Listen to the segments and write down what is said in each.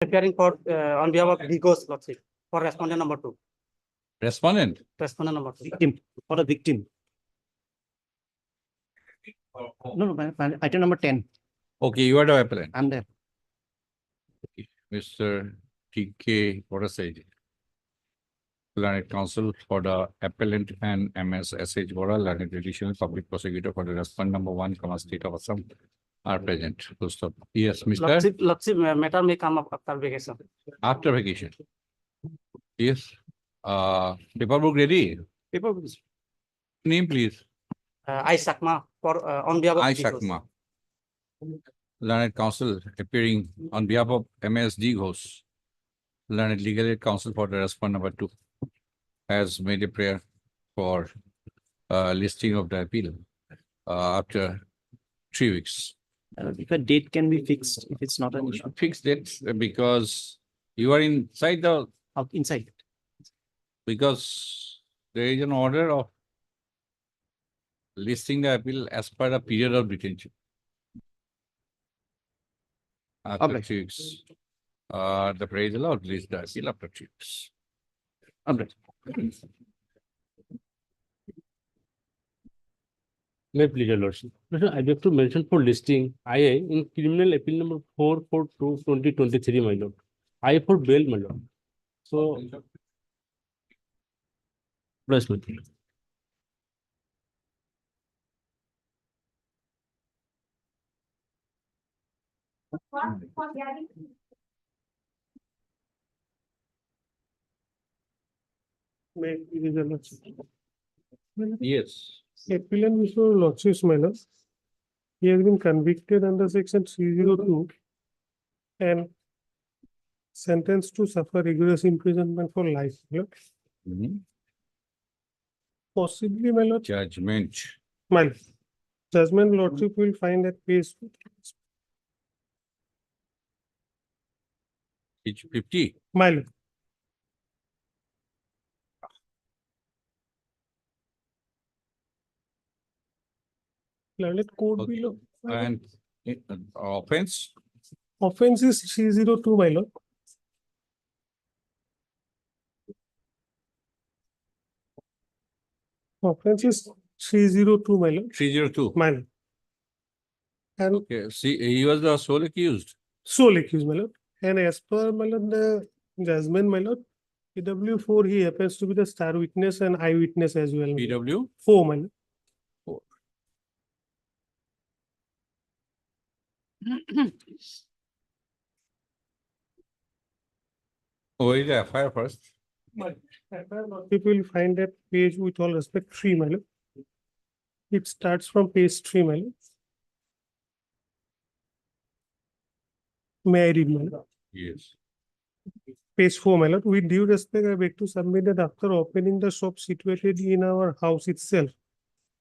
Appearing for on behalf of Bigos Lordship for respondent number 2. Respondent? Respondent number 2. Victim for the victim. No, item number 10. Okay, you are the appellant. I'm there. Mr. T.K. Borasage, Learned Counsel for the appellant and MS S.H. Bora, Learned Additional Public Prosecutor for the respondent number 1, State of Assam are present. Full stop. Yes, Mr. Lordship, matter may come up after vacation. After vacation. Yes. Paperwork ready? People, Name, please. I Sakma for on behalf of I. Bigos. Shakma. Learned Counsel appearing on behalf of MSD Ghosh, Learned Legal Aid Counsel for the respondent number 2, has made a prayer for listing of the appeal after 3 weeks. If a date can be fixed, if it's not an issue. Fixed it because you are inside the, Out inside. because there is an order of listing the appeal as per the period of detention. After Alright. 3 weeks, the prayer is allowed to list the appeal after 3 weeks. Alright. May please, your lordship. Lordship, I have to mention for listing IA in criminal appeal number 442/2023, my lord. I for bail, my lord. So, plus, my lord. May it is a lordship. Yes. Appellant before lordship's manner. He has been convicted under section 302 and sentenced to suffer rigorous imprisonment for life. My lord. Mhm. Possibly, my lord, Judgment. my lord, judgment lordship will find at page Page 50. my lord. Let code Okay. below. My lord. And offense, Offense is 302, my lord. Offense is 302, my lord. 302. My lord. And Okay, see, he was the sole accused. sole accused, my lord. And as per, my lord, the judgment, my lord, PW4, he happens to be the star witness and eyewitness as well. my lord. PW. 4, my lord. Who is the FIR first? People will find that page with all respect 3, my lord. It starts from page 3, my lord. May I read, my lord? Yes. Page 4, my lord. With due respect, I beg to submit that after opening the shop situated in our house itself,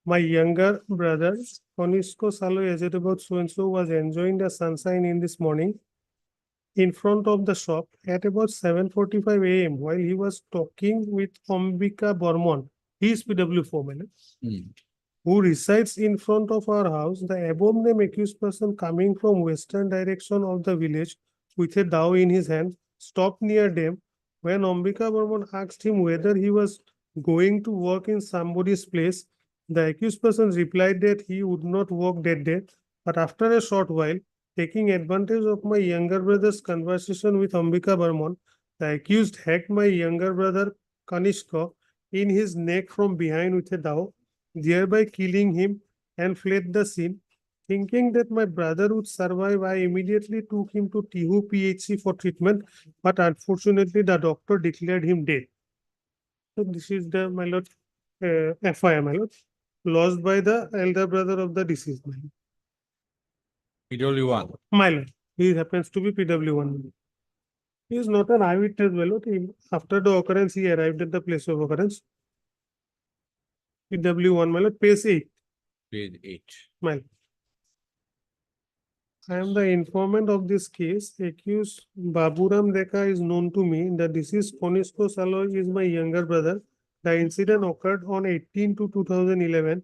my younger brother, Konisko Salo, aged about so-and-so, was enjoying the sunshine in this morning in front of the shop at about 7:45 a.m. while he was talking with Ambika Burman, he is PW4, my lord, Hmm. who resides in front of our house. The above name accused person coming from western direction of the village with a dao in his hand stopped near them. When Ambika Burman asked him whether he was going to work in somebody's place, the accused person replied that he would not work that day, but after a short while, taking advantage of my younger brother's conversation with Ambika Burman, the accused hacked my younger brother Kanishka in his neck from behind with a dao, thereby killing him and fled the scene. Thinking that my brother would survive, I immediately took him to Tihu PHC for treatment, but unfortunately the doctor declared him dead. So this is the, my lord, FIR, my lord, lost by the elder brother of the deceased. PW1. My lord, he happens to be PW1. He is not an eyewitness, my lord. After the occurrence, he arrived at the place of occurrence. PW1, my lord, page 8. Page 8. My lord. I am the informant of this case. Accused Baburam Deka is known to me. The deceased Konisko Salo is my younger brother. The incident occurred on 18/2/2011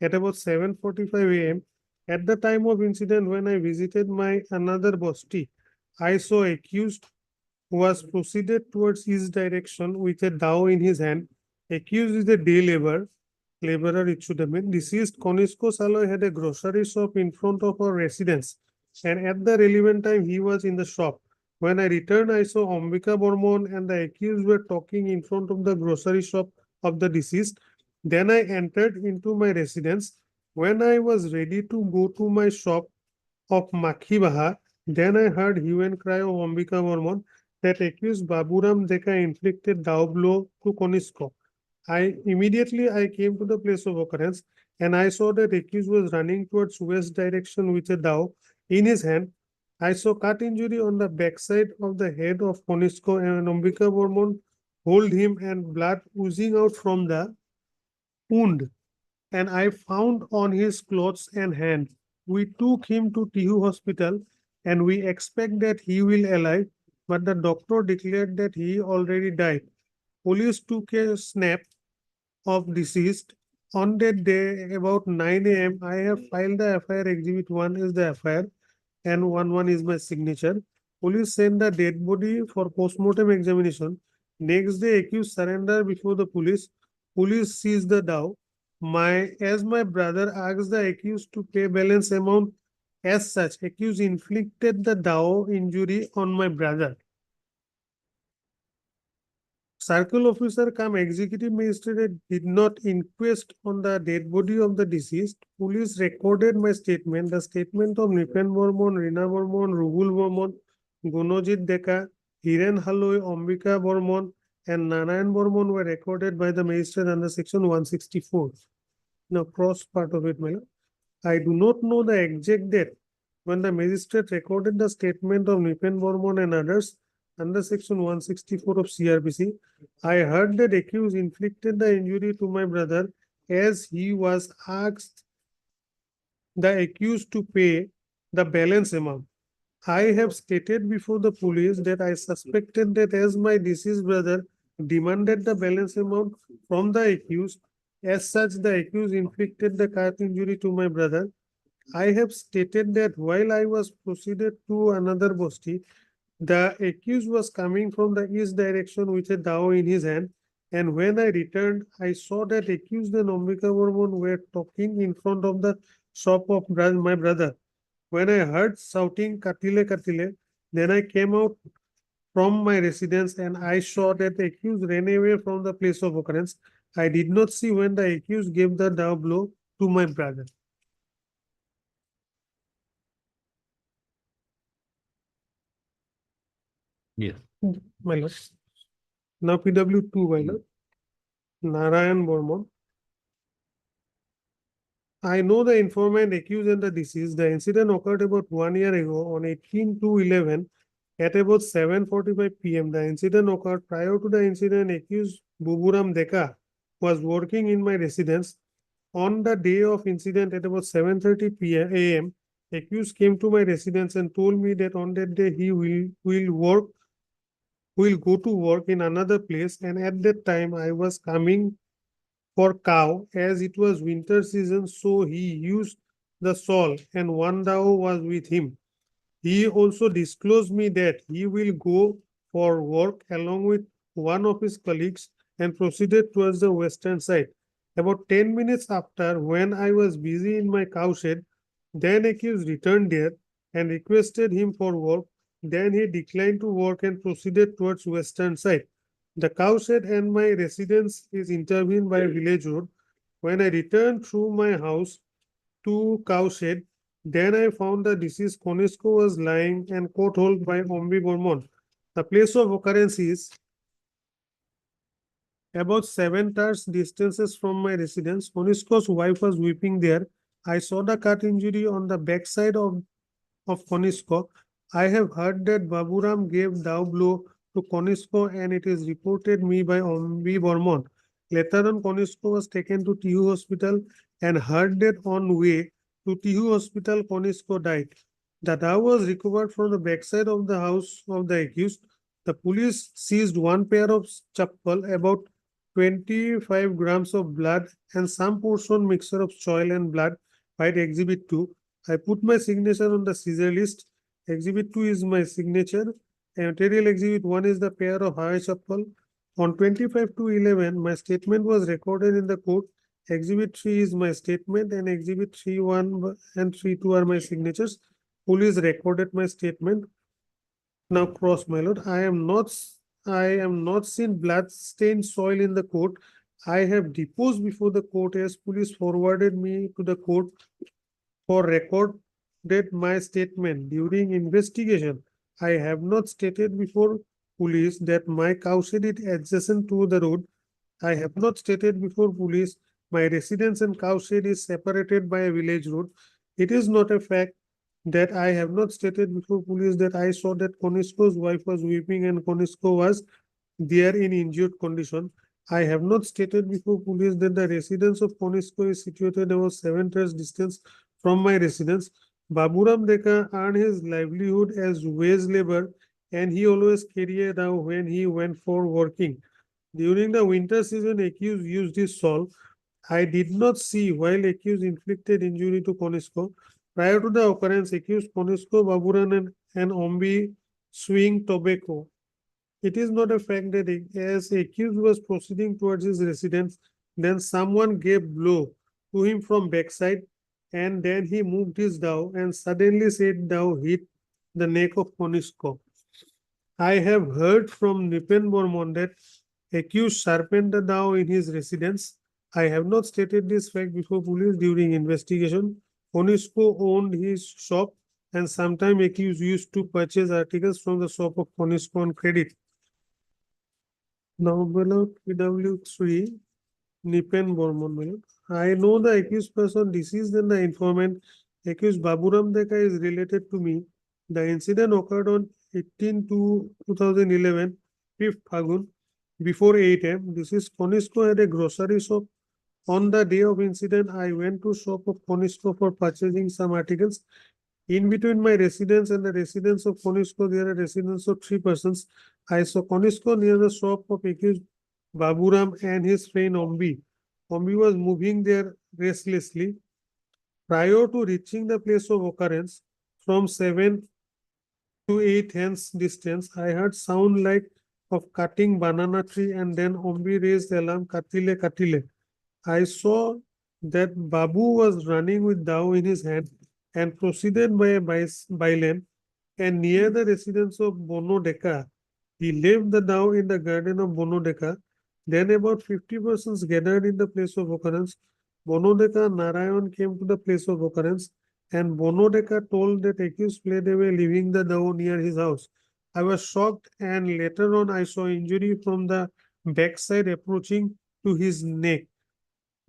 at about 7:45 a.m. At the time of incident, when I visited my another bosti, I saw accused was proceeded towards east direction with a dao in his hand. Accused is a day laborer it should have been. Deceased Konisko Saloy had a grocery shop in front of our residence, and at the relevant time he was in the shop. When I returned, I saw Ambika Bormon and the accused were talking in front of the grocery shop of the deceased. Then I entered into my residence. When I was ready to go to my shop of Makhibaha, then I heard hue and cry of Ambika Bormon that accused Baburam Deka inflicted dao blow to Konisko. Immediately I came to the place of occurrence and I saw that accused was running towards west direction with a dao in his hand. I saw cut injury on the backside of the head of Konisko, and Ambika Bormon hold him and blood oozing out from the wound. And I found on his clothes and hand. We took him to Tihu Hospital and we expect that he will alive, but the doctor declared that he already died. Police took a snap of deceased. On that day, about 9 a.m., I have filed the FIR. Exhibit 1 is the FIR and 1 is my signature. Police sent the dead body for postmortem examination. Next day, accused surrender before the police. Police seized the dao. As my brother asked the accused to pay balance amount, as such, accused inflicted the dao injury on my brother. Circle officer come executive magistrate did not inquest on the dead body of the deceased. Police recorded my statement. The statement of Nipen Bormon, Rina Bormon, Rugul Bormon, Gunojit Deka, Hiren Haloi, Ambika Bormon, and Narayan Bormon were recorded by the magistrate under section 164. Now, cross part of it, my lord. I do not know the exact date when the magistrate recorded the statement of Nipen Bormon and others under section 164 of CRPC. I heard that accused inflicted the injury to my brother as he was asked the accused to pay the balance amount. I have stated before the police that I suspected that as my deceased brother demanded the balance amount from the accused, as such the accused inflicted the cut injury to my brother. I have stated that while I was proceeded to another bosti, the accused was coming from the east direction with a dao in his hand, and when I returned, I saw that accused and Ambika Bormon were talking in front of the shop of my brother. When I heard shouting Katile Katile, then I came out from my residence and I saw that the accused ran away from the place of occurrence. I did not see when the accused gave the dao blow to my brother. Yes. My lord. Now PW2, my lord. Narayan Bormon. I know the informant, accused, and the deceased. The incident occurred about 1 year ago on 18/2/11 at about 7:45 p.m. The incident occurred prior to the incident. Accused Buburam Deka was working in my residence. On the day of incident at about 7:30 p.m. a.m., accused came to my residence and told me that on that day he will go to work in another place, and at that time I was coming for cow as it was winter season, so he used the saw and one dao was with him. He also disclosed me that he will go for work along with one of his colleagues and proceeded towards the western side. About 10 minutes after, when I was busy in my cow shed, then accused returned there and requested him for work. Then he declined to work and proceeded towards western side. The cow shed and my residence is intervened by a village road. When I returned through my house to cow shed, then I found the deceased Konisko was lying and caught hold by Ombi Bormon. The place of occurrence is about 7 tars distances from my residence. Konisko's wife was weeping there. I saw the cut injury on the backside of Konisko. I have heard that Baburam gave dao blow to Konisko and it is reported me by Ombi Bormon. Later on, Konisko was taken to Tihu Hospital and heard that on way to Tihu Hospital, Konisko died. The dao was recovered from the backside of the house of the accused. The police seized one pair of chappal, about 25 grams of blood and some portion mixture of soil and blood by Exhibit 2. I put my signature on the seizure list Exhibit 2 is my signature. Material exhibit 1 is the pair of high chappal. On 25/2/11, my statement was recorded in the court. Exhibit 3 is my statement and exhibit 3(1) and 3(2) are my signatures. Police recorded my statement. Now cross, my lord. I am not seen blood-stained soil in the court. I have deposed before the court as police forwarded me to the court for recorded my statement. During investigation, I have not stated before police that my cowshed is adjacent to the road. I have not stated before police my residence and cowshed is separated by a village road. It is not a fact that I have not stated before police that I saw that Konisko's wife was weeping and Konisko was there in injured condition. I have not stated before police that the residence of Konisko is situated about 7 meters distance from my residence. Baburam Deka earned his livelihood as wage labor and he always carried out when he went for working. During the winter season, accused used his saw. I did not see while accused inflicted injury to Konisko. Prior to the occurrence, accused Konisko, Baburan and Ombi swing tobacco. It is not a fact that as accused was proceeding towards his residence, then someone gave blow to him from backside and then he moved his dhow and suddenly said dhow hit the neck of Konisko. I have heard from Nipen Bormon that accused sharpened the dhow in his residence. I have not stated this fact before police during investigation. Konisko owned his shop and sometime accused used to purchase articles from the shop of Konisko on credit. Now below PW3, Nipen Bormon. I know the accused person deceased and the informant. Accused Baburam Deka is related to me. The incident occurred on 18/2/2011, 5th Phagun, before 8 am. This is Konisko had a grocery shop. On the day of incident, I went to shop of Konisko for purchasing some articles. In between my residence and the residence of Konisko, there are residence of 3 persons. I saw Konisko near the shop of accused Baburam and his friend Ombi. Ombi was moving there restlessly. Prior to reaching the place of occurrence, from 7 to 8 hands distance, I heard sound like of cutting banana tree and then Ombi raised the alarm, Katile, Katile. I saw that Babu was running with dhow in his hand and proceeded by a by-lane and near the residence of Bono Deka. He left the dhow in the garden of Bono Deka. Then about 50 persons gathered in the place of occurrence. Bono Deka Narayan came to the place of occurrence and Bono Deka told that accused fled away leaving the dhow near his house. I was shocked and later on I saw injury from the backside approaching to his neck.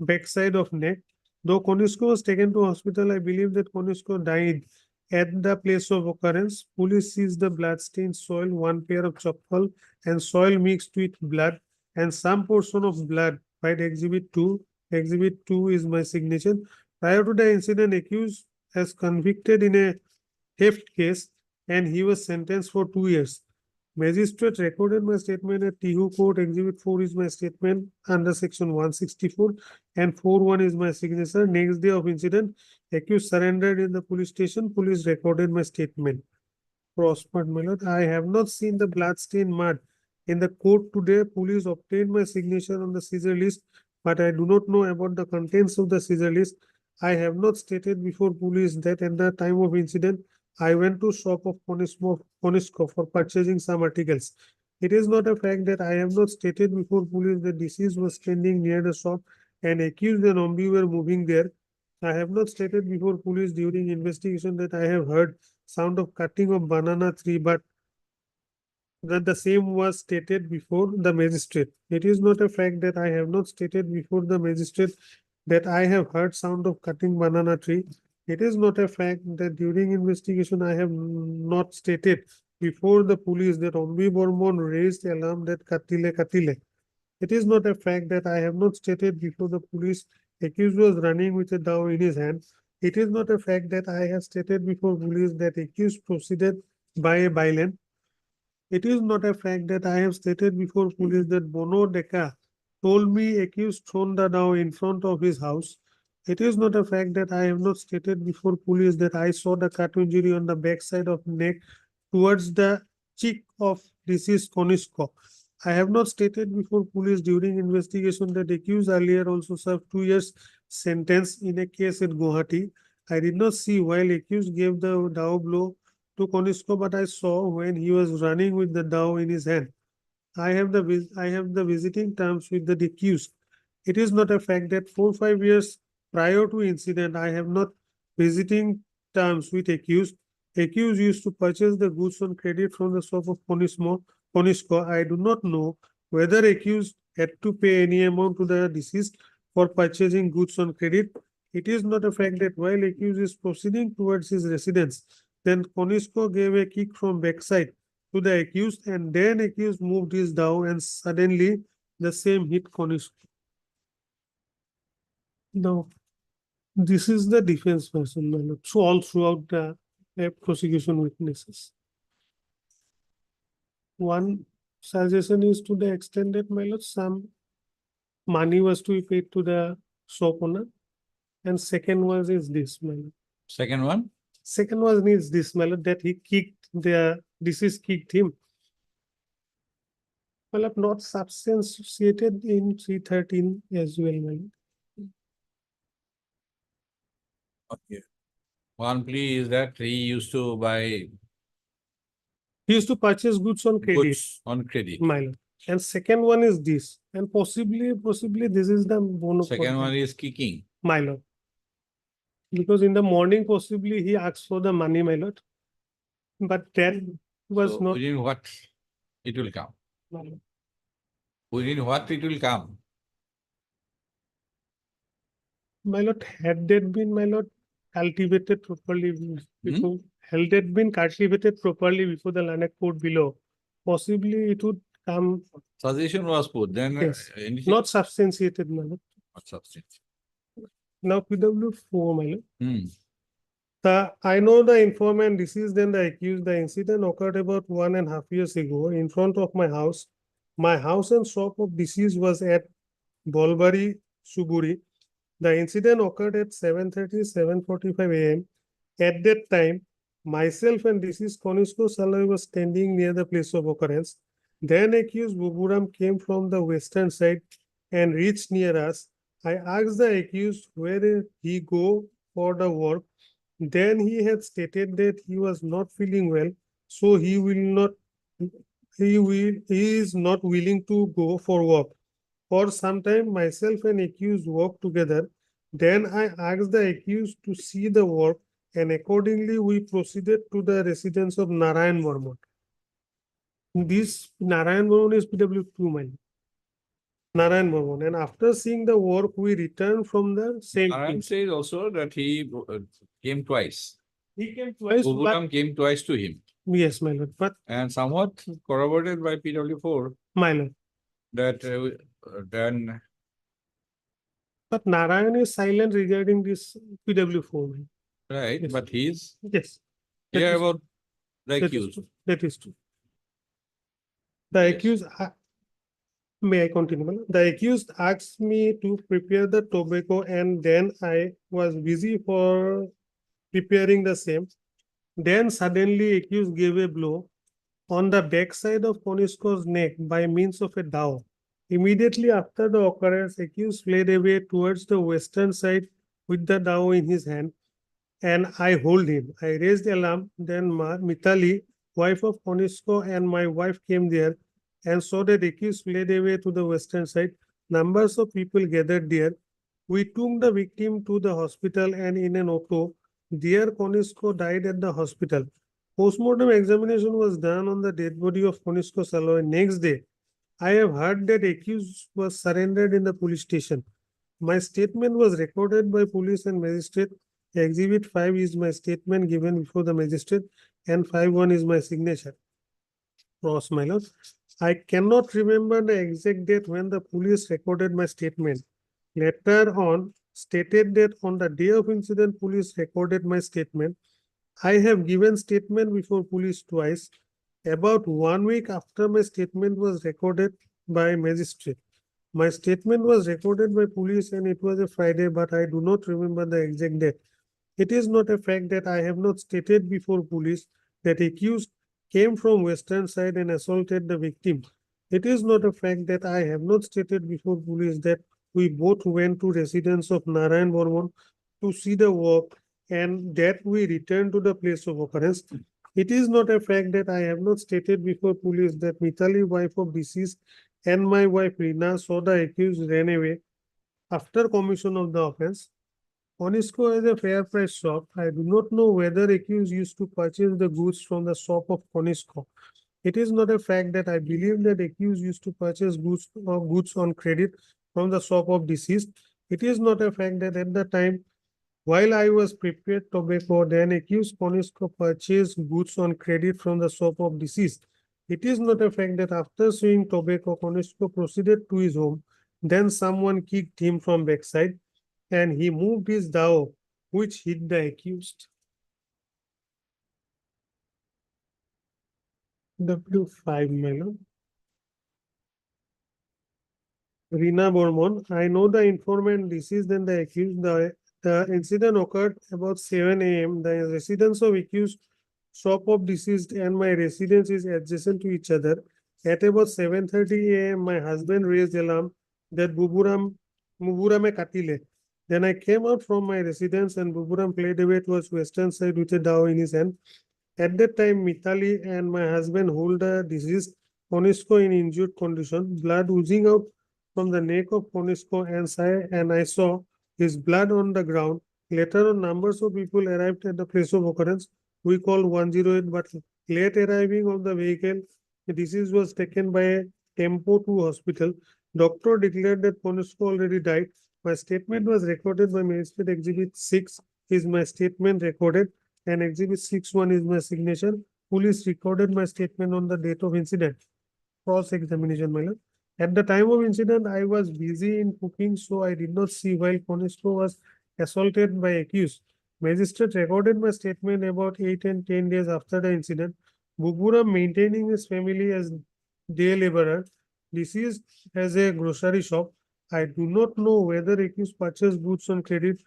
Backside of neck. Though Konisko was taken to hospital, I believe that Konisko died at the place of occurrence. Police seized the blood-stained soil, 1 pair of chappal, and soil mixed with blood, and some portion of blood by Exhibit 2. Exhibit 2 is my signature. Prior to the incident, accused as convicted in a theft case, and he was sentenced for 2 years. Magistrate recorded my statement at Tihu Court. Exhibit 4 is my statement under section 164 and 4(1) is my signature. Next day of incident, accused surrendered in the police station. Police recorded my statement. Prospered, my lord. I have not seen the blood-stained mud in the court today. Police obtained my signature on the seizure list, but I do not know about the contents of the seizure list. I have not stated before police that at the time of incident, I went to shop of Konisko for purchasing some articles. It is not a fact that I have not stated before police that deceased was standing near the shop and accused and Ombi were moving there. I have not stated before police during investigation that I have heard sound of cutting of banana tree, but that the same was stated before the magistrate. It is not a fact that I have not stated before the magistrate that I have heard sound of cutting banana tree. It is not a fact that during investigation I have not stated before the police that Ombi Bormon raised alarm that Katile Katile. It is not a fact that I have not stated before the police accused was running with a dhow in his hand. It is not a fact that I have stated before police that accused proceeded by a by-lane. It is not a fact that I have stated before police that Bono Deka told me accused thrown the dhow in front of his house. It is not a fact that I have not stated before police that I saw the cut injury on the backside of neck towards the cheek of deceased Konisko. I have not stated before police during investigation that accused earlier also served 2 years sentence in a case at Guwahati. I did not see while accused gave the dao blow to Konisko, but I saw when he was running with the dao in his hand. I have the visiting terms with the accused. It is not a fact that 4-5 years prior to incident, I have not visiting terms with accused. Accused used to purchase the goods on credit from the shop of Konisko. I do not know whether accused had to pay any amount to the deceased for purchasing goods on credit. It is not a fact that while accused is proceeding towards his residence, then Konisko gave a kick from backside to the accused, and then accused moved his dao and suddenly the same hit Konisko. Now, this is the defense version, my lord. So all throughout the prosecution witnesses. One suggestion is to the extent that, my lord, some money was to be paid to the shop owner, and second was is this, my lord. Second one, Second was is this, my lord, that he kicked the deceased kicked him. My lord, not substantiated in 313 as well, my lord. okay. One plea is that he used to buy He used to purchase goods on credit, goods on credit. my lord. And second one is this, and possibly this is the bone of Second one contention, is kicking. my lord. Because in the morning, possibly he asked for the money, my lord. But that was So not, within what it will come? my lord. Within what it will come? My lord, had that been, my lord, cultivated properly before, had that been cultivated properly before the land court below, possibly it would come Suggestion was put, then Yes. anything not substantiated, my lord. not substance. Now PW4, my lord. Hmm. I know the informant, deceased and the accused. The incident occurred about 1.5 years ago in front of my house. My house and shop of deceased was at Bolbari, Suburi. The incident occurred at 7:30, 7:45 a.m. At that time, myself and deceased Konisko Salai was standing near the place of occurrence. Then accused Buburam came from the western side and reached near us. I asked the accused where he go for the work. Then he had stated that he was not feeling well, so he is not willing to go for work. For some time, myself and accused worked together. Then I asked the accused to see the work, and accordingly we proceeded to the residence of Narayan Varman. This Narayan Varman is PW2 mine. Narayan Varman. And after seeing the work, we returned from the same Narayan place. says also that he came twice. He came twice, but Buburam came twice to him. yes, my lord. But And somewhat corroborated by PW4 my lord. that then But Narayan is silent regarding this PW4. Mine. right, Yes. but he's Yes. That clear is- about the that is accused. true. That is true. The Yes. accused, may I continue? Madam? The accused asked me to prepare the tobacco, and then I was busy for preparing the same. Then suddenly accused gave a blow on the backside of Konisko's neck by means of a dao. Immediately after the occurrence, accused fled away towards the western side with the dao in his hand, and I hold him. I raised the alarm. Then Mitali, wife of Konisko, and my wife came there and saw that accused fled away to the western side. Numbers of people gathered there. We took the victim to the hospital, and in an auto, there Konisko died at the hospital. Postmortem examination was done on the dead body of Konisko Saloy. Next day, I have heard that accused was surrendered in the police station. My statement was recorded by police and magistrate. Exhibit 5 is my statement given before the magistrate, and 5.1 is my signature. Cross, my lord. I cannot remember the exact date when the police recorded my statement. Later on, stated that on the day of incident, police recorded my statement. I have given statement before police twice. About 1 week after my statement was recorded by magistrate, My statement was recorded by police and it was a Friday, but I do not remember the exact date. It is not a fact that I have not stated before police that accused came from western side and assaulted the victim. It is not a fact that I have not stated before police that we both went to residence of Narayan Bormon to see the work and that we returned to the place of occurrence. It is not a fact that I have not stated before police that Mitali, wife of deceased, and my wife Rina saw the accused ran away after commission of the offense. Conisco is a fair price shop. I do not know whether accused used to purchase the goods from the shop of Conisco. It is not a fact that I believe that accused used to purchase goods on credit from the shop of deceased. It is not a fact that at the time while I was prepared tobacco, then accused Conisco purchased goods on credit from the shop of deceased. It is not a fact that after suing tobacco, Conisco proceeded to his home. Then someone kicked him from backside and he moved his dao, which hit the accused. W5 Melon. Rina Bormon, I know the informant deceased and the accused. The incident occurred about 7 a.m. The residence of accused, shop of deceased, and my residence is adjacent to each other. At about 7:30 a.m., my husband raised alarm that Muburame Katile. Then I came out from my residence and Buburam played away towards western side with a dao in his hand. At that time, Mitali and my husband hold the deceased Conisco in injured condition, blood oozing out from the neck of Conisco and I saw his blood on the ground. Later on, numbers of people arrived at the place of occurrence. We called 108, but late arriving of the vehicle, the deceased was taken by a tempo to hospital. Doctor declared that Conisco already died. My statement was recorded by Magistrate Exhibit 6 is my statement recorded and Exhibit 6.1 is my signature. Police recorded my statement on the date of incident. Cross-examination, my lord. At the time of incident, I was busy in cooking, so I did not see while Conisco was assaulted by accused. Magistrate recorded my statement about 8 and 10 days after the incident. Buburam maintaining his family as day laborer, deceased as a grocery shop. I do not know whether accused purchased goods on credit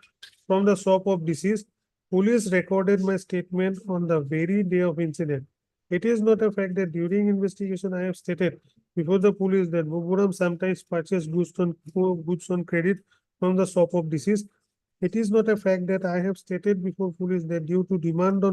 from the shop of deceased. Police recorded my statement on the very day of incident. It is not a fact that during investigation I have stated before the police that Buburam sometimes purchased goods on credit from the shop of deceased. It is not a fact that I have stated before police that due to demand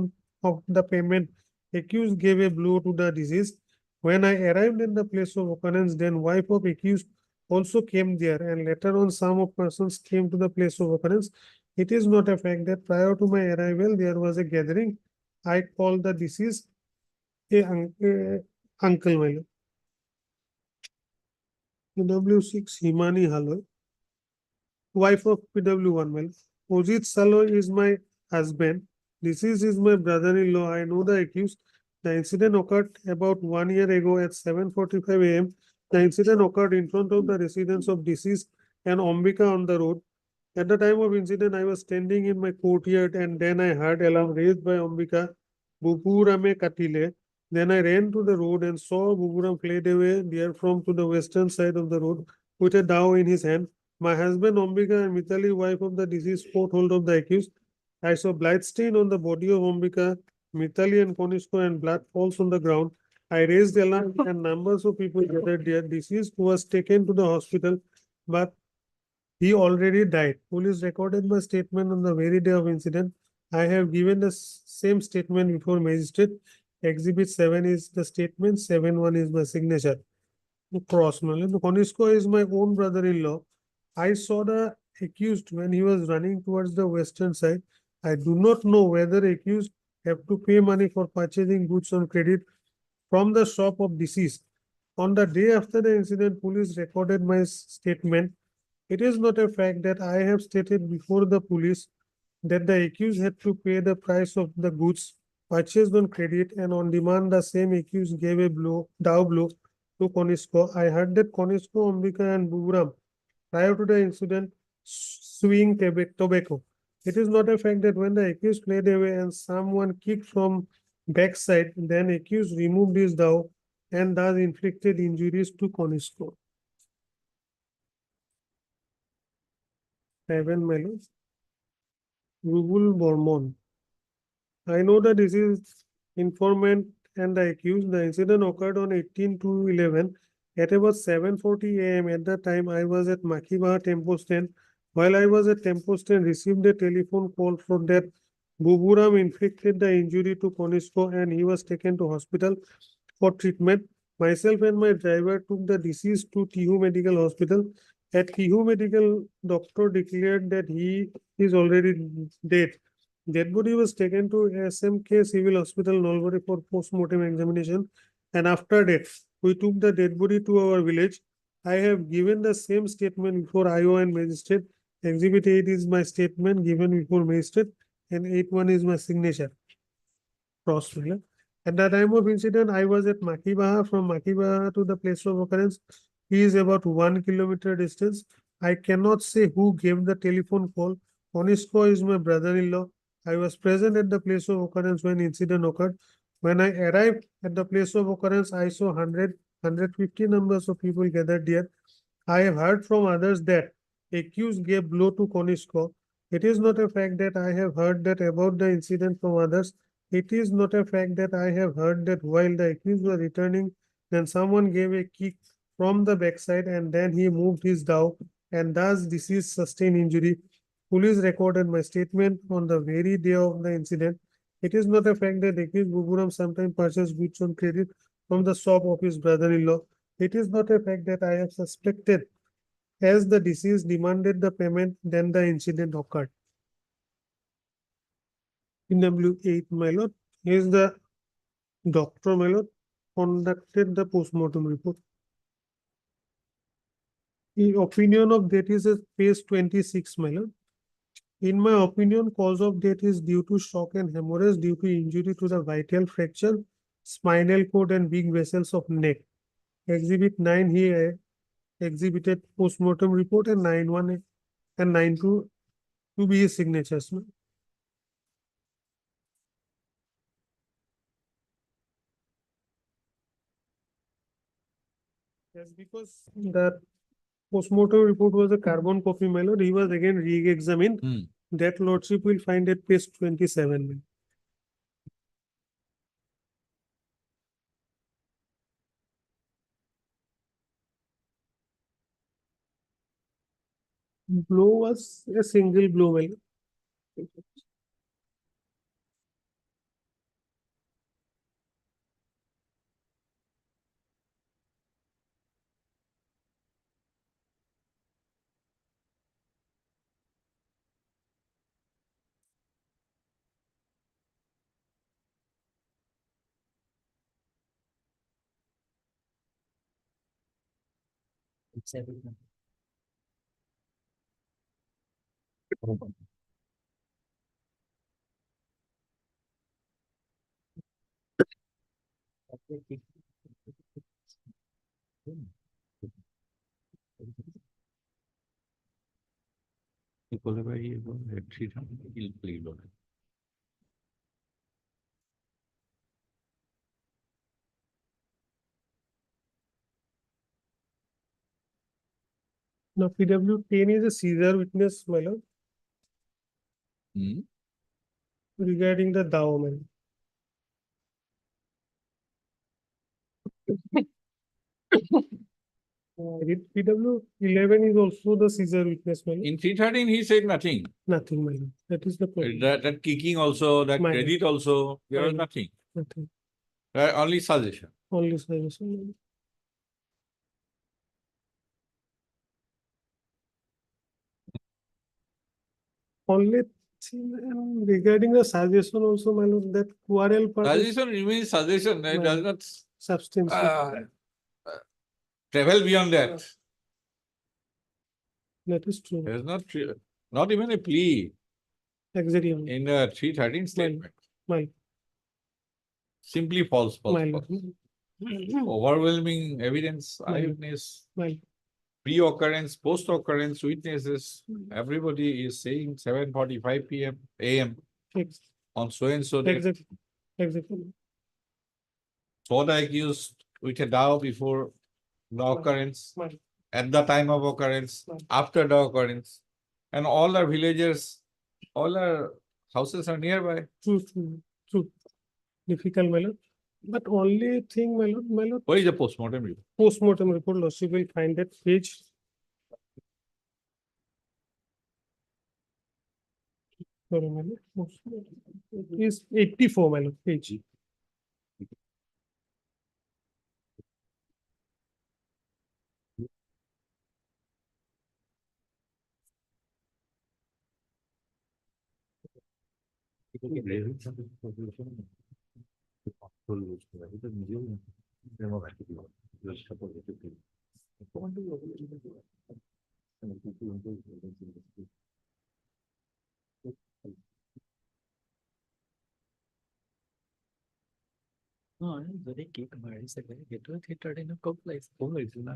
of the payment, accused gave a blow to the deceased. When I arrived in the place of occurrence, then wife of accused also came there, and later on some of persons came to the place of occurrence. It is not a fact that prior to my arrival, there was a gathering. I called the deceased a uncle, my lord. PW6 Himani Haloy, wife of PW1 well. Ojit Saloy is my husband. This is my brother-in-law. I know the accused. The incident occurred about 1 year ago at 7:45 a.m. The incident occurred in front of the residence of deceased and Ombika on the road. At the time of incident, I was standing in my courtyard and then I heard alarm raised by Ombika, Bupurame Katile. Then I ran to the road and saw Buburam fled away therefrom to the western side of the road with a dao in his hand. My husband Ombika and Mitali, wife of the deceased, caught hold of the accused. I saw blood stain on the body of Ombika, Mitali and Conisco and blood falls on the ground. I raised the alarm and numbers of people gathered there. Deceased was taken to the hospital, but he already died. Police recorded my statement on the very day of incident. I have given the same statement before magistrate. Exhibit 7 is the statement, 7.1 is my signature. Crossman. Conisco is my own brother-in-law. I saw the accused when he was running towards the western side. I do not know whether accused have to pay money for purchasing goods on credit from the shop of deceased. On the day after the incident, police recorded my statement. It is not a fact that I have stated before the police that the accused had to pay the price of the goods purchased on credit and on demand the same accused gave a dao blow to Conisco. I heard that Conisco, Ambika and Buram prior to the incident suing tobacco. It is not a fact that when the accused fled away and someone kicked from backside, then accused removed his dao and thus inflicted injuries to Conisco. 7 my lord. Rubul Bormon. I know that this is informant and the accused. The incident occurred on 18/2/11 at about 7:40 AM. At that time, I was at Makibaha Tempo Stand. While I was at Tempo Stand, received a telephone call from that Buburam inflicted the injury to Konisko and he was taken to hospital for treatment. Myself and my driver took the deceased to Tihu Medical Hospital. At Tihu Medical, doctor declared that he is already dead. Dead body was taken to SMK Civil Hospital, Nalbari for post-mortem examination. And after that, we took the dead body to our village. I have given the same statement before IO and magistrate. Exhibit 8 is my statement given before magistrate and 8-1 is my signature. Cross. At the time of incident, I was at Makibaha. From Makibaha to the place of occurrence is about 1 kilometer distance. I cannot say who gave the telephone call. Konisko is my brother-in-law. I was present at the place of occurrence when incident occurred. When I arrived at the place of occurrence, I saw 150 numbers of people gathered there. I have heard from others that accused gave blow to Konisko. It is not a fact that I have heard that about the incident from others. It is not a fact that I have heard that while the accused was returning, then someone gave a kick from the backside and then he moved his dhow and thus deceased sustained injury. Police recorded my statement on the very day of the incident. It is not a fact that accused Buburam sometimes purchased goods on credit from the shop of his brother-in-law. It is not a fact that I have suspected as the deceased demanded the payment, then the incident occurred. PW8, my lord, is the doctor, my lord, conducted the post-mortem report. The opinion of death is at page 26, my lord. In my opinion, cause of death is due to shock and hemorrhage due to injury to the vital fracture, spinal cord and big vessels of neck. Exhibit 9 here exhibited post-mortem report and 9-1 and 9-2 to be his signatures. Yes, because the post-mortem report was a carbon copy, my lord. He was again re-examined. Hmm. That lordship will find at page 27. Blow was a single blow, my lord. Now, PW10 is a Caesar witness, my lord, Hmm. regarding the Dao, my lord. PW11 is also the Caesar witness, my lord. In 313, he said nothing. Nothing, my lord. That is the problem. That kicking also, that Minor. credit also, there was Minor. nothing. Nothing. Only suggestion. Only suggestion, my lord. Only thing, regarding the suggestion also, my lord, that quarrel part is Suggestion remains suggestion. It does not substantial. travel beyond that. That is true. There is not even a plea Exactly. in the 313 statement. My Simply false, false, my false. lord. Overwhelming evidence, My- eyewitness, My pre-occurrence, post-occurrence witnesses. Everybody is saying 7:45 PM AM ex- on so and so date. exactly. Exactly. Saw the accused with a dhow before the occurrence, My at the time of occurrence, Right. after the occurrence. And all our villagers, all our houses are nearby. True. Difficult, my lord. But only thing, my lord, What is the postmortem report? postmortem report, Lordship, you will find that page. Sorry, my lord, postmortem is 84, my lord, page. যদি cake মাৰিছে সেইটো theatre দিনত কম লাগিছিল না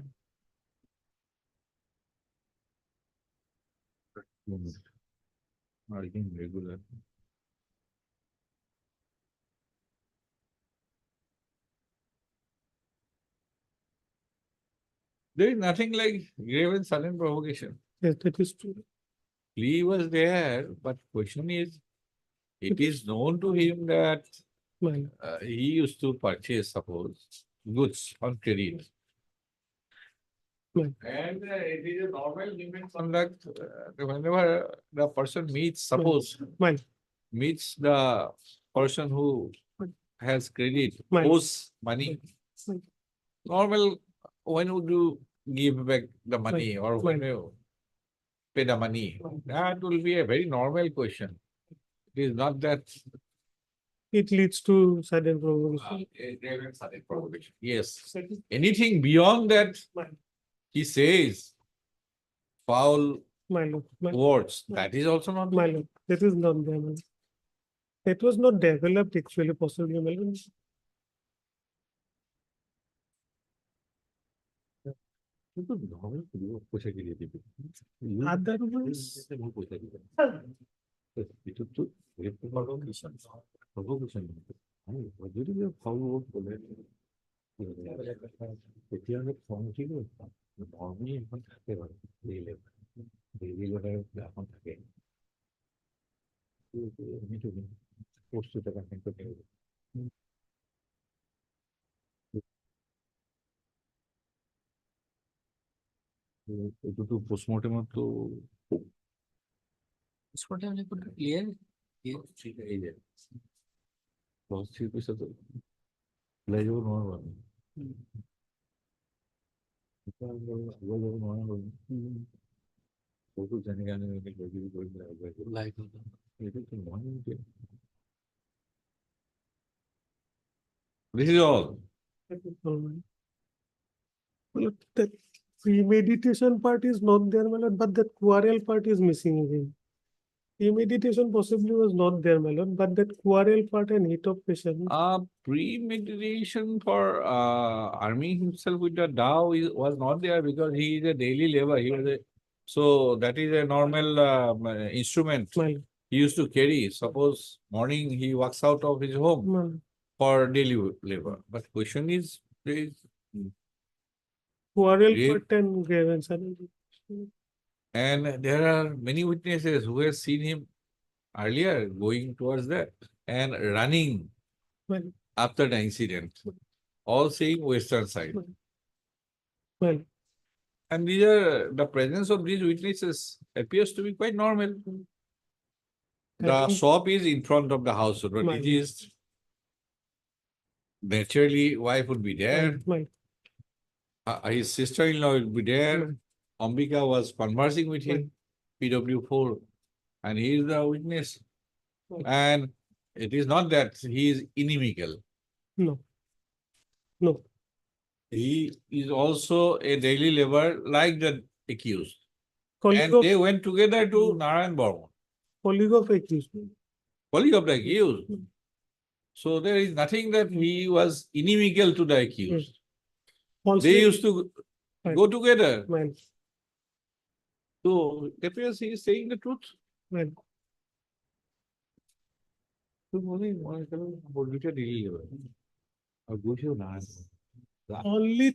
I think regular. There is nothing like grave and sudden provocation. Yes, that is true. Plea was there, but question is, it is known to him that My lord. he used to purchase, suppose, goods on credit. Right. And it is a normal human conduct whenever the person meets, suppose, My lord. meets the person who has credit, Right. owes money. Right. Normal, when would you give back the money or when Right. you pay the money? That will be a very normal question. It is not that It leads to sudden provocation. sudden provocation. Yes. Anything beyond that, Right. he says foul My lord, words. That is also not my there. lord, that is not there, my lord. That was not developed actually, possibly, my lord. কিন্তু normal পয়সা কি দিয়ে দিবে? Otherwise, মূল পয়সা দিবে। এটা তো provocation. আমি যদি foul word বলে তেতিয়া আমি ফর্ম কি করতাম? ধর্মই এখন থাকতে পারে ডেইলি লেবার এখন থাকে প্রস্তুত করতে হবে এটা তো পোস্টমর্টেম তো postmortem report clear ঠিক এই যে লস থ্রি পয়সা তো লাই যাব নোয়ার বহুত জানি গানে like এটা তো নয় This is all. that is all, my lord. My lord, that premeditation part is not there, my lord, but that quarrel part is missing again. Premeditation possibly was not there, my lord, but that quarrel part and heat of passion. Premeditation for arming himself with the Dow was not there because he is a daily labor. He was so that is a normal instrument My lord, he used to carry. Suppose morning he walks out of his home my lord. for daily labor. But question is, there is Quarrel Grave- part and grievance. and there are many witnesses who have seen him earlier going towards that and running Well, after the incident, all saying western side. well, And these are the presence of these witnesses appears to be quite normal. The think- shop is in front of the house, but it Right. is naturally wife would be there, well, his sister-in-law will be there. Right. Ambika was conversing with him, PW4, and he is the witness. Right. And it is not that he is inimical. no. No, He is also a daily labor like the accused. colleague And of, they went together to Narayan Burma, colleague of accused. colleague of the accused. So there is nothing that he was inimical to the accused. Also, They used to Right. go together. well, So it appears he is saying the truth. well, বলবিটা daily labor. আর বসেও না। only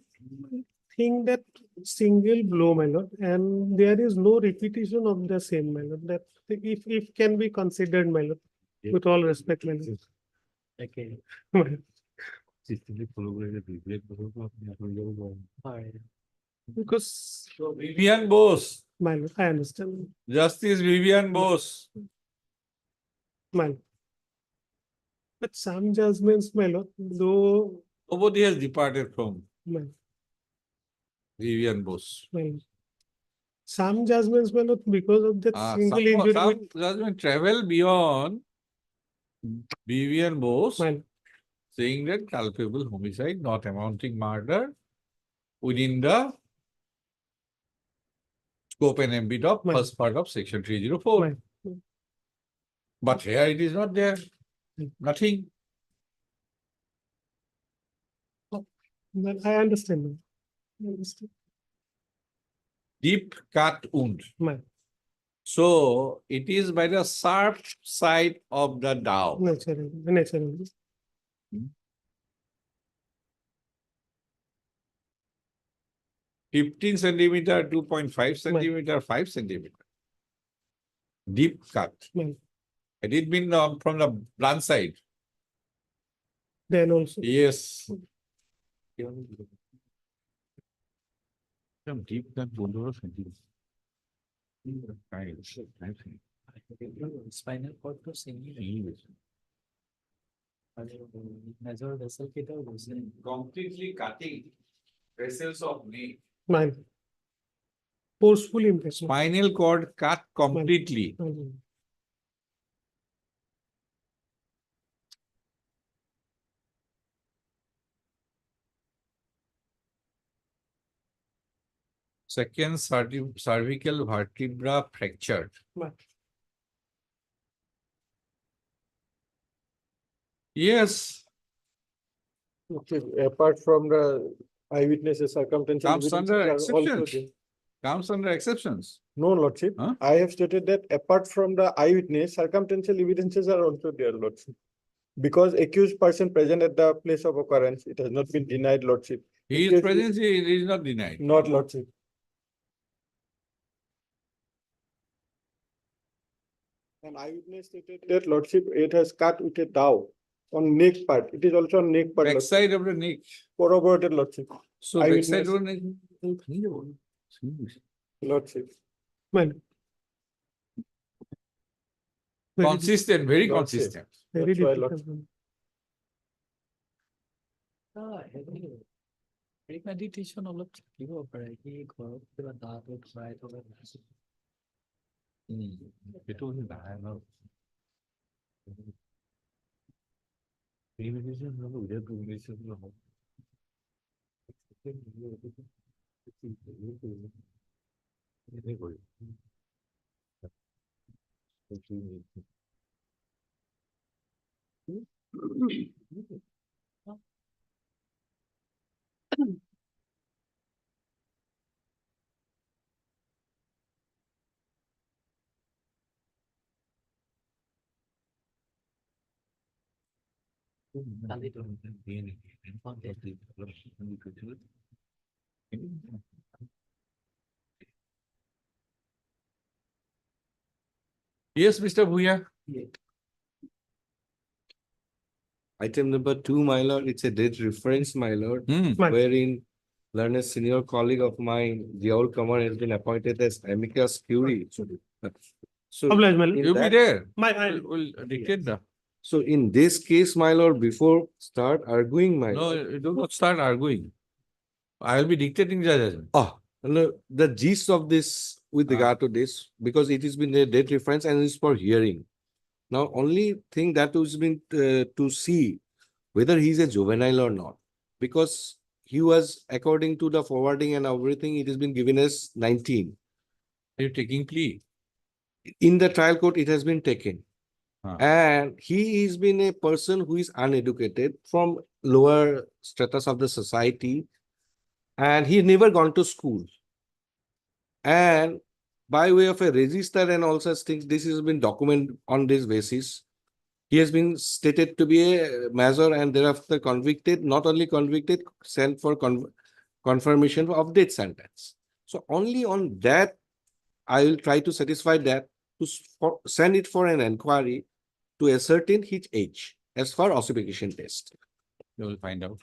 think that single blow, my lord, and there is no repetition of the same, my lord, that if can be considered, my lord, with all respect, my lord. Okay. Alright. Because, Vivian Bose, my lord, I understand, Justice Vivian Bose. my lord. But some judgments, my lord, though, Nobody has departed from my Vivian Bose. lord, some judgments, my lord, because of that single injury, Some judgment travel beyond Vivian Bose, my lord, saying that culpable homicide, not amounting murder, within the scope and ambit of Right. first part of section 304. Right. But here it is not there. Nothing. well, I understand, my lord. I understand. Deep cut wound. My So it is by the sharp side of the dowel. natural. 15 centimeter, 2.5 centimeter, 5 centimeter. Deep cut. Right. Had it been from the blunt side? Then also, Yes. Some deep cut wound or something. Spinal cord to single. Major vessel কেটাও বসে Completely cutting vessels of neck. my forceful impression. Spinal cord cut completely. My lord. Second cervical vertebra fractured. My Yes, Okay, apart from the eyewitnesses, circumstantial Comes under evidences are also exceptions. there. comes under exceptions. No, Lordship. Huh? I have stated that apart from the eyewitness, circumstantial evidences are also there, Lordship. Because accused person present at the place of occurrence, it has not been denied, Lordship. His Accused presence is not denied. Not, Lordship. An eyewitness stated that, Lordship, it has cut with a dowel on neck part. It is also on neck part, Lordship. Backside of the neck. Corroborated, Lordship. So Eyewitness. backside of the neck. Lordship. my lord. Very Consistent, very Lordship. consistent. Very That's why, difficult. Premeditation অলপ থাকিব পাৰে কি ঘৰত কিবা দাঁত উঠাই থকা সেইটো নাই ন। Yes, Mr. Bhuya. Item number 2, my lord, it's a date reference, my lord, My- wherein learned senior colleague of mine, the old Kumar, has been appointed as amicus curiae. So, Obliged, my lord. in You'll be that- there. I'll We'll dictate the. so in this case, my lord, before start arguing, my No, lord. do not start arguing. I'll be dictating the judgment. No, the gist of this with regard to this, because it has been a date reference and it's for hearing. Now, only thing that has been to see whether he's a juvenile or not, because he was, according to the forwarding and everything, it has been given as 19. Are you taking plea? In the trial court, it has been taken. Huh. And he has been a person who is uneducated from lower status of the society, and he never gone to school. And by way of a register and all such things, this has been documented on this basis. He has been stated to be a major and thereafter convicted, not only convicted, sent for confirmation of death sentence. So only on that, I will try to satisfy that send it for an inquiry to ascertain his age as per ossification test. You will find out.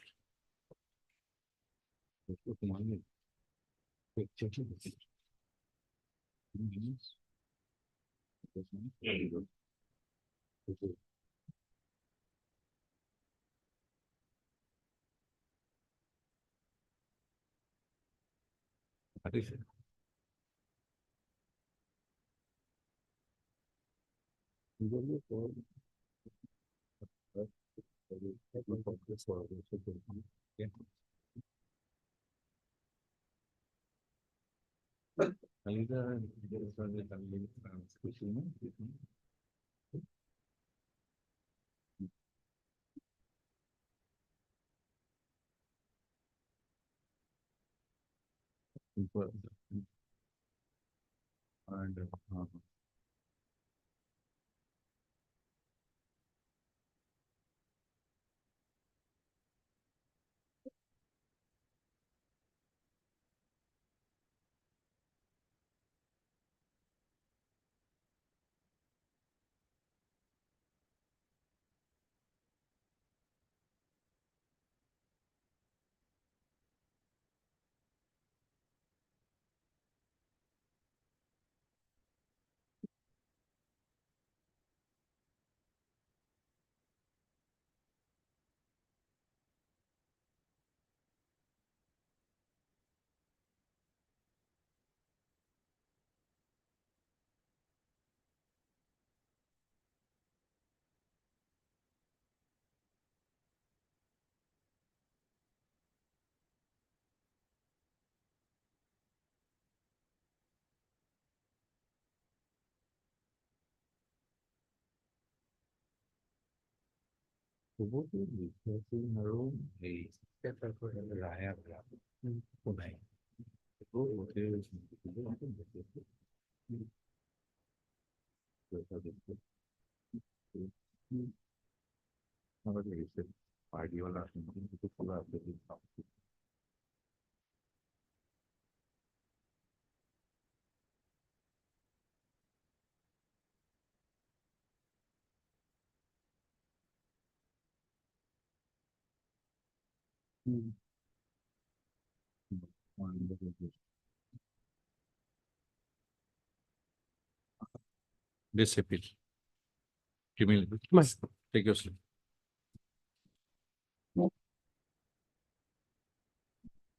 This appeal. Criminal. Take your seat.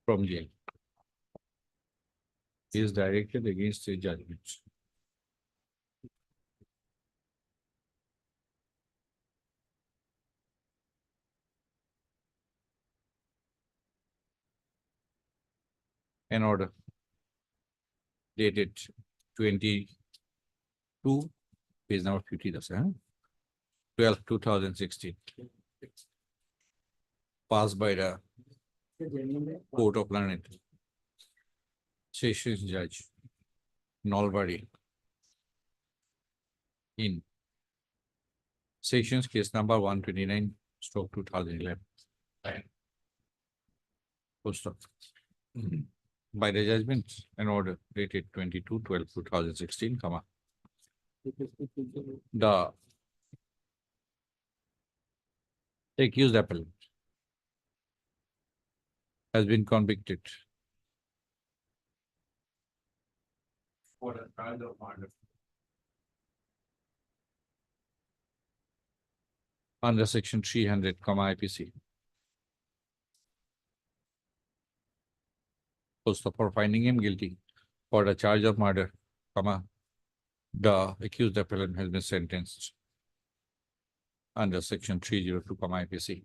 From jail. Is directed against a judgment. An order dated 22, page number 50, that's 12/2016. Passed by the Court of Learned Sessions Judge Nalbari in Sessions case number 129/2011. Full stop. By the judgment and order dated 22/12/2016, the accused appellant has been convicted for the charge of murder under section 300, IPC. Also for finding him guilty for the charge of murder, the accused appellant has been sentenced under section 302, IPC.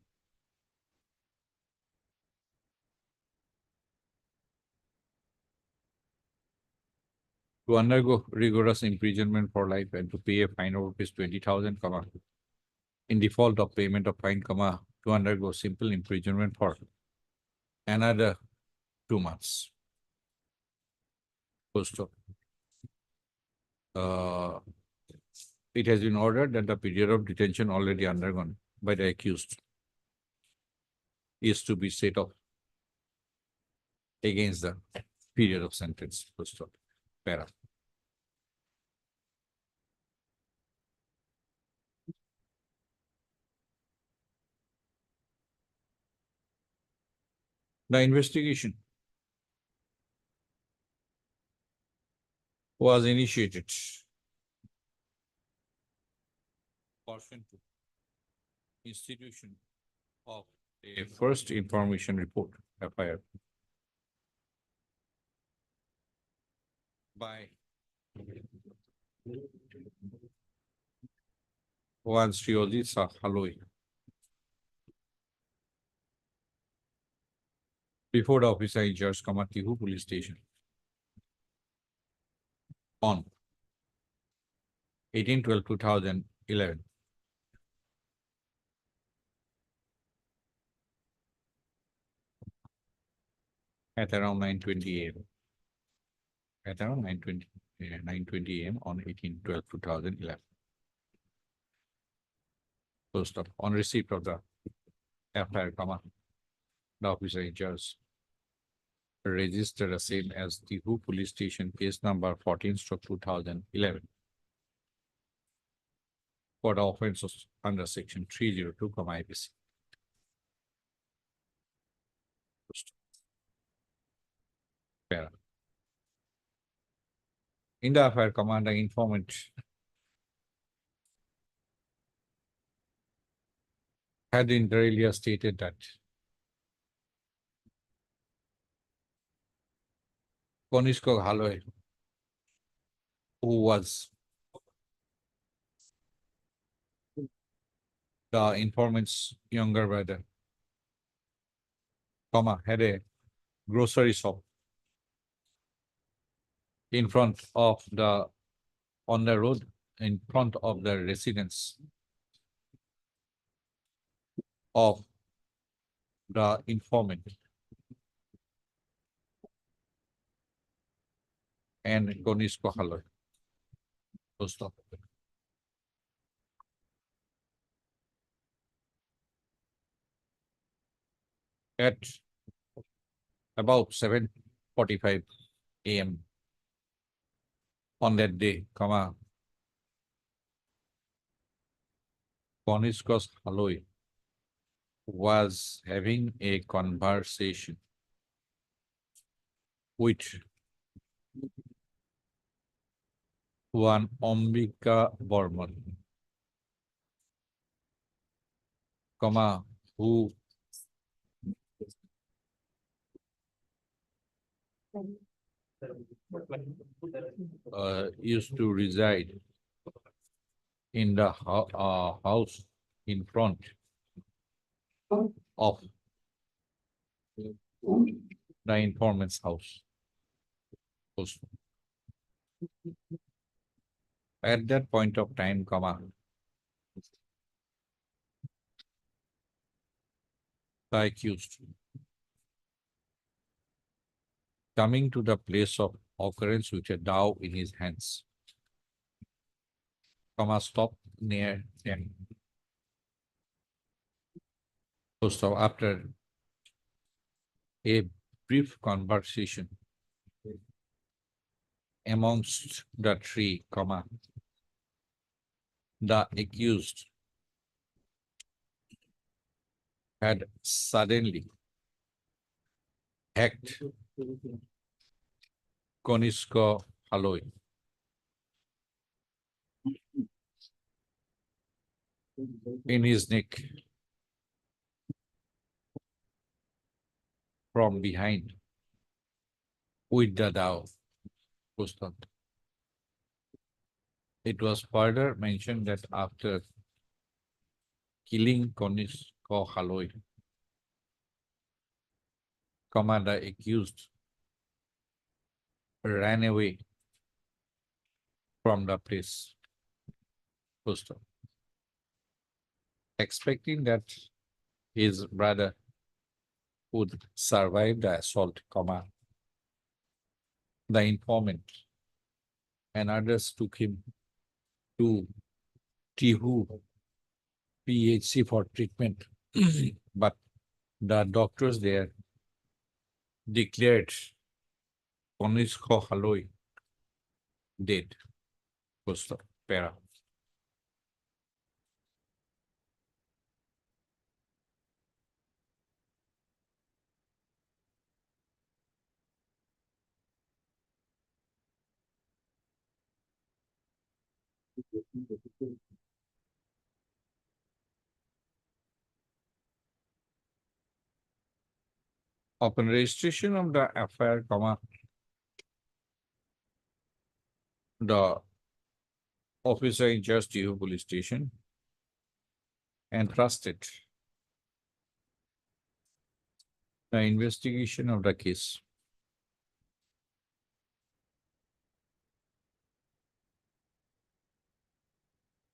To undergo rigorous imprisonment for life and to pay a fine of ₹20,000, in default of payment of fine, to undergo simple imprisonment for another 2 months. Full stop. It has been ordered that the period of detention already undergone by the accused is to be set off against the period of sentence. Full stop. Para. The investigation was initiated pursuant to institution of a first information report FIR by one Sriodi Haloi before the officer in charge Tihu police station on 18/12/2011 at around 9:20 a.m. At around 9:20 a.m. on 18/12/2011. First up, on receipt of the FIR, the officer in charge registered a same as Tihu police station case number 14/2011 for the offenses under section 302, IPC. Para. In the FIR, the informant had inter alia stated that Konisko Haloi, who was the informant's younger brother, had a grocery shop in front of on the road in front of the residence of the informant and Konisko Haloi. Stop. At about 7:45 a.m. on that day, Konisko Haloi was having a conversation with one Ambika Burman, who used to reside in the house in front of the informant's house. At that point of time, the accused coming to the place of occurrence with a dao in his hands, stopped near them. So after a brief conversation amongst the three, the accused had suddenly hacked Konisko Haloi in his neck from behind with the dao. It was further mentioned that after killing Konisko Haloi, the accused ran away from the place. Expecting that his brother would survive the assault, the informant and others took him to Tihu PHC for treatment. But the doctors there declared Konisko Haloi dead. Post para. Upon registration of the FIR, the officer in charge Jihu police station entrusted the investigation of the case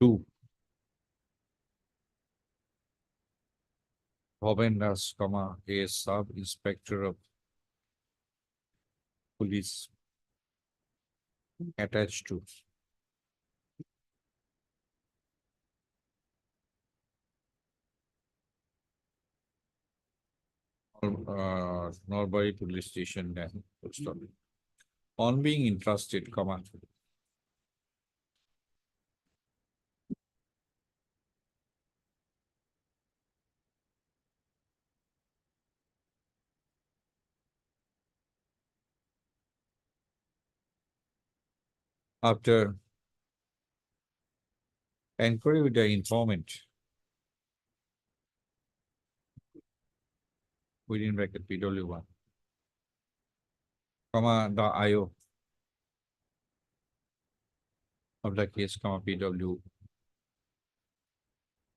to Bhaven Das, a sub-inspector of police attached to Norbury police station. Then post office. On being entrusted, after inquiry with the informant within bracket PW1, the IO of the case, PW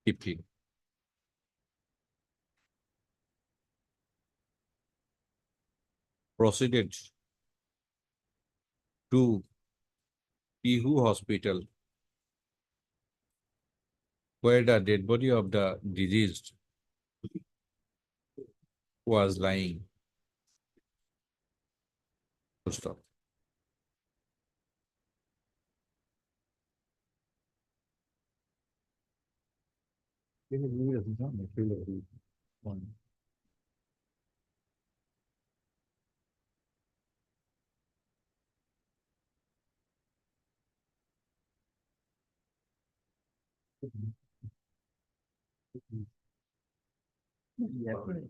15. Proceeded to Pihu Hospital, where the dead body of the deceased was lying. Full stop.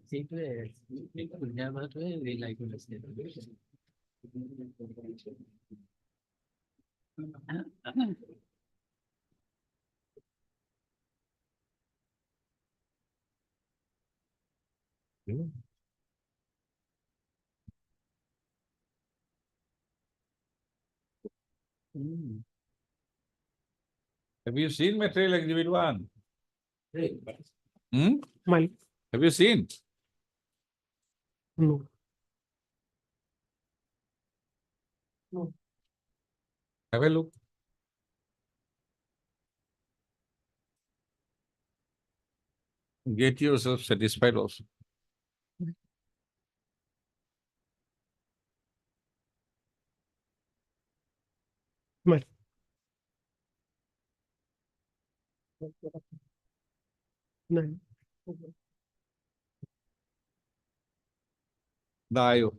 সেইটোৱে ধুনীয়া কথাটোৱে ৰিলাই কৰিছে Have you seen material exhibit 1? Hmm? My, Have you seen? no. Have a look. Get yourself satisfied also. My. Nine. The IO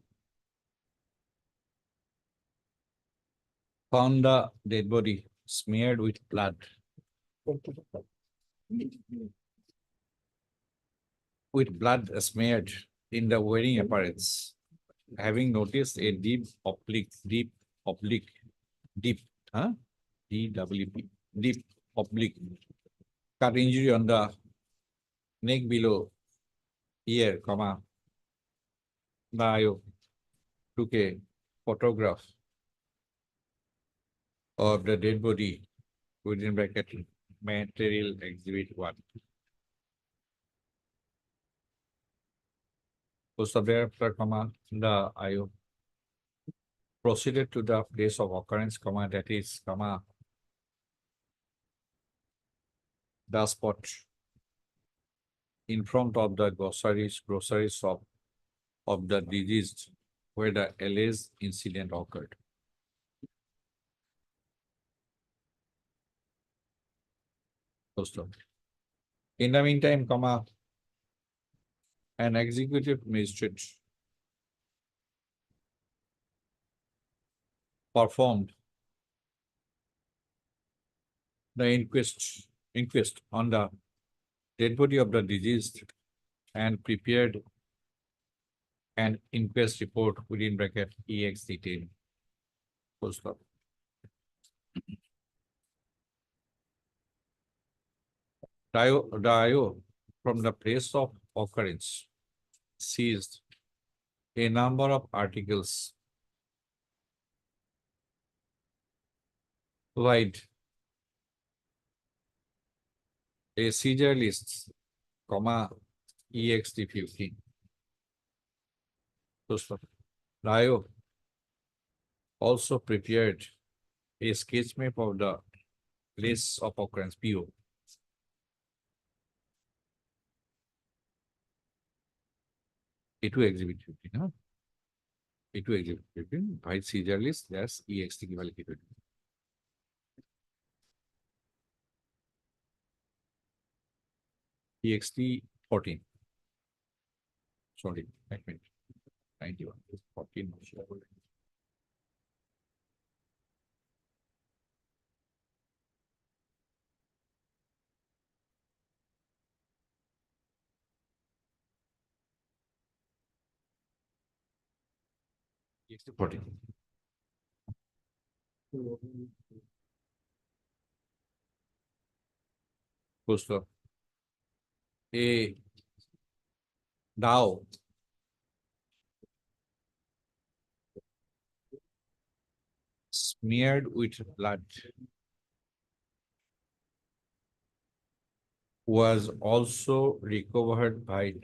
found the dead body smeared with blood. With blood smeared in the wearing apparels, having noticed a deep oblique, huh? DWP, deep oblique cut injury on the neck below ear, the IO took a photograph of the dead body within bracket material exhibit 1. Post of thereafter, the IO proceeded to the place of occurrence, that is, the spot in front of the grocery shop of the deceased where the alleged incident occurred. Post of. In the meantime, an executive magistrate performed the inquest on the dead body of the deceased and prepared an inquest report within bracket EXT10. Full stop. The IO from the place of occurrence seized a number of articles provide a seizure list, EXT15. Dio also prepared a sketch map of the place of occurrence, PO. A2 exhibit 15, huh? A2 exhibit 15, by seizure list, that's EXT evaluated. EXT 14. Sorry, I meant 91, 14. EXT 14. Post of a Dow smeared with blood was also recovered by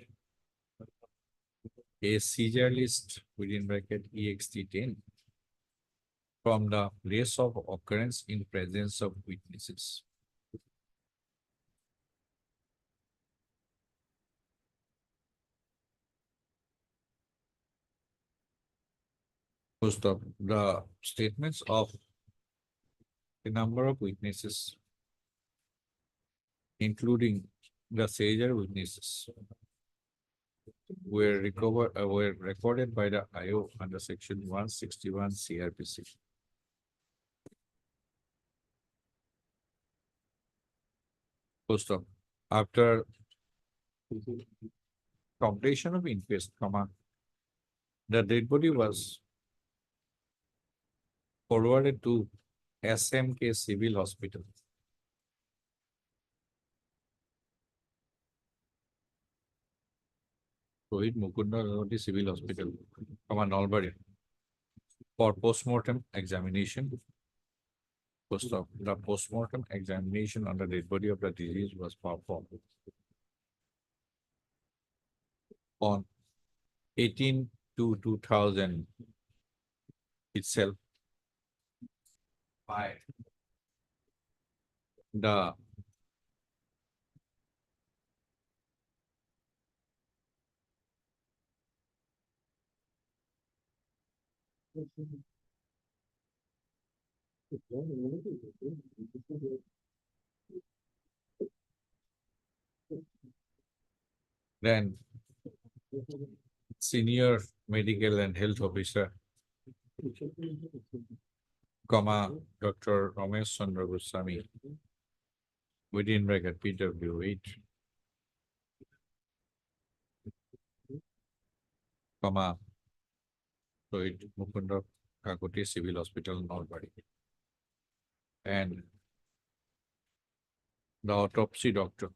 a seizure list within bracket EXT10 from the place of occurrence in presence of witnesses. Post of the statements of the number of witnesses, including the seizure witnesses, were recorded by the IO under section 161 CRPC. Post of after completion of inquest, the dead body was forwarded to SMK Civil Hospital. Rohit Mukunda Laloti Civil Hospital, Nalbari, for post-mortem examination. Post of the post-mortem examination on the dead body of the disease was performed on 18/2/2000 itself by the then senior medical and health officer, Dr. Ramesh Chandra Goswami, within bracket PW8, Rohit Mukunda Kakoti Civil Hospital, Nalbari. And the autopsy doctor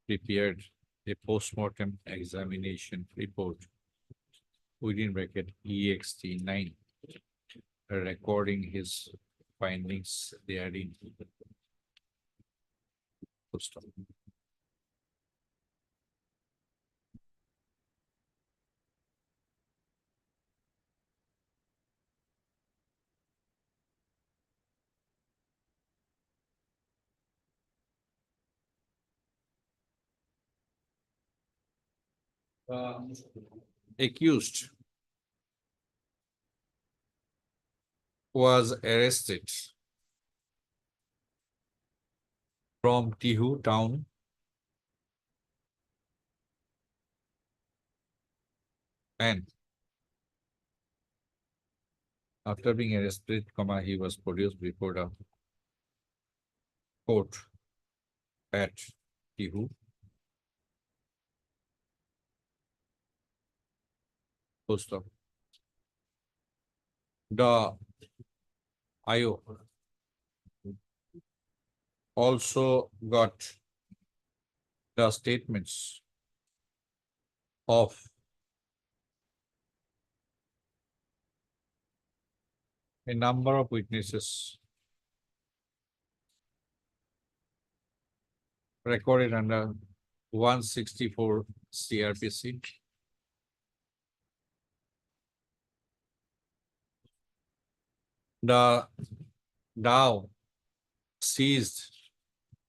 prepared a post-mortem examination report within bracket EXT9, recording his findings therein. Full stop. Accused was arrested from Tihu town and After being arrested, he was produced before the court at Tihu. Post of the IO also got the statements of a number of witnesses recorded under 164 CRPC. The DAO seized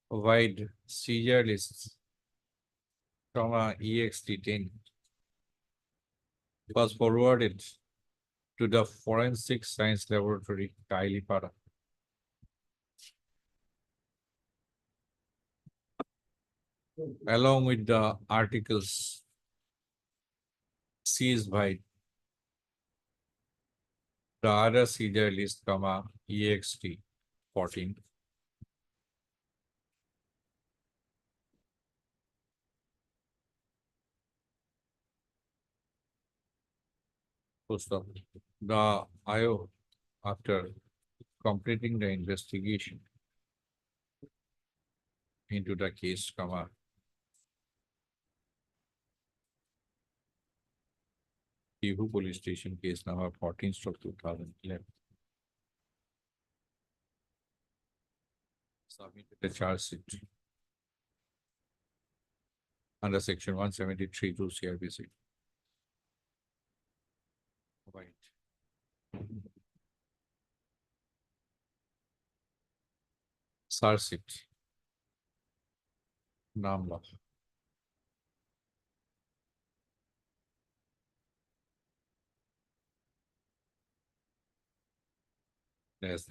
wide seizure lists from a EXT10 was forwarded to the Forensic Science Laboratory, Kailipara. Along with the articles seized by the other seizure list, EXT 14. Post of the IO, after completing the investigation into the case, Tihu Police Station case number 14/2011. Submitted the charge sheet under section 173 to CRPC. Right. Charge sheet number. Yes.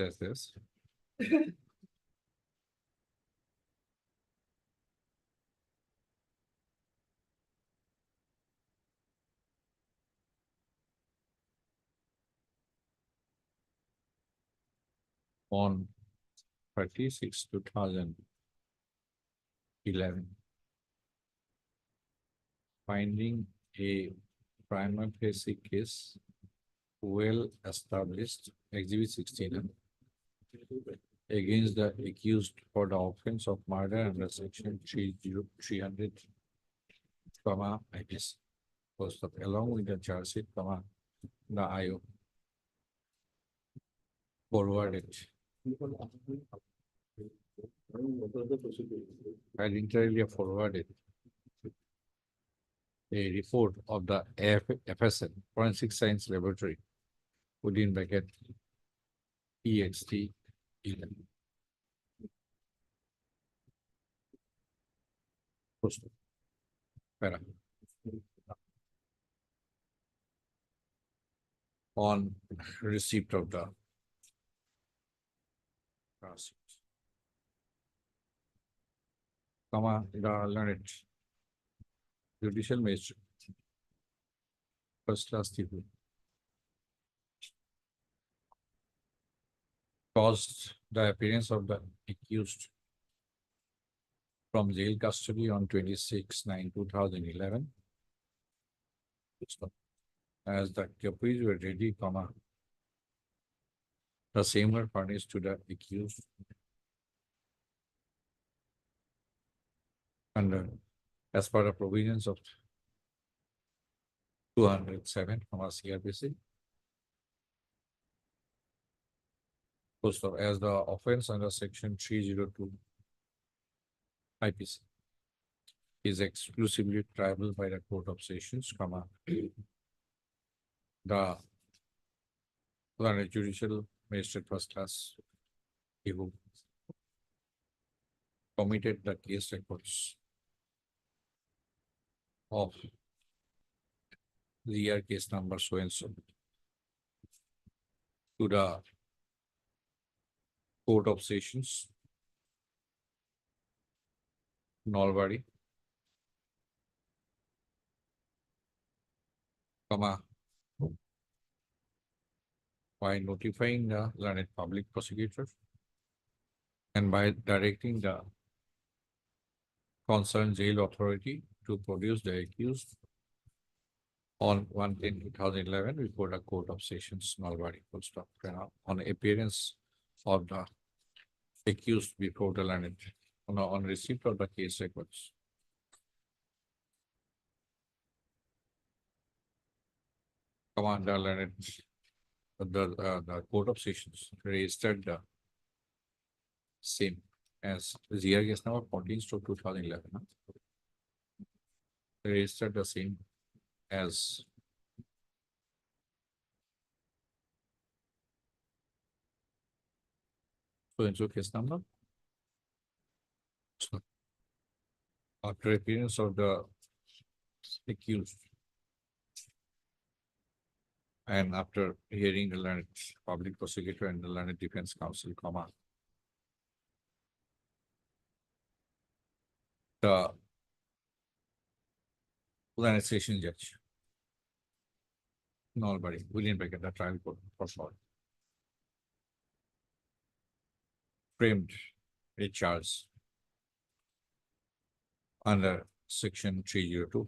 On 36/2011, finding a prima facie case well established, Exhibit 16, against the accused for the offense of murder under section 300, IPC. Post of along with the charge sheet, the IO forwarded and entirely forwarded a report of the FSL, Forensic Science Laboratory, within bracket EXT 11. Post of para. On receipt of the transcript. The learned judicial magistrate, first class Tihu, caused the appearance of the accused from jail custody on 26/9/2011. As the copies were ready, the same were furnished to the accused under as per the provisions of 207 CRPC. Post of as the offense under section 302 IPC is exclusively triable by the Court of Sessions, the judicial magistrate first class who committed the case records of the year case number so and so to the Court of Sessions, Nalbari, by notifying the learned public prosecutor and by directing the concerned jail authority to produce the accused on 1/10/2011 before the Court of Sessions, Nalbari, full stop, on appearance of the accused before the learned on receipt of the case records. Commander learned the Court of Sessions registered the same as ZR case number 14/2011. Registered the same as so and so case number. So after appearance of the accused and after hearing the learned public prosecutor and the learned defense counsel, the learned session judge, Nalbari, William Beckett, the trial court for short, framed a charge under section 302.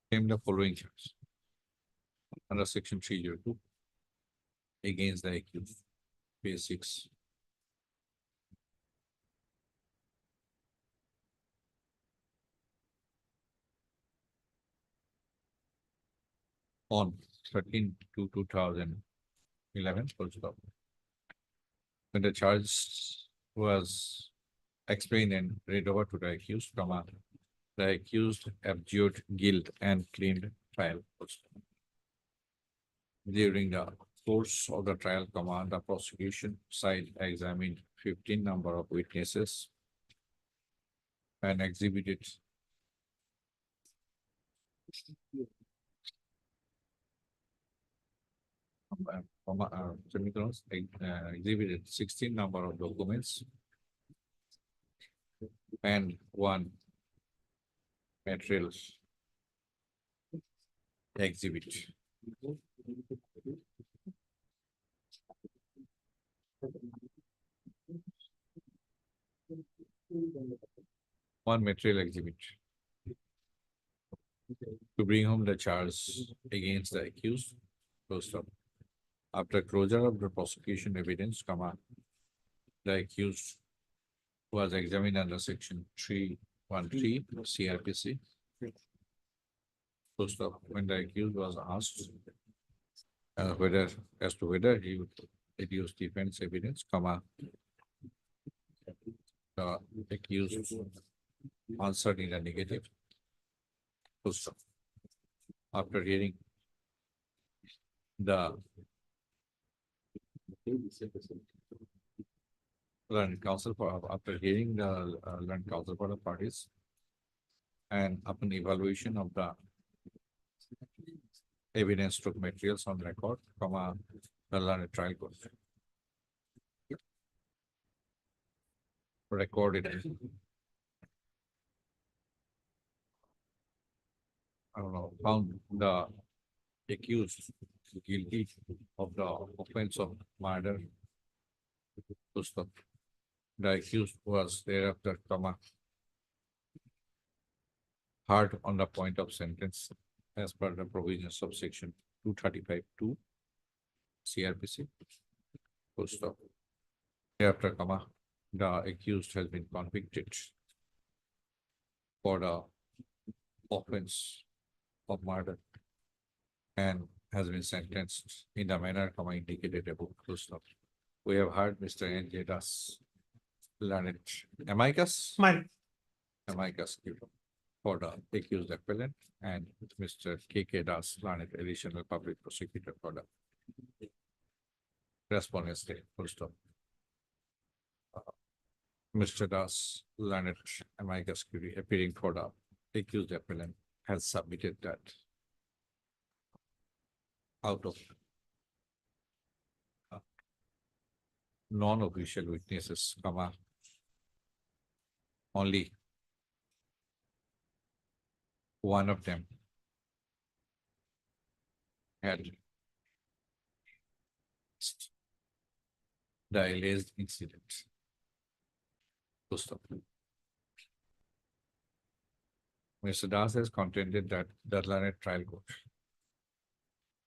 Framed the following charge under section 302 against the accused, page 6. On 13/2/2011, full stop. When the charge was explained and read over to the accused, the accused abjured guilt and claimed trial. Full stop. During the course of the trial, the prosecution side examined 15 number of witnesses and exhibited exhibited 16 number of documents and one materials exhibit. One material exhibit to bring home the charge against the accused. Full stop. After closure of the prosecution evidence, the accused was examined under section 313 CRPC. Full stop. When the accused was asked whether he would adduce defense evidence, the accused answered in the negative. Full stop. After hearing the learned counsel after hearing the learned counsel for the parties and upon evaluation of the evidence took materials on record, the learned trial court recorded found the accused guilty of the offense of murder. Full stop. The accused was thereafter, hard on the point of sentence as per the provisions of section 235(2) CRPC. Full stop. Thereafter, the accused has been convicted for the offense of murder and has been sentenced in the manner indicated above. Full stop. We have heard Mr. N.J. Das, learned amicus for the accused appellant, and Mr. K.K. Das, learned additional public prosecutor for the respondent state. Full stop. Mr. Das, learned amicus curiae appearing for the accused appellant, has submitted that out of non-official witnesses, only one of them had the alleged incident. Full stop. Mr. Das has contended that the learned trial court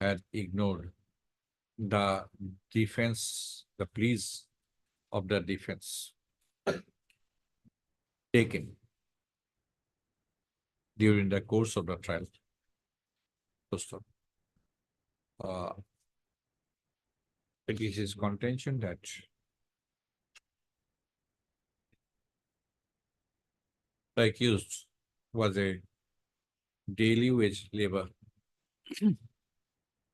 had ignored the defense, the pleas of the defense taken during the course of the trial. Full stop. It is his contention that the accused was a daily wage labor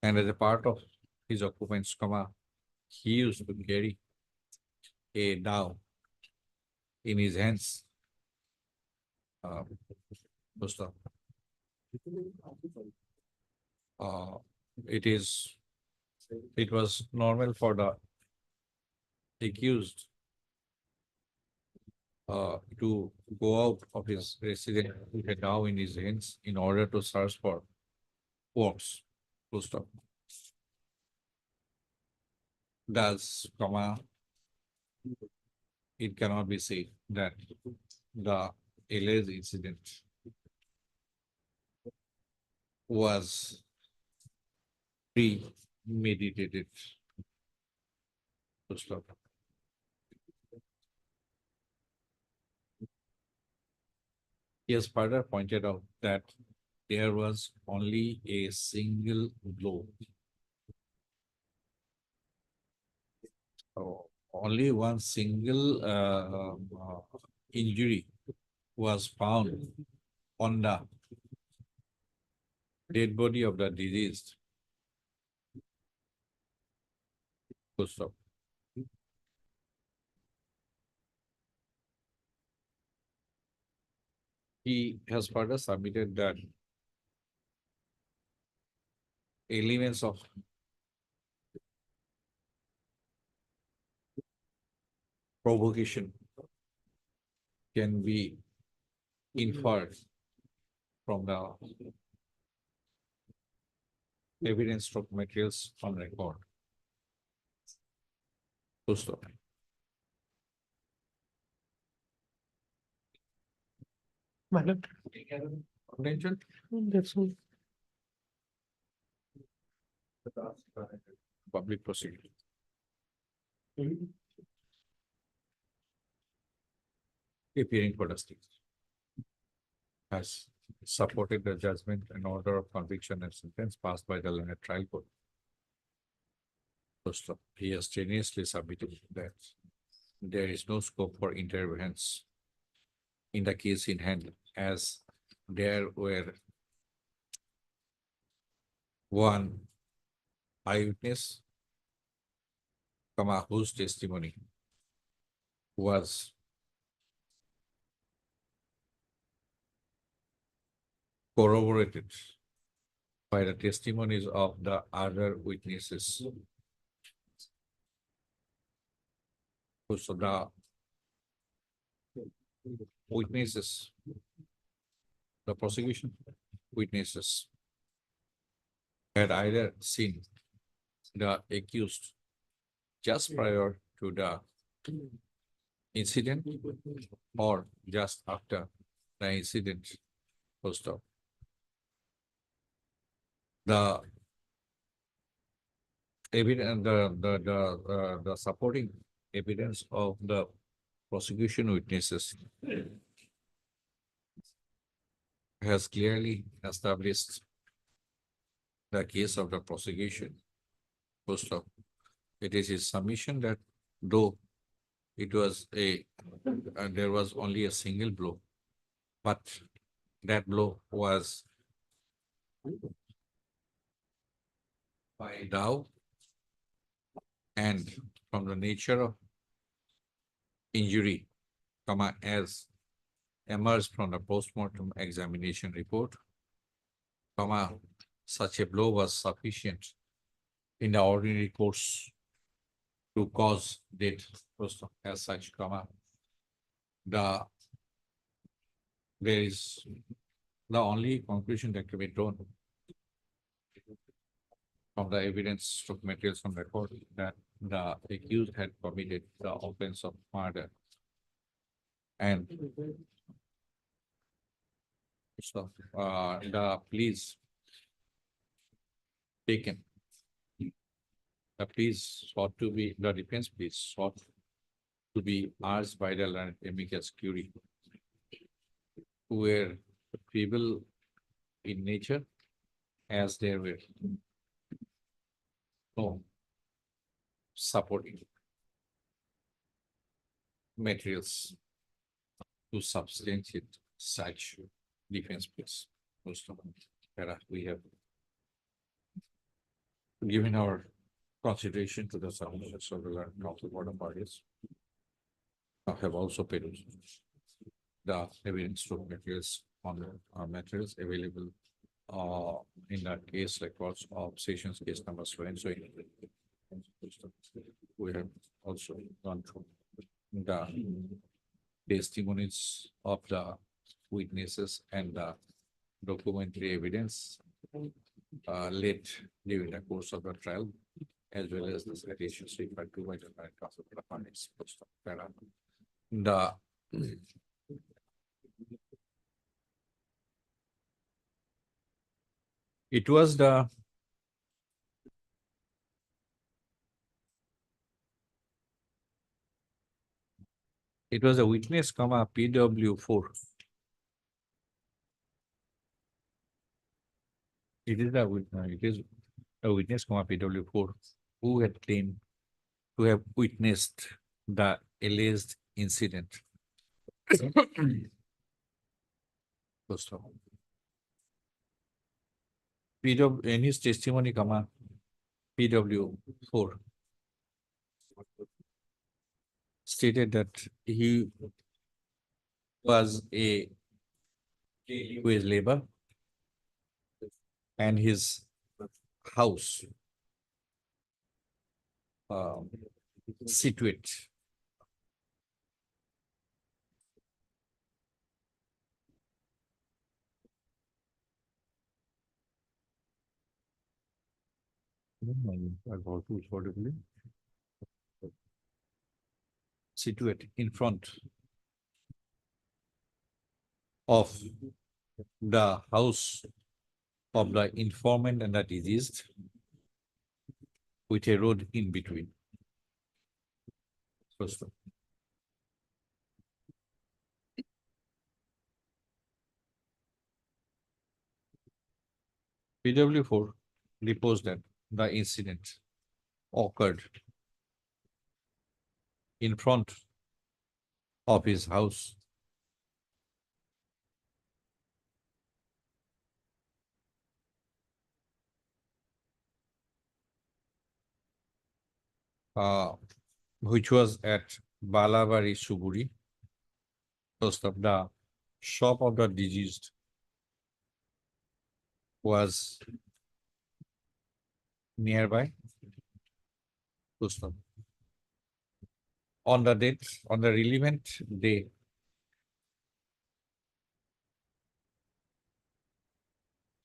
and as a part of his occupants, he used to carry a dao in his hands. Full stop. It was normal for the accused to go out of his residence with a dao in his hands in order to search for works. Full stop. Thus, it cannot be said that the alleged incident was premeditated. Full stop. He has further pointed out that there was only a single blow. Only one single injury was found on the dead body of the deceased. Full stop. He has further submitted that elements of provocation can be inferred from the evidence of materials on record. Full stop. Madam, Contention? that's all. Public prosecutor appearing for the state has supported the judgment and order of conviction and sentence passed by the learned trial court. First off, he has strenuously submitted that there is no scope for interference in the case in hand, as there were one eyewitness, whose testimony was corroborated by the testimonies of the other witnesses. So the witnesses, the prosecution witnesses had either seen the accused just prior to the incident or just after the incident. Full stop. The evidence, the supporting evidence of the prosecution witnesses has clearly established the case of the prosecution. Full stop. It is his submission that though it was there was only a single blow, but that blow was by Dow, and from the nature of injury, as emerged from the post-mortem examination report, such a blow was sufficient in the ordinary course to cause death. As such, there is the only conclusion that can be drawn from the evidence of materials on record that the accused had committed the offense of murder. And so, the police taken. The police sought to be, the defense police sought to be asked by the learned amicus curiae, who were feeble in nature as there were no supporting materials to substantiate such defense case. Most of them that we have given our consideration to the submissions of the learned counsel board of parties. Have also paid the evidence to materials on the materials available in the case records of sessions case number so and so. We have also gone through the testimonies of the witnesses and the documentary evidence late during the course of the trial, as well as the citations referred to by the learned counsel for the parties. The it was the a witness, comma PW4. It is a witness, comma PW4, who had claimed to have witnessed the alleged incident. First of all, in his testimony, comma PW4 stated that he was a wage labor and his house situate situate in front of the house of the informant and the deceased, with a road in between. First of all. PW4 deposed that the incident occurred in front of his house. Which was at Balabari Suburi. First of the shop of the deceased was nearby. First of on the date, on the relevant day,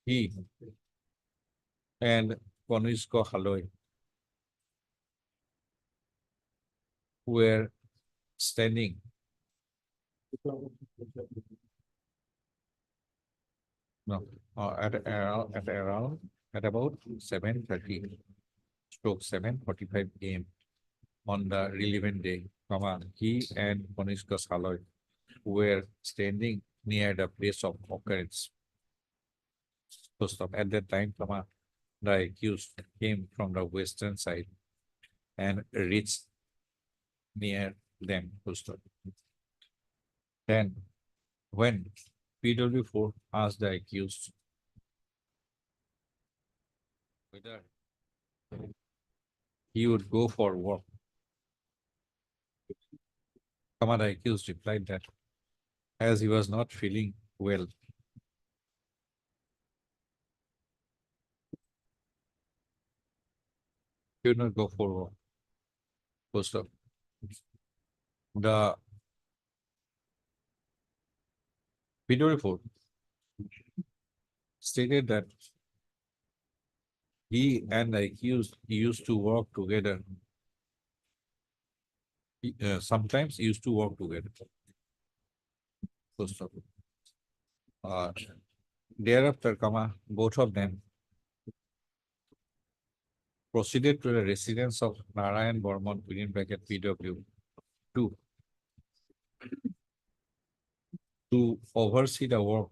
he and Konisko Haloi were standing no, at about 7:30 stroke 7:45 AM on the relevant day, he and Konisko Haloi were standing near the place of occurrence. First of at that time, the accused came from the western side and reached near them. Then, when PW4 asked the accused whether he would go for work, the accused replied that as he was not feeling well, he would not go for work. First of the PW4 stated that He and the accused used to work together. Sometimes used to work together. First of all. Thereafter, both of them proceeded to the residence of Narayan Burman within bracket PW2 to oversee the work.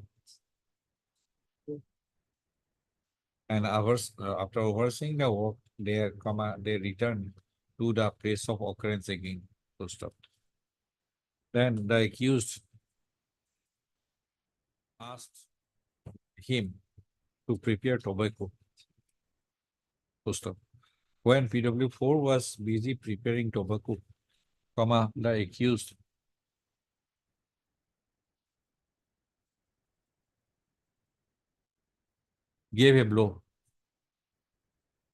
And after overseeing the work, they returned to the place of occurrence again. Full stop. Then the accused asked him to prepare tobacco. Full stop. When PW4 was busy preparing tobacco, the accused gave a blow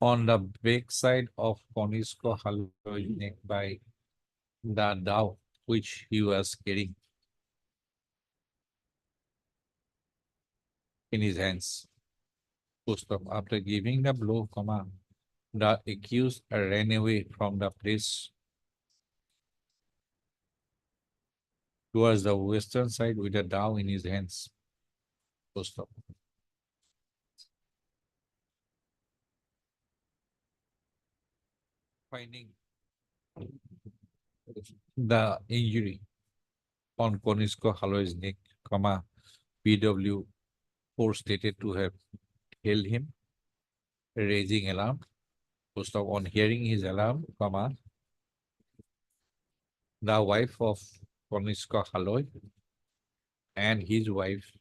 on the backside of Konisko Haloi's neck by the dao which he was carrying in his hands. Post up. After giving the blow, the accused ran away from the place towards the western side with a dao in his hands. Post up. Finding the injury on Konisko Haloi's neck, PW4 stated to have held him, raising alarm. Post up. On hearing his alarm, the wife of Koniska Haloi and his wife,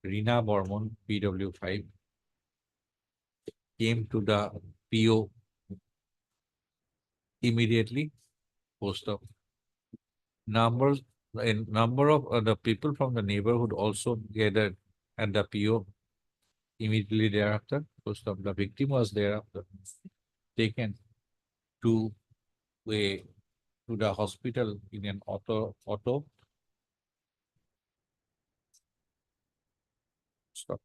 Rina Bormon, PW5, came to the PO immediately. Post up. A number of the people from the neighborhood also gathered at the PO immediately thereafter. Post up. The victim was thereafter taken to the hospital in an auto. Stop.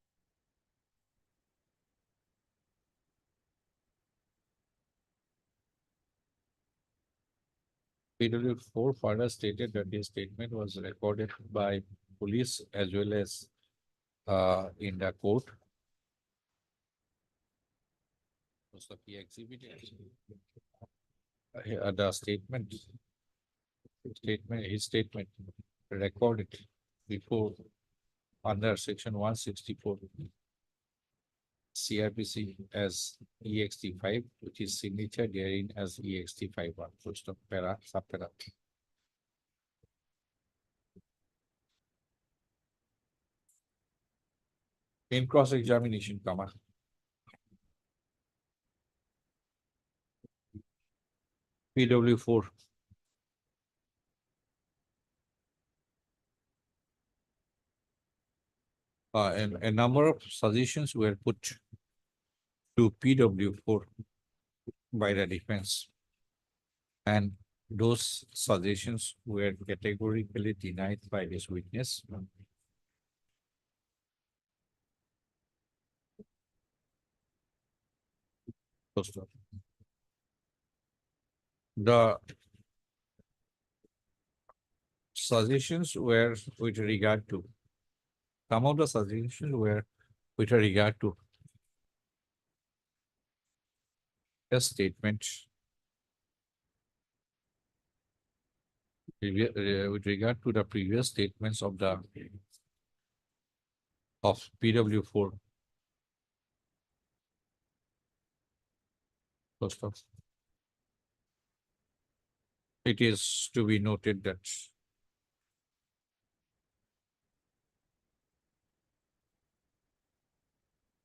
PW4 further stated that this statement was recorded by police as well as in the court. So he exhibited the his statement recorded before under section 164 CRPC as EXT5, which is signature therein as EXT51. Full stop, para, subpara. In cross-examination, PW4 and a number of suggestions were put to PW4 by the defense, and those suggestions were categorically denied by this witness. The suggestions were with regard to some of the suggestions were with regard to a statement with regard to the previous statements of PW4. First off, it is to be noted that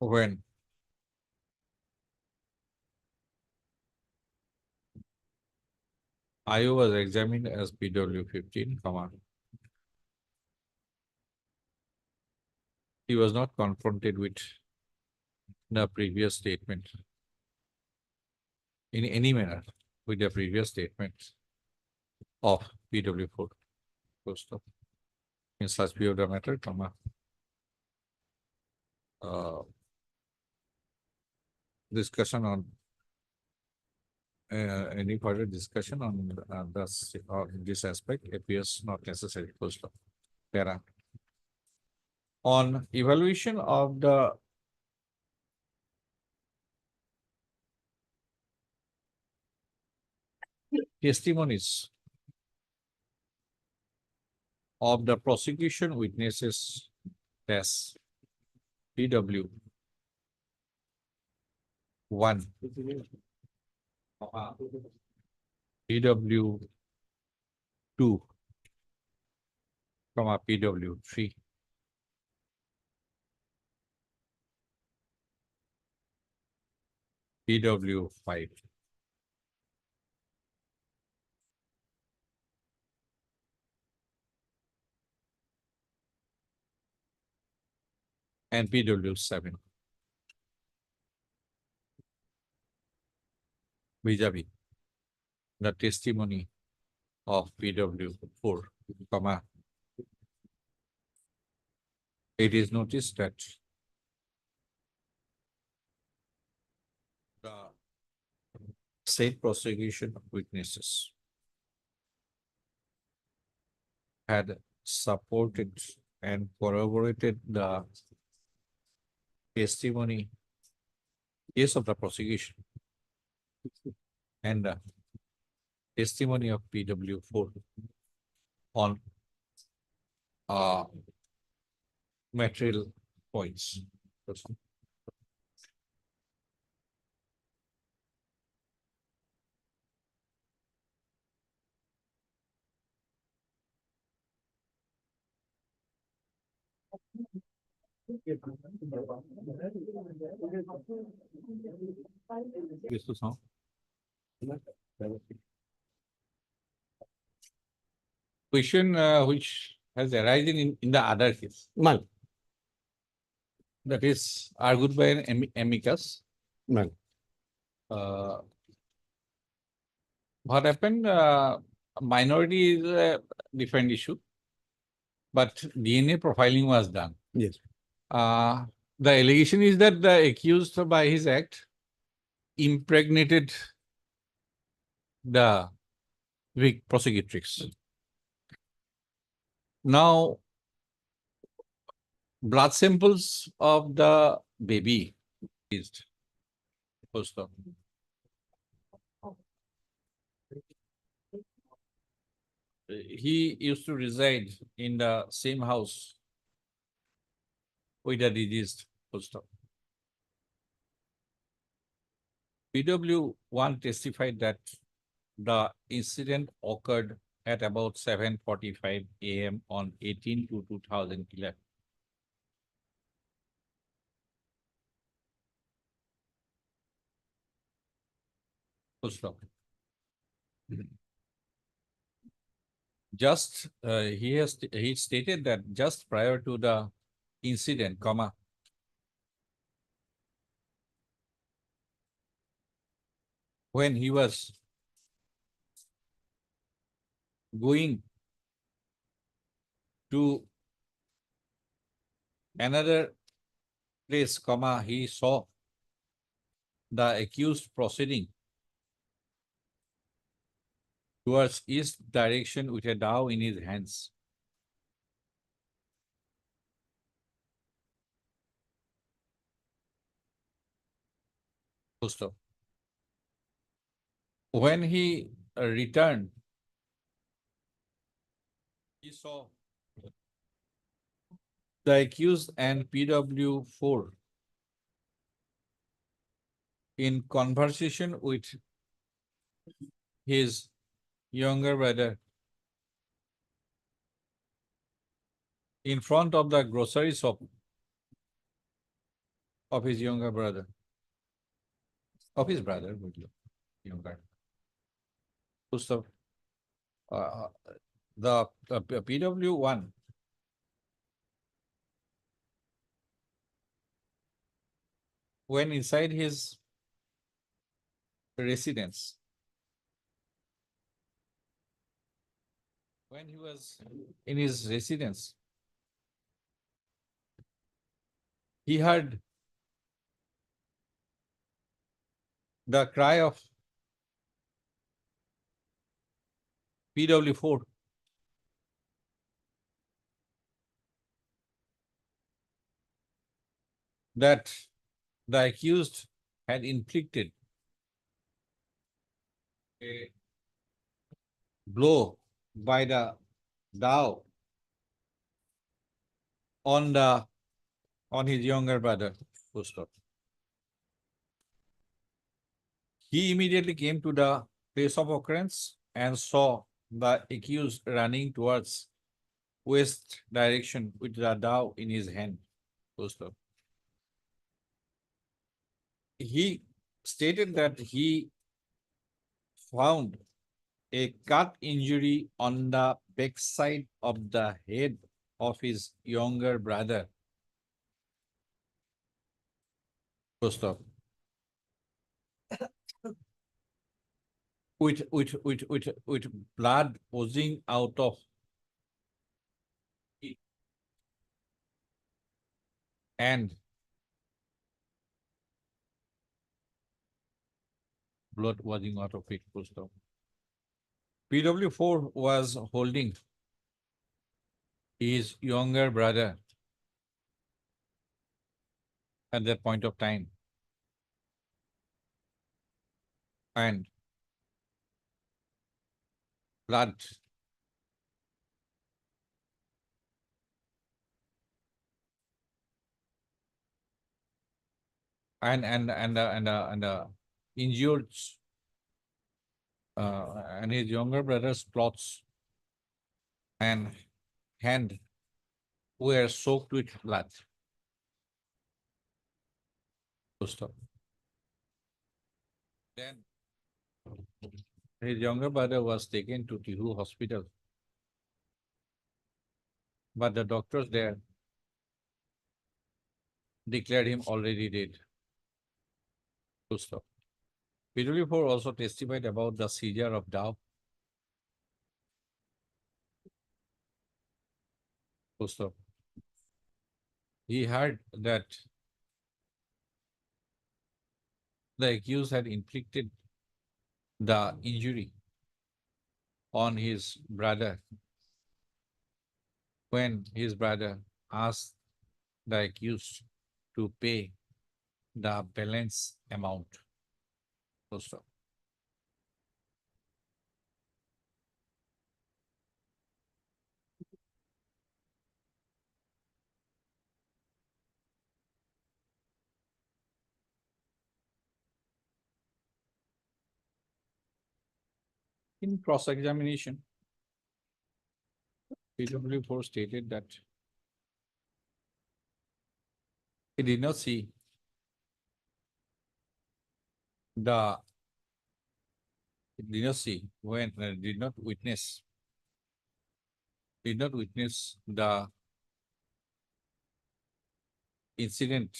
when IO was examined as PW15, he was not confronted with the previous statement in any manner with the previous statement of PW4. First off, in such view of the matter, discussion on any further discussion on this aspect appears not necessary. Full stop. Para. On evaluation of the testimonies of the prosecution witnesses test PW 1, PW 2, PW 3. PW 5. And PW 7. Vis-a-vis the testimony of PW 4, it is noticed that the said prosecution witnesses had supported and corroborated the testimony case of the prosecution and the testimony of PW 4 on material points. This is how. Question which has arisen in the other case. Man, That is argued by an amicus. man. What happened? Minority is a different issue, but DNA profiling was done. Yes. The allegation is that the accused by his act impregnated the prosecutrix. Now, blood samples of the baby is post op. He used to reside in the same house with the deceased post op. PW 1 testified that the incident occurred at about 7:45 a.m. on 18/2/2011. Full stop. Just he stated that just prior to the incident, when he was going to another place, he saw the accused proceeding towards east direction with a dao in his hands. Full stop. When he returned, he saw the accused and PW 4 in conversation with his younger brother in front of the grocery shop of his younger brother, of his brother, younger. So, the PW 1 when inside his residence, when he was in his residence, he heard the cry of PW4 that the accused had inflicted a blow by the dao on his younger brother. Full stop. He immediately came to the place of occurrence and saw the accused running towards west direction with the dao in his hand. Full stop. He stated that he found a cut injury on the backside of the head of his younger brother. Full stop. With blood oozing out of it and blood oozing out of it. Full stop. PW4 was holding his younger brother at that point of time. And blood and injured and his younger brother's clothes and hand were soaked with blood. Full stop. Then his younger brother was taken to Tihu hospital, but the doctors there declared him already dead. Full stop. PW4 also testified about the seizure of Dow. Full stop. He heard that the accused had inflicted the injury on his brother when his brother asked the accused to pay the balance amount. Full stop. In cross-examination, PW4 stated that he did not see the when did not witness the incident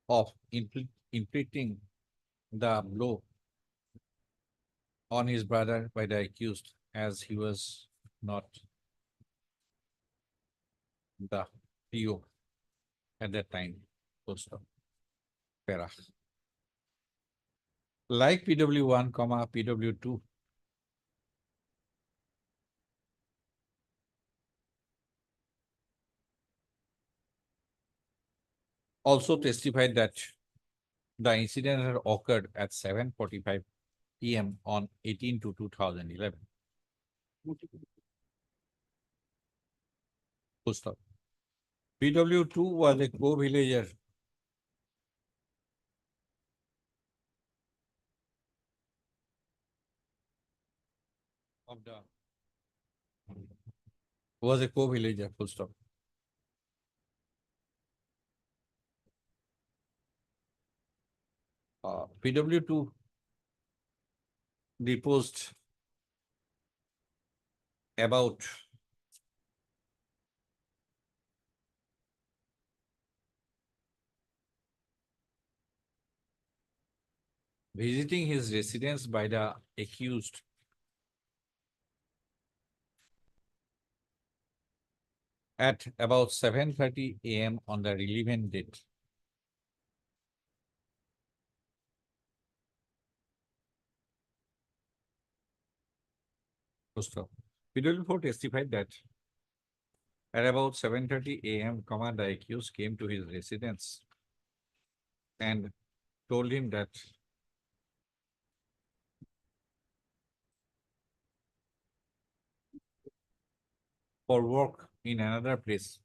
of inflicting the blow on his brother by the accused, as he was not the PO at that time. Full stop. Para. Like PW1, PW2, also testified that the incident had occurred at 7:45 p.m. on 18/2/2011. Full stop. PW2 was a co-villager of the full stop. PW2 deposed about visiting his residence by the accused at about 7:30 AM on the relevant date. Full stop. PW4 testified that at about 7:30 AM, the accused came to his residence and told him that for work in another place.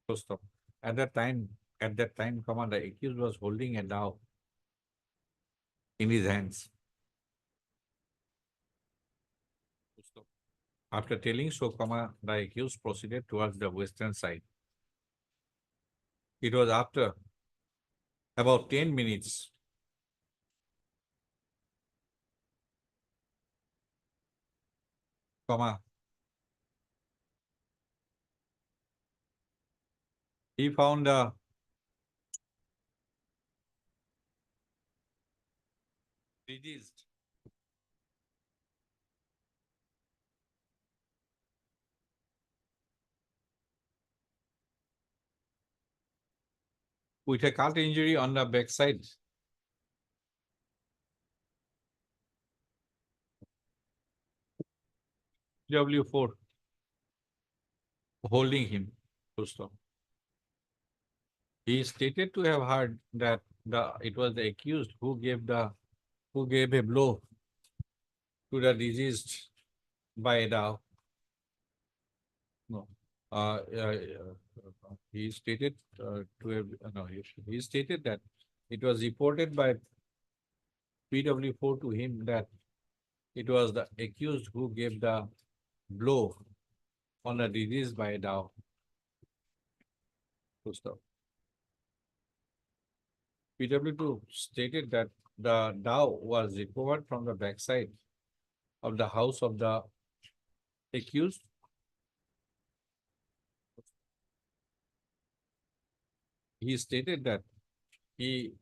Full stop. At that time, the accused was holding a dao in his hands. Full stop. After telling so, the accused proceeded towards the western side. It was after about 10 minutes he found a deceased with a cut injury on the backside. W4 holding him. Full stop. He stated to have heard that it was the accused who gave a blow to the deceased by the no. He stated to have no. He stated that it was reported by PW4 to him that it was the accused who gave the blow on the deceased by Dow. Full stop. PW2 stated that the Dow was recovered from the backside of the house of the accused. He stated that he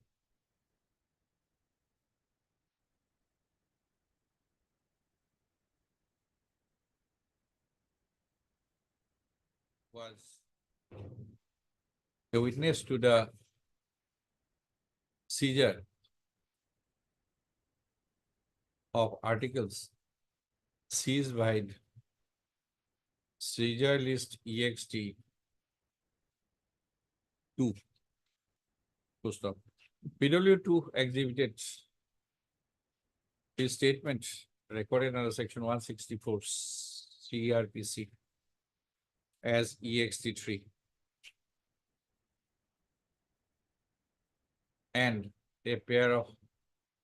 was a witness to the seizure of articles seized by seizure list EXT 2. Full stop. PW2 exhibited his statement recorded under section 164 CRPC as EXT3 and a pair of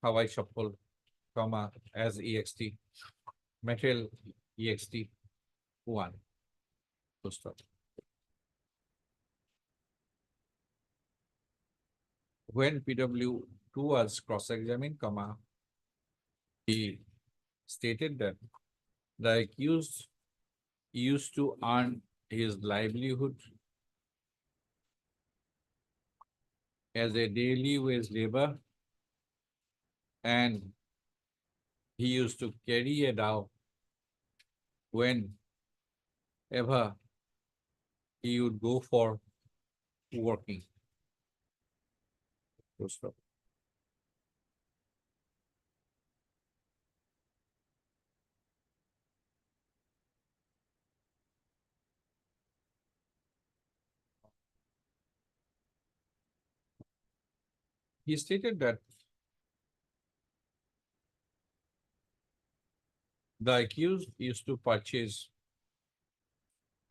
Hawaii shuffle, as EXT, metal EXT1. Full stop. When PW2 was cross-examined, he stated that the accused used to earn his livelihood as a daily wage labor, and he used to carry a dao whenever he would go for working. Full stop. He stated that the accused used to purchase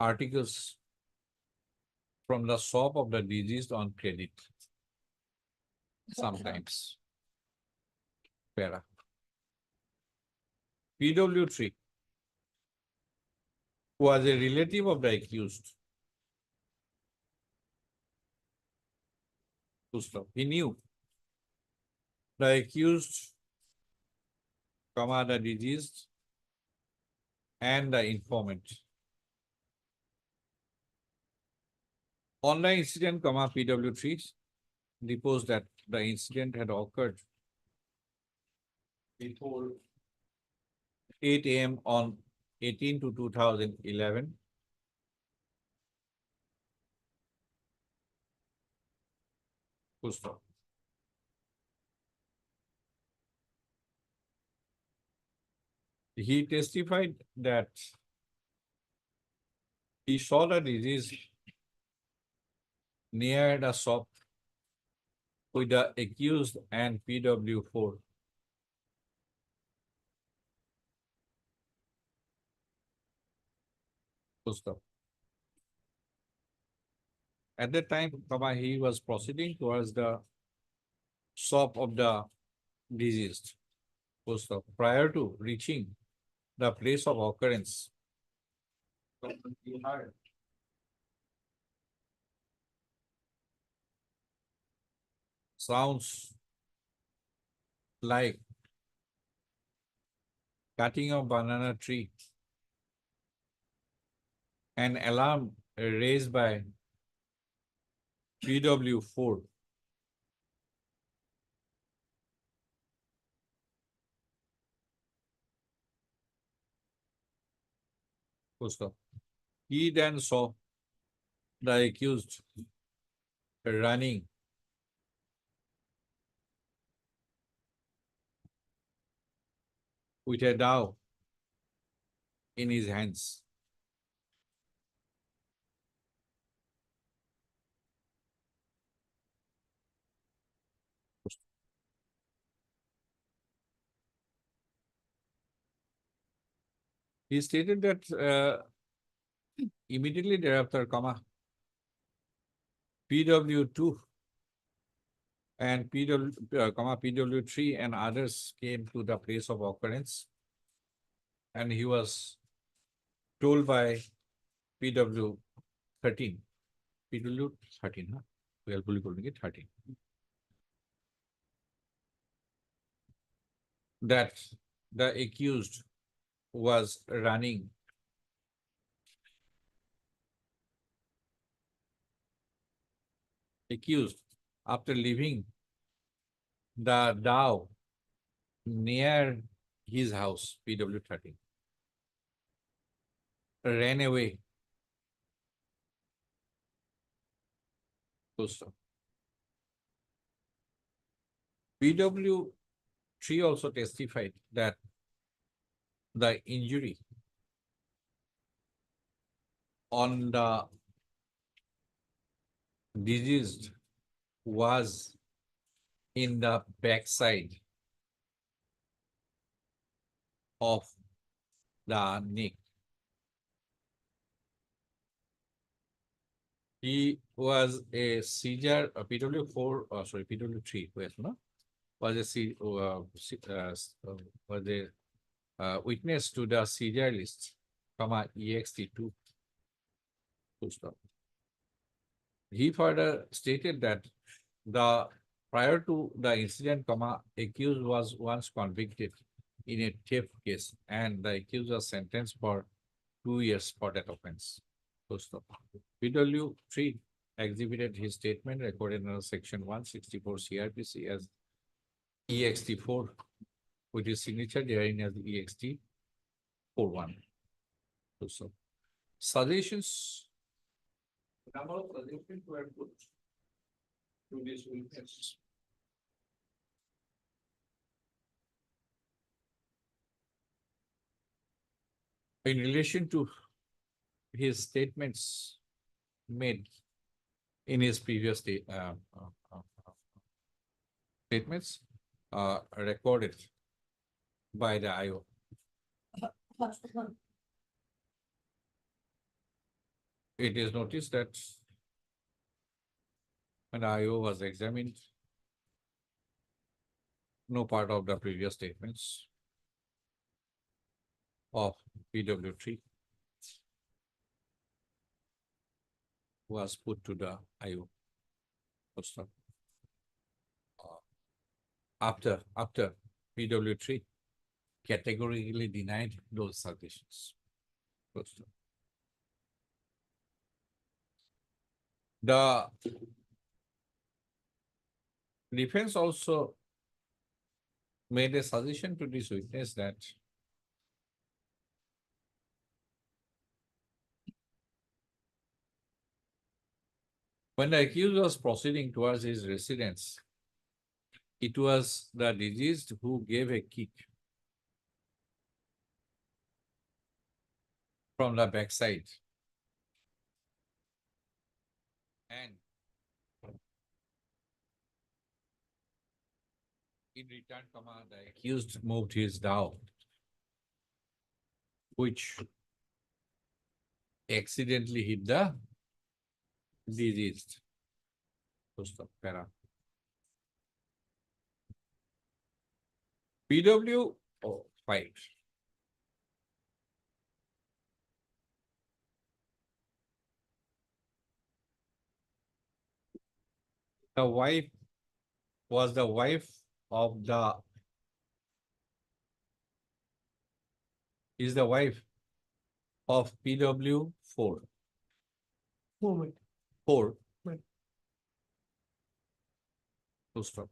articles from the shop of the deceased on credit. Sometimes. Para. PW3 was a relative of the accused. Full stop. He knew the accused, the deceased, and the informant. On the incident, PW3 deposed that the incident had occurred before 8 AM on 18 to 2011 Full stop. He testified that he saw the disease near the shop with the accused and PW4. Full stop. At that time, he was proceeding towards the shop of the deceased. Full stop. Prior to reaching the place of occurrence, he heard sounds like cutting of banana tree, an alarm raised by PW4. Full stop. He then saw the accused running with a dao in his hands. He stated that immediately thereafter, PW2 and PW3 and others came to the place of occurrence, and he was told by PW13, PW13, huh? We are calling it 13. That the accused was running after leaving the dao near his house, PW13, ran away. Full stop. PW3 also testified that the injury on the deceased was in the backside of the neck. He was a seizure, PW4, PW3, no? Was a witness to the seizure list, EXT2. Full stop. He further stated that prior to the incident, accused was once convicted in a theft case, and the accused was sentenced for 2 years for that offense. Full stop. PW3 exhibited his statement recorded under section 164 CRPC as EXT4, with his signature therein as EXT41. Full stop. Suggestions. Number of suggestions were put to this witness. In relation to his statements made in his previous statements recorded by the IO. It is noticed that when IO was examined, no part of the previous statements of PW3 was put to the IO. After PW3 categorically denied those suggestions. The defense also made a suggestion to this witness that When the accused was proceeding towards his residence, it was the deceased who gave a kick from the backside. And in return, the accused moved his dowel, which accidentally hit the deceased. Full stop, para. PW 5. The wife was the wife of the is the wife of PW 4. Moment. 4. Right. Full stop.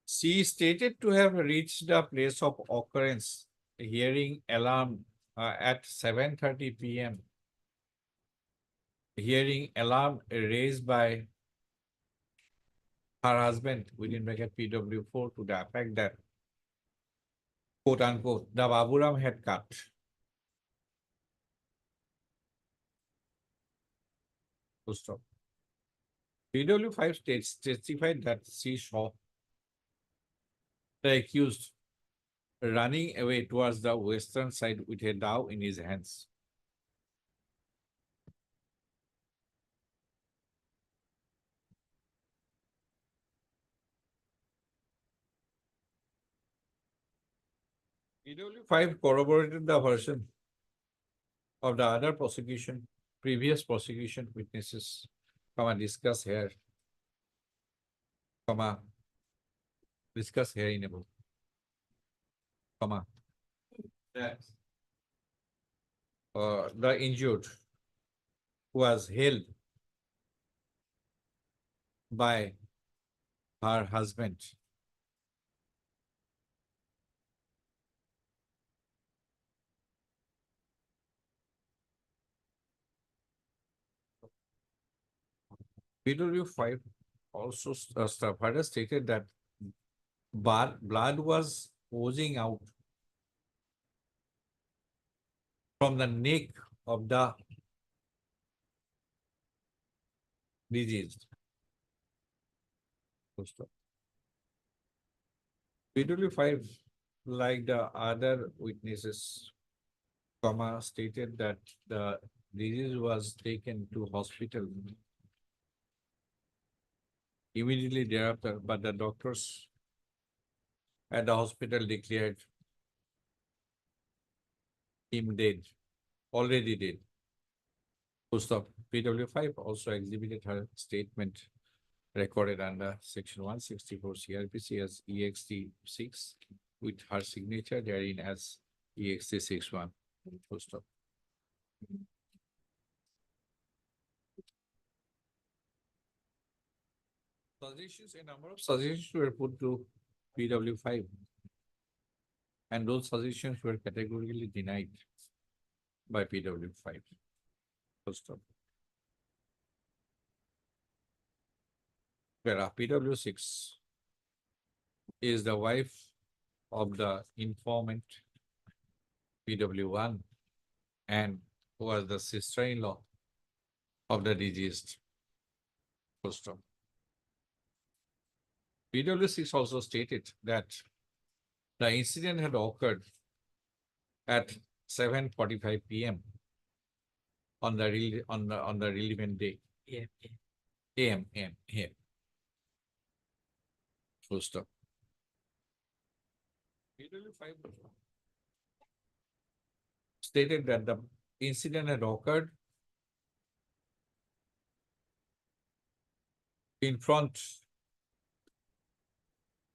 She stated to have reached the place of occurrence, hearing alarm at 7:30 p.m. Hearing alarm raised by her husband within bracket PW4 to the effect that, quote unquote, the Baburam had cut. Full stop. PW5 testified that she saw the accused running away towards the western side with a dowel in his hands. PW5 corroborated the version of the other prosecution, previous prosecution witnesses, discuss here, discuss here in above, that the injured was held by her husband. PW5 also further stated that blood was oozing out from the neck of the deceased. PW5, like the other witnesses, stated that the disease was taken to hospital immediately thereafter, but the doctors at the hospital declared him dead, already dead. Full stop. PW5 also exhibited her statement recorded under section 164 CRPC as EXT6 with her signature therein as EXT61. Full stop. Suggestions, a number of suggestions were put to PW5, and those suggestions were categorically denied by PW5. Full stop. Where PW6 is the wife of the informant PW1 and was the sister-in-law of the deceased. Full stop. PW6 also stated that the incident had occurred at 7:45 p.m. on the relevant day. Yeah. AM. Full stop. PW5 stated that the incident had occurred in front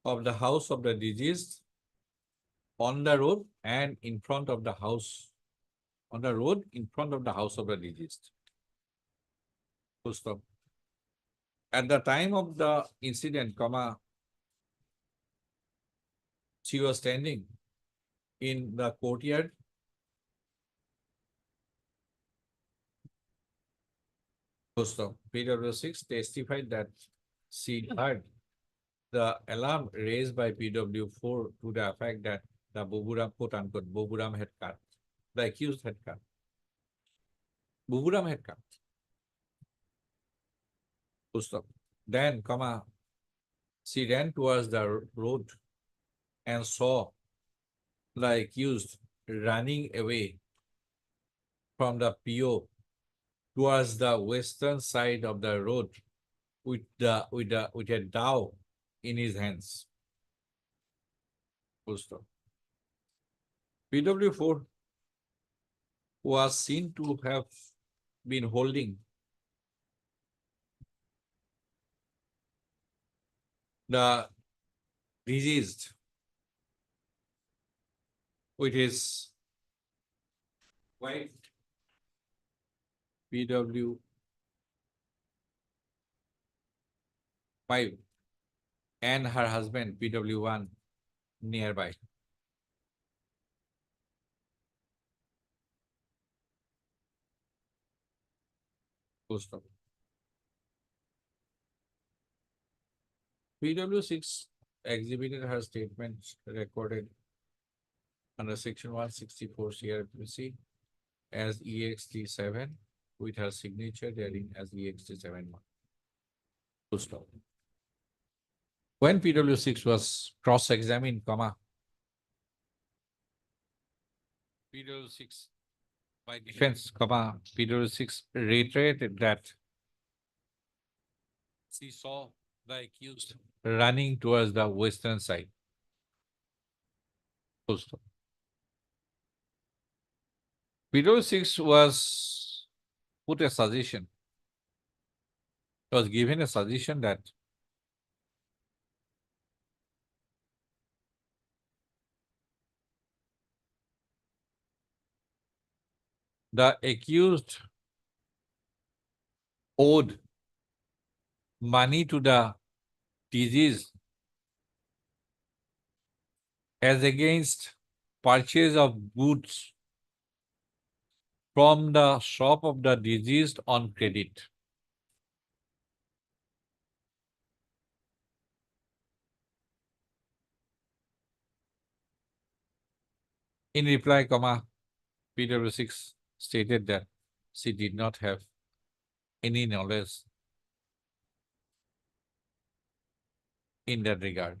of the house of the deceased, on the road, and in front of the house, on the road in front of the house of the deceased. Full stop. At the time of the incident, she was standing in the courtyard So PW6 testified that she heard the alarm raised by PW4 to the effect that the Boburam, quote unquote, Boburam had cut. The accused had cut. Boburam had cut. Full stop. Then, comma, she ran towards the road and saw the accused running away from the PO towards the western side of the road with a dao in his hands. Full stop. PW4 was seen to have been holding the deceased with his wife PW5 and her husband PW1 nearby. Full stop. PW6 exhibited her statements recorded under section 164 CRPC as EXT7 with her signature therein as EXT71. Full stop. When PW6 was cross-examined, comma, PW6 by defense, comma, PW6 reiterated that she saw the accused running towards the western side. Full stop. PW6 was put a suggestion, was given a suggestion that the accused owed money to the deceased as against purchase of goods from the shop of the deceased on credit. In reply, comma, PW6 stated that she did not have any knowledge in that regard.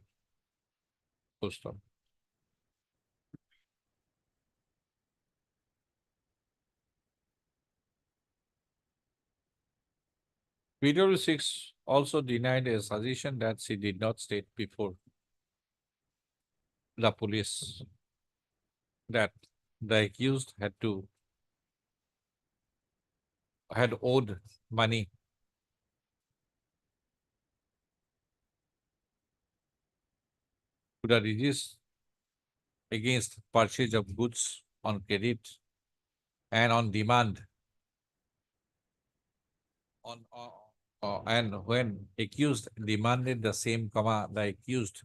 Full stop. PW6 also denied a suggestion that she did not state before the police that the accused had owed money to the deceased against purchase of goods on credit and on demand. And when accused demanded the same, comma, the accused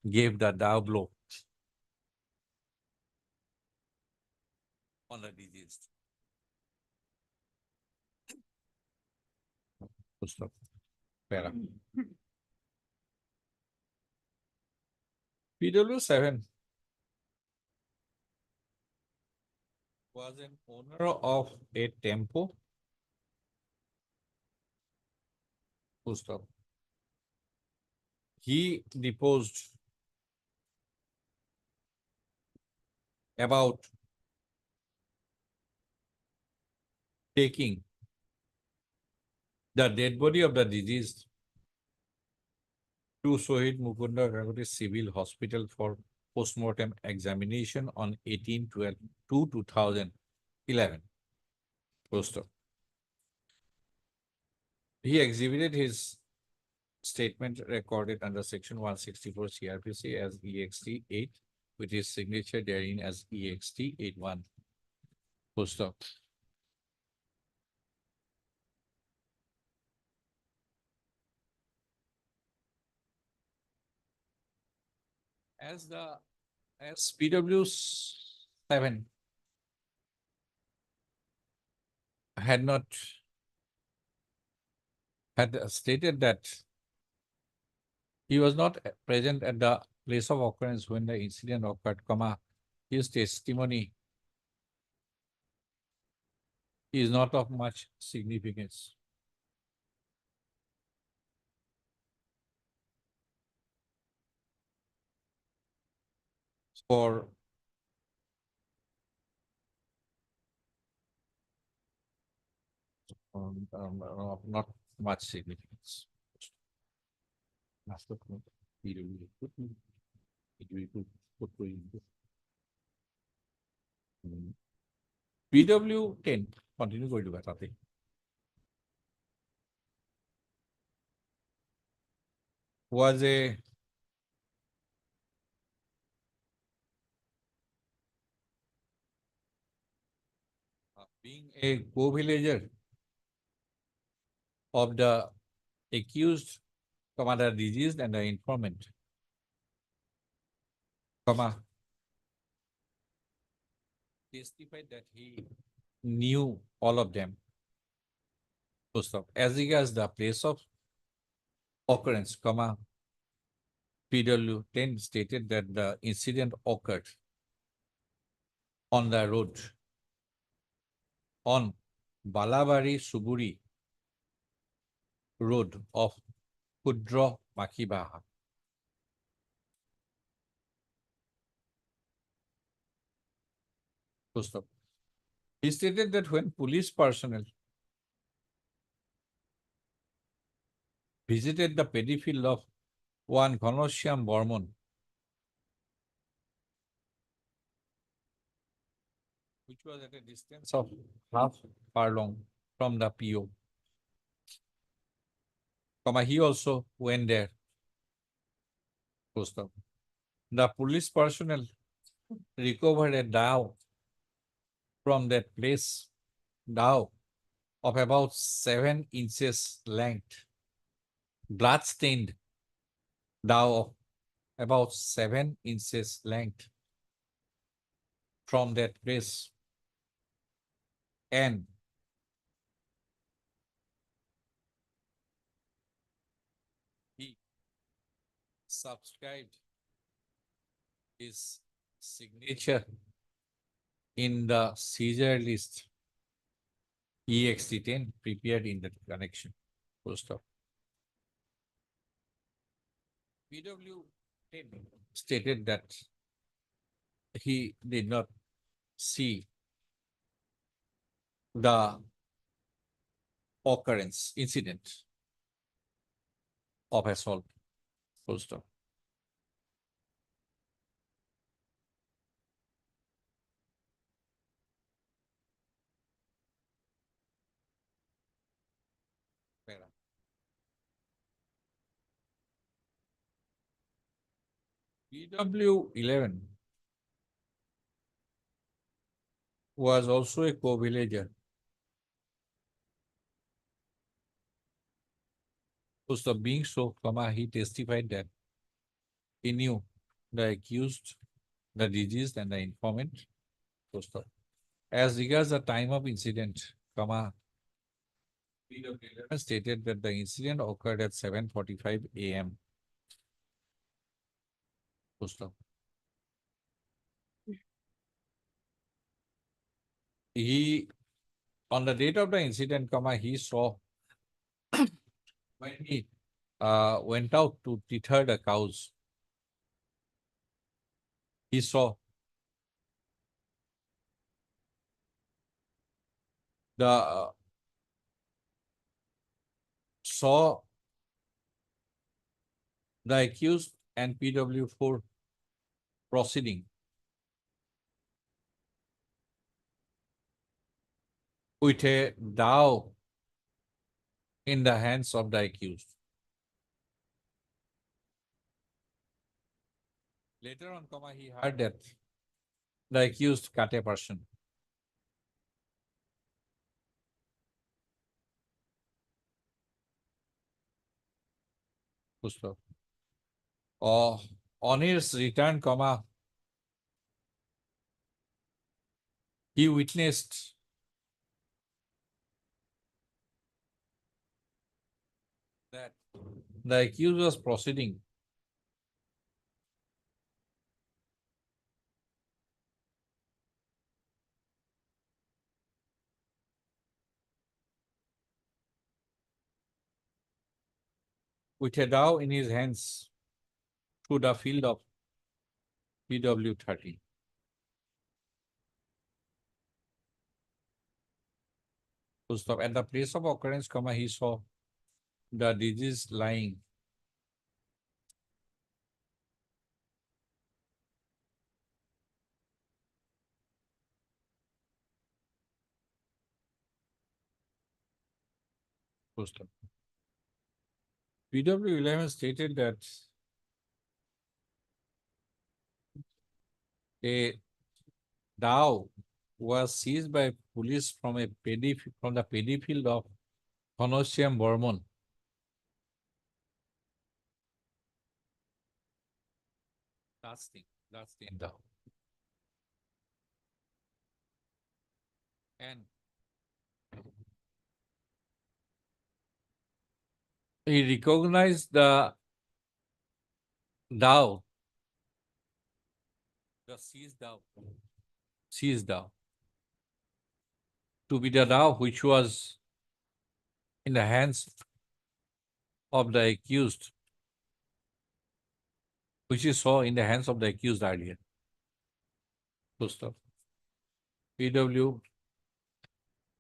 gave the dow blow on the deceased. Full stop. Para. PW7 was an owner of a tempo. Full stop. He deposed about taking the dead body of the deceased to Sohid Mukunda Gangoti Civil Hospital for postmortem examination on 18/12/2011. Poster. He exhibited his statement recorded under section 164 CRPC as EXT8 with his signature therein as EXT81. Poster. As PW7 had not had stated that he was not present at the place of occurrence when the incident occurred, his testimony is not of much significance. For not much significance. PW 10 continue going to that. Was being a co-villager of the accused, the deceased and the informant, testified that he knew all of them. First off, as regards the place of occurrence, PW 10 stated that the incident occurred on the road on Balabari Suburi road of Kudro Makibaha. First off, he stated that when police personnel visited the paddy field of one Ghanoshyam Bormon, which was at a distance of half furlong from the PO, he also went there. Post up. The police personnel recovered a dhow from that place, dhow of about 7 inches length, blood-stained dhow of about 7 inches length from that place, and he subscribed his signature in the seizure list EXT10 prepared in that connection. Full stop. PW10 stated that he did not see the occurrence, incident of assault. Full stop. PW11 was also a co-villager. So being so, he testified that he knew the accused, the deceased, and the informant. As regards the time of incident, PW11 stated that the incident occurred at 7:45 a.m. He, on the date of the incident, he saw when he went out to deter the cows, he saw the accused and PW4 proceeding with a dhow in the hands of the accused. Later on, he heard that the accused cut a person. On his return, he witnessed the accused was proceeding with a dao in his hands through the field of PW 30. Full stop. At the place of occurrence, comma, he saw the disease lying full stop. PW 11 stated that a dao was seized by police from the paddy field of Honosiam Bormon. That's the dao. And he recognized the dao, the seized dao, to be the dao which was in the hands of the accused, which he saw in the hands of the accused earlier. Full stop. PW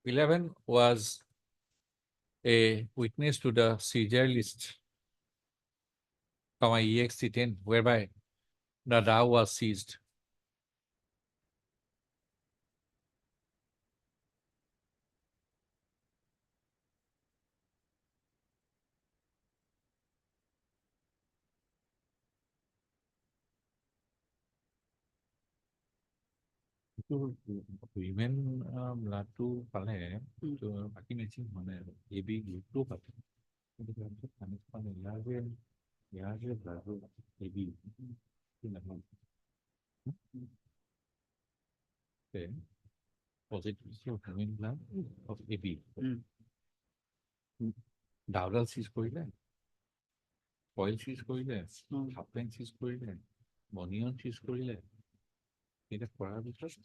11 was a witness to the seizure list, EXT 10, whereby the dao was seized. Women blood to pale to বাকি matching মানে AB গ্রুপটো পাতে কিন্তু গ্রুপটো connect মানে ইয়ারে blood AB না okay positive women blood of AB ডাউরাল সিজ কইলে oil সিজ কইলে সাপ্লাইন সিজ কইলে মনিয়ন সিজ কইলে এটা করার ভিতৰত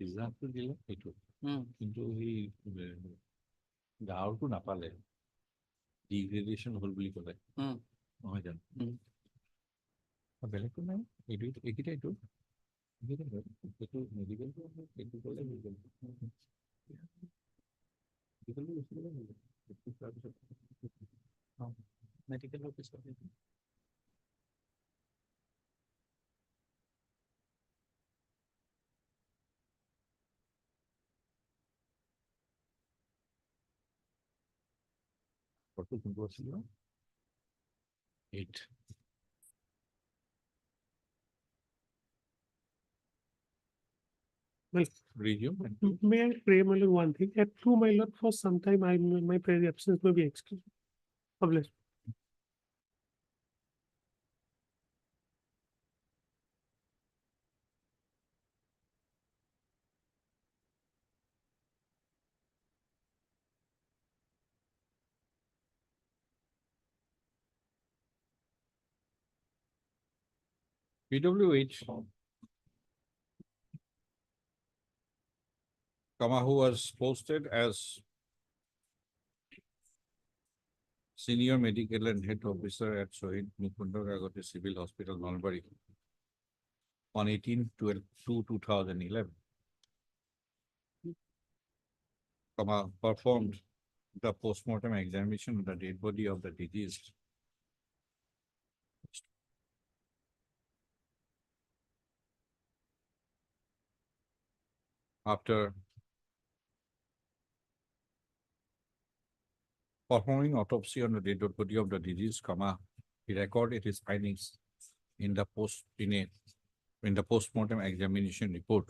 ৰিজাল্টটো দিলে এইটো কিন্তু সেই গাঁৱৰটো নাপালে ডিগ্ৰেডেশ্যন হ'ল বুলি ক'লে নহয় জানো বেলেগটো নাই এইকেইটাইটো এইটো মেডিকেলটো এইটো ক'লে মেডিকেল অফিচত What was it? 8. Well, Resume. may I pray, my lord, one thing? At two, my lord, for some time, my prayer absence may be excused. Published. PWH, who was posted as senior medical and head officer at Shohid Mukundagagoti Civil Hospital, Nalbari, on 18/12/2011, performed the postmortem examination of the dead body of the deceased. After performing autopsy on the dead body of the deceased, he recorded his findings in the postmortem examination report.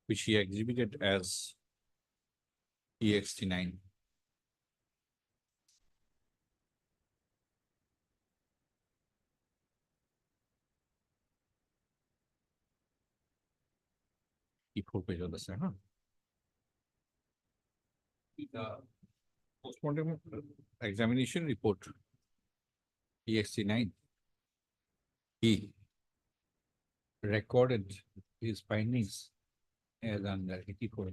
Which he exhibited as EXT 9. E4 page of the center. The postmortem examination report, EXT9, he recorded his findings as under 84.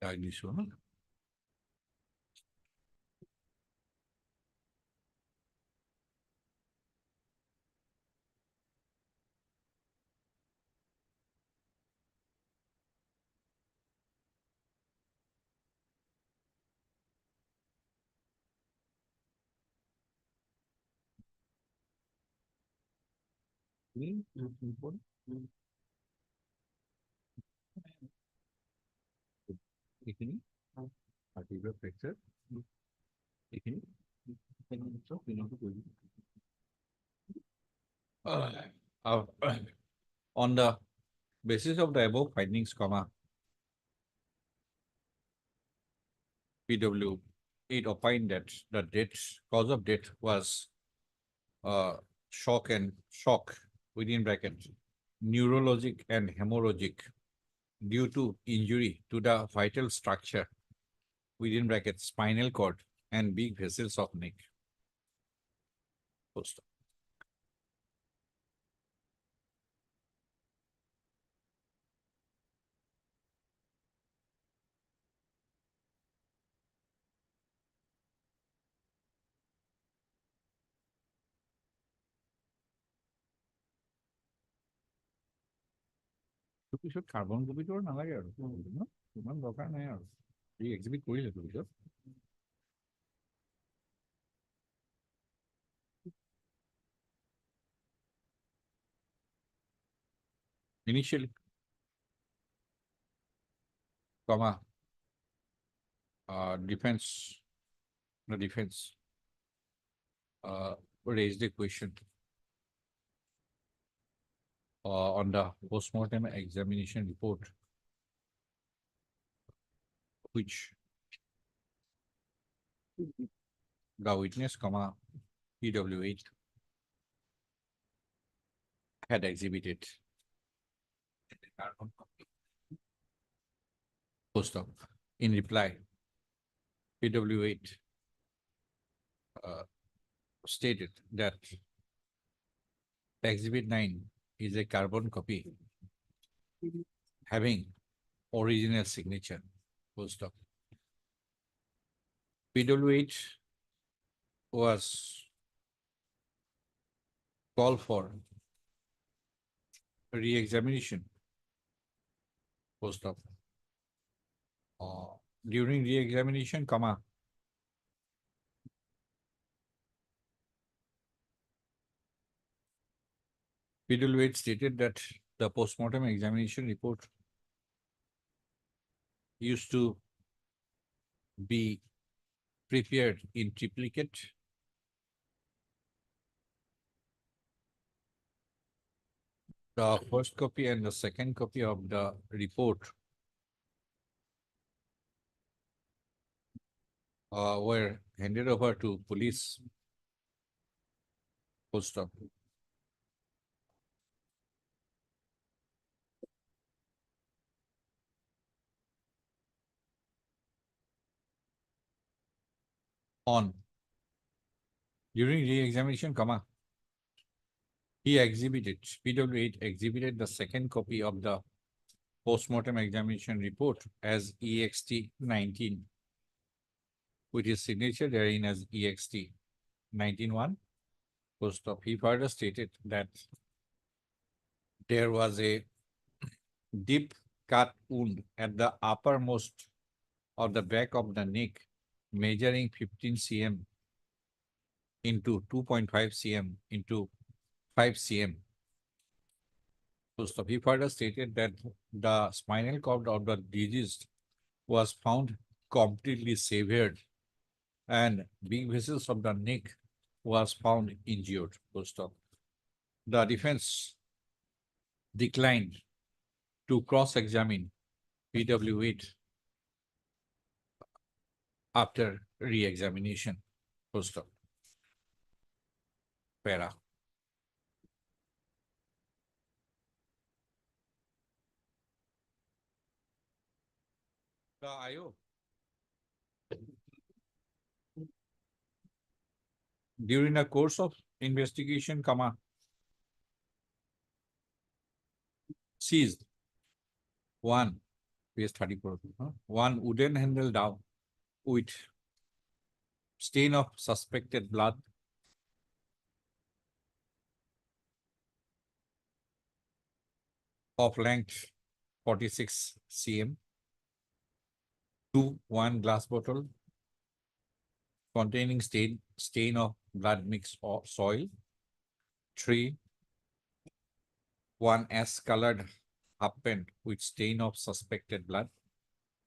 Additional. এখানে vertebral fracture এখানে সব বিনোদন করি। On the basis of the above findings, PW it opined that the cause of death was shock within bracket neurologic and hemorrhagic due to injury to the vital structure within bracket spinal cord and big vessels of neck. Post. পিছত carbon কপিটো নালাগে আৰু ইমান দৰকাৰ নাই আৰু ই exhibit কৰিলে পিছত initially, the defense raised a question on the postmortem examination report, which the witness, PW8 had exhibited. Post-op. In reply, PW8 stated that Exhibit 9 is a carbon copy having original signature. Post-op. PW8 was called for re-examination. Post-op. During re-examination, PW8 stated that the postmortem examination report used to be prepared in triplicate the first copy and the second copy of the report were handed over to police. Post-op. During re-examination, PW8 exhibited the second copy of the postmortem examination report as EXT19, with his signature therein as EXT19-1. Post-op. He further stated that there was a deep cut wound at the uppermost of the back of the neck, measuring 15 cm into 2.5 cm into 5 cm. Post-op. He further stated that the spinal cord of the deceased was found completely severed and big vessels of the neck was found injured. Post-op. The defense declined to cross-examine PW8 after re-examination. Post-op. Para. the IO. During the course of investigation, seized one, page 34, one wooden handle down with stain of suspected blood of length 46 cm. 2, one glass bottle containing stain of blood mixed soil. 3, one ash-colored half pant with stain of suspected blood.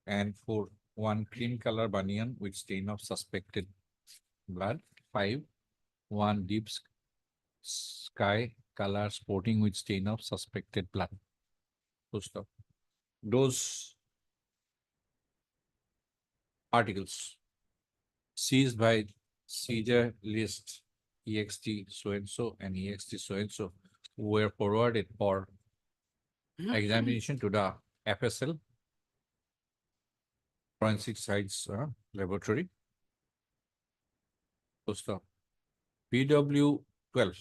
And 4, one cream color bunian with stain of suspected blood. 5, one deep sky color sporting with stain of suspected blood. Full stop. Those articles seized by seizure list ext so and so and ext so and so were forwarded for examination to the FSL Forensic Science Laboratory. Full stop. PW 12,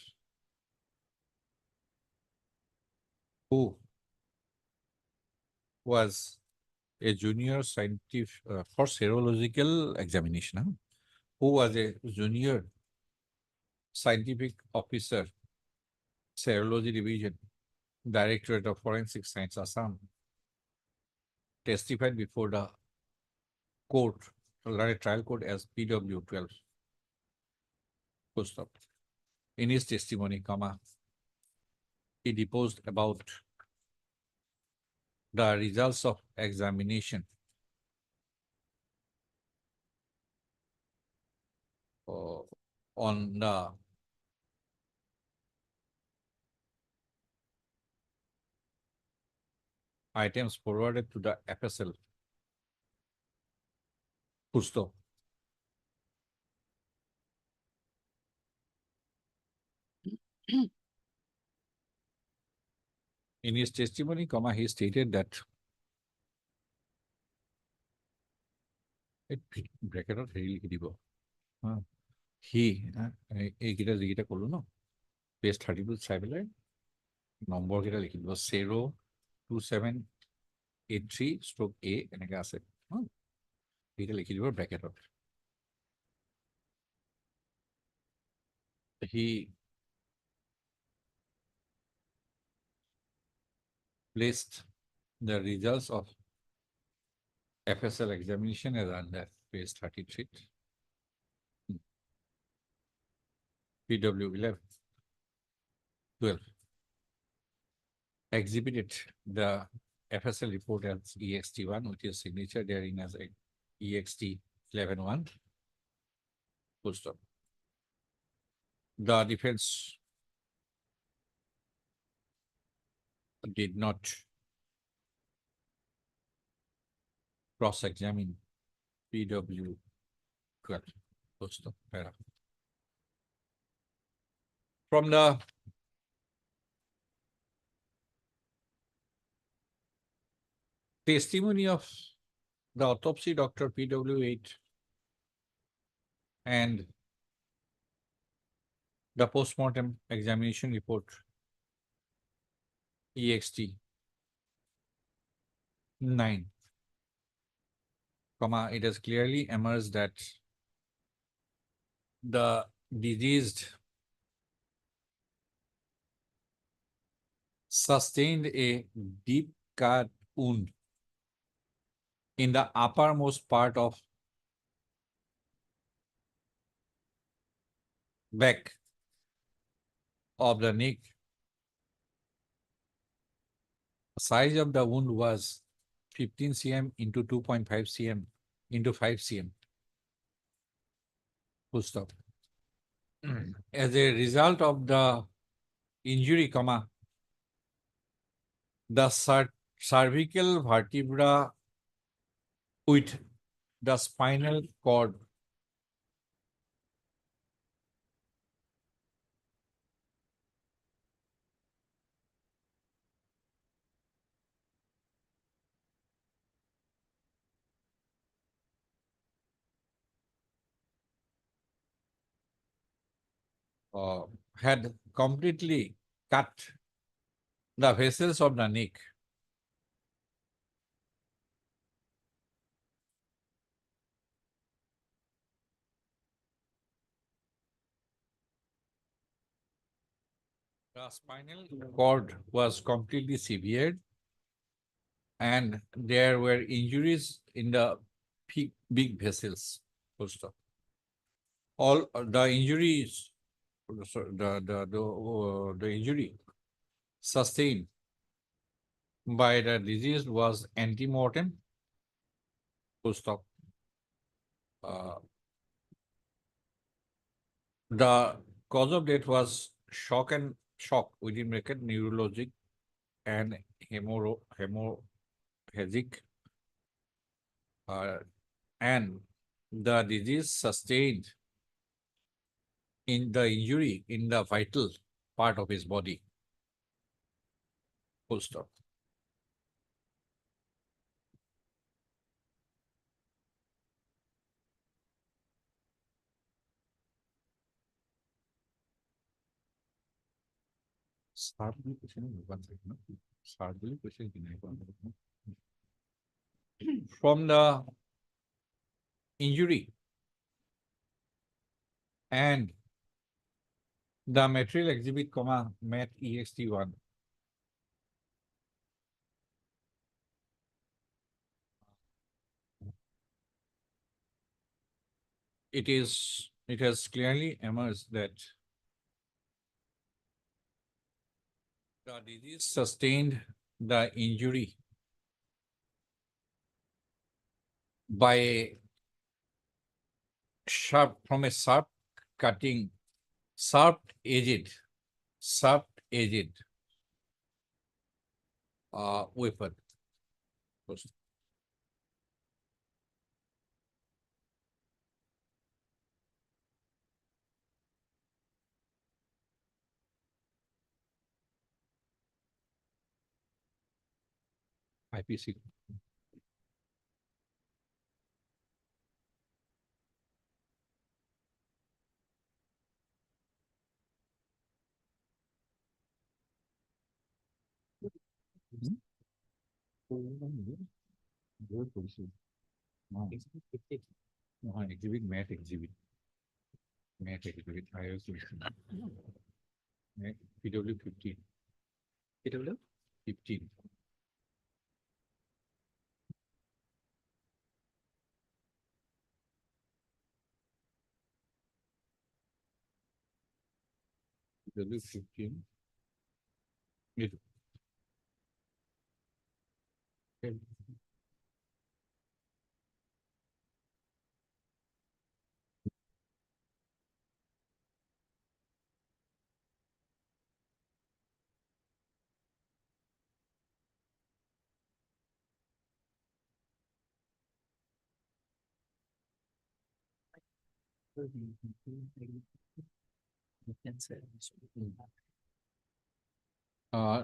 who was a junior scientific for serological examination, who was a junior scientific officer, serology division, directorate of forensic science, Assam, testified before the court, trial court as PW 12. Full stop. In his testimony, he deposed about the results of examination on the items forwarded to the FSL. Full stop. In his testimony, he stated that ব্ৰেকেটত হেৰি লিখি দিব C এইকেইটা যিকেইটা ক'লো ন page 32 চাই পেলাই নম্বৰকেইটা লিখি দিব 02783/A এনেকে আছে এইকেইটা লিখি দিব ব্ৰেকেটত he placed the results of FSL examination as under page 33. PW 11, 12. Exhibited the FSL report as EXT1 with his signature therein as EXT 11-1. Full stop. The defense did not cross-examine PW 12. Full stop. From the testimony of the autopsy doctor PW8 and the postmortem examination report EXT 9, it has clearly emerged that the deceased sustained a deep cut wound in the uppermost part of back of the neck. The size of the wound was 15 cm into 2.5 cm into 5 cm. Full stop. As a result of the injury, the cervical vertebra with the spinal cord had completely cut the vessels of the neck. The spinal cord was completely severed, and there were injuries in the big vessels. Full stop. All the injuries, the injury sustained by the disease was antemortem. Full stop. The cause of death was shock within bracket neurologic and hemorrhagic, and the disease sustained in the injury in the vital part of his body. Full stop. From the injury and the material exhibit, mat ext1, it has clearly emerged that the disease sustained the injury by from a sharp cutting, sharp edged weapon. IPC. Exhibit, mat exhibit. Mat exhibit, I also. PW 15. PW? 15. PW 15. Okay.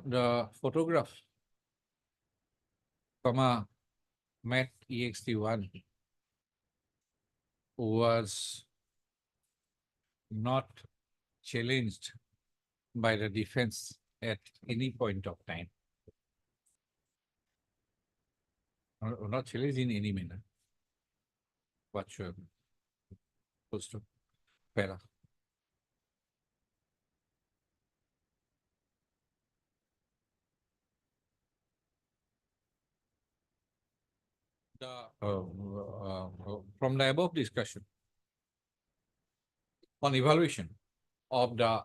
The photograph, mat ext1 was not challenged by the defense at any point of time. Not challenged in any manner whatsoever. Post para. From the above discussion on evaluation of the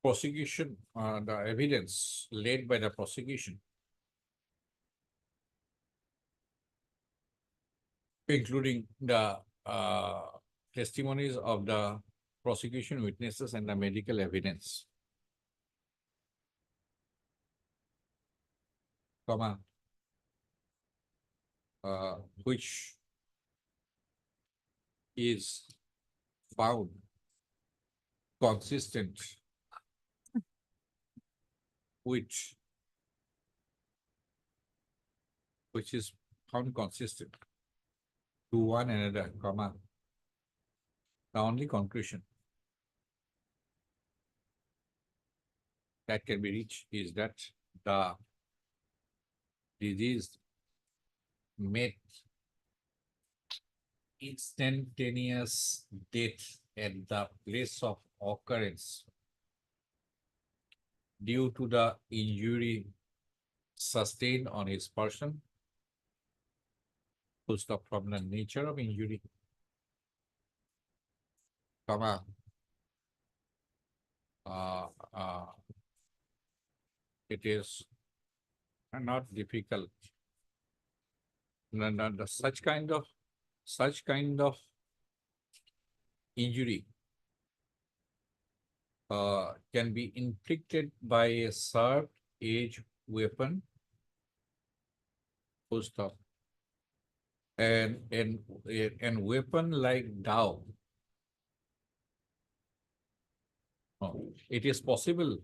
prosecution, the evidence laid by the prosecution, including the testimonies of the prosecution witnesses and the medical evidence, which is found consistent which is found consistent to one another, the only conclusion that can be reached is that the disease met instantaneous death at the place of occurrence due to the injury sustained on his person, full stop, from the nature of injury, comma, uh, uh, it is not difficult. Such kind of injury can be inflicted by a sharp edge weapon, full stop, and weapon like dao. It is possible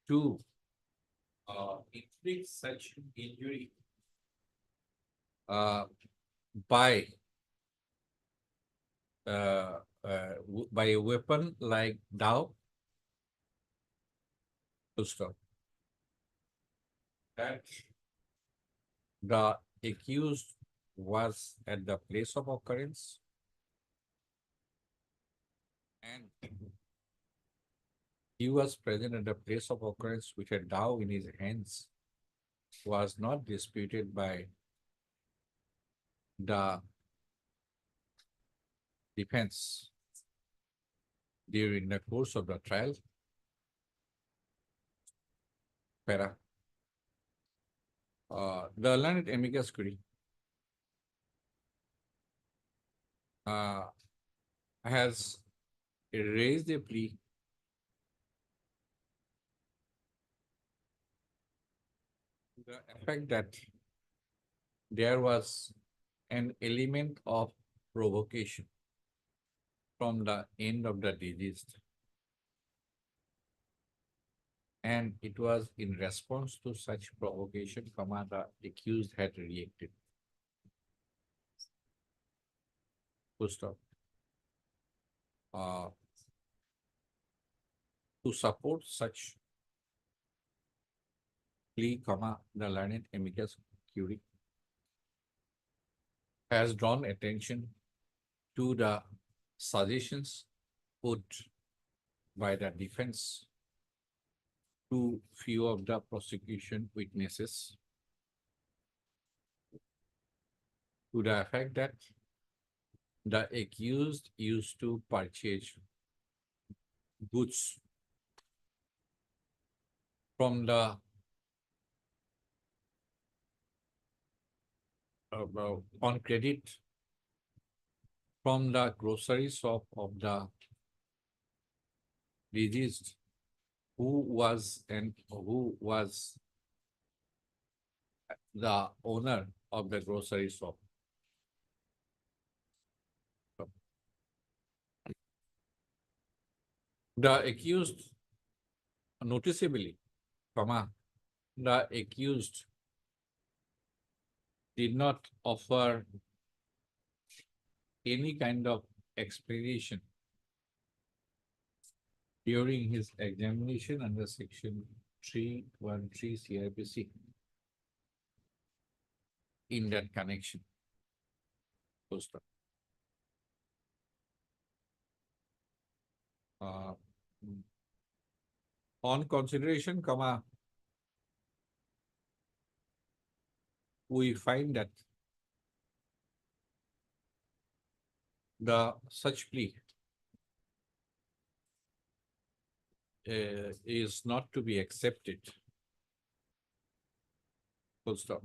to inflict such injury by by a weapon like dao, full stop, that the accused was at the place of occurrence and he was present at the place of occurrence with a dao in his hands, was not disputed by the defense during the course of the trial. Para. The learned amicus curiae has raised a plea to the effect that there was an element of provocation from the end of the deceased, and it was in response to such provocation, the accused had reacted. Full stop. To support such plea, the learned amicus curiae has drawn attention to the suggestions put by the defense to few of the prosecution witnesses to the effect that the accused used to purchase goods from the on credit from the grocery shop of the deceased, who was the owner of the grocery shop. The accused, noticeably, the accused did not offer any kind of explanation during his examination under section 313 CRPC in that connection. Poster. On consideration, we find that the such plea is not to be accepted. Full stop.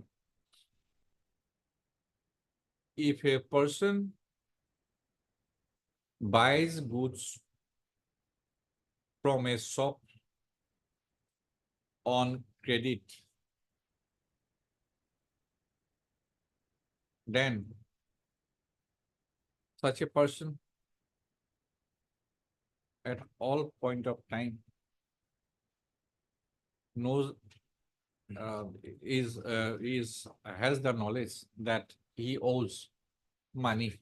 If a person buys goods from a shop on credit, then such a person at all point of time knows has the knowledge that he owes money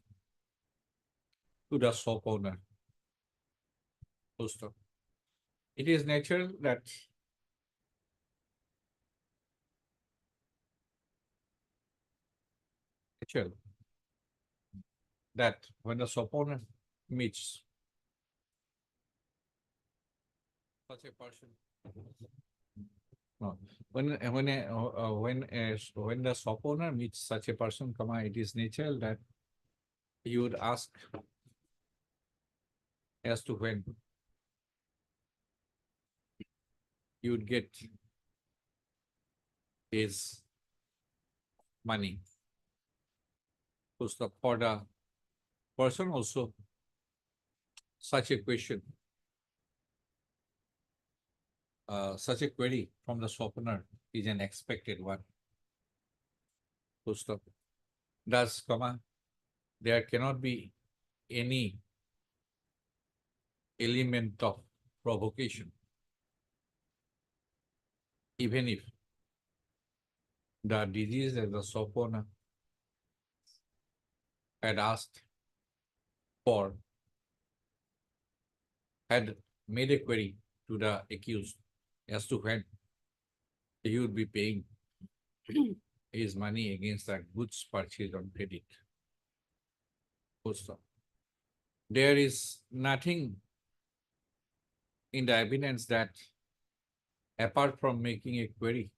to the shop owner. Full stop. It is natural that natural that when the opponent meets such a person. No, when the opponent meets such a person, it is natural that you would ask as to when you would get his money. So for the person also, such a question, such a query from the softener is an expected one. Full stop. Thus, there cannot be any element of provocation, even if the disease as the softener had asked for, had made a query to the accused as to when he would be paying his money against the goods purchased on credit. Full stop. There is nothing in the evidence that, apart from making a query,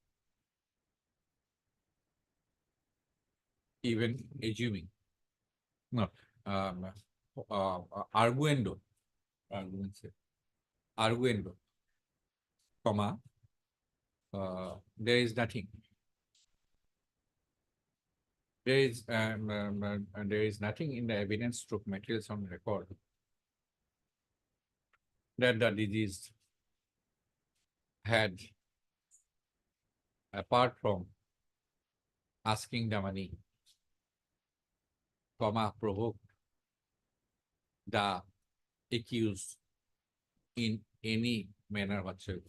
even assuming, no, arguendo, there is nothing. There is nothing in the evidence through materials on record that the deceased had, apart from asking the money, provoked the accused in any manner whatsoever.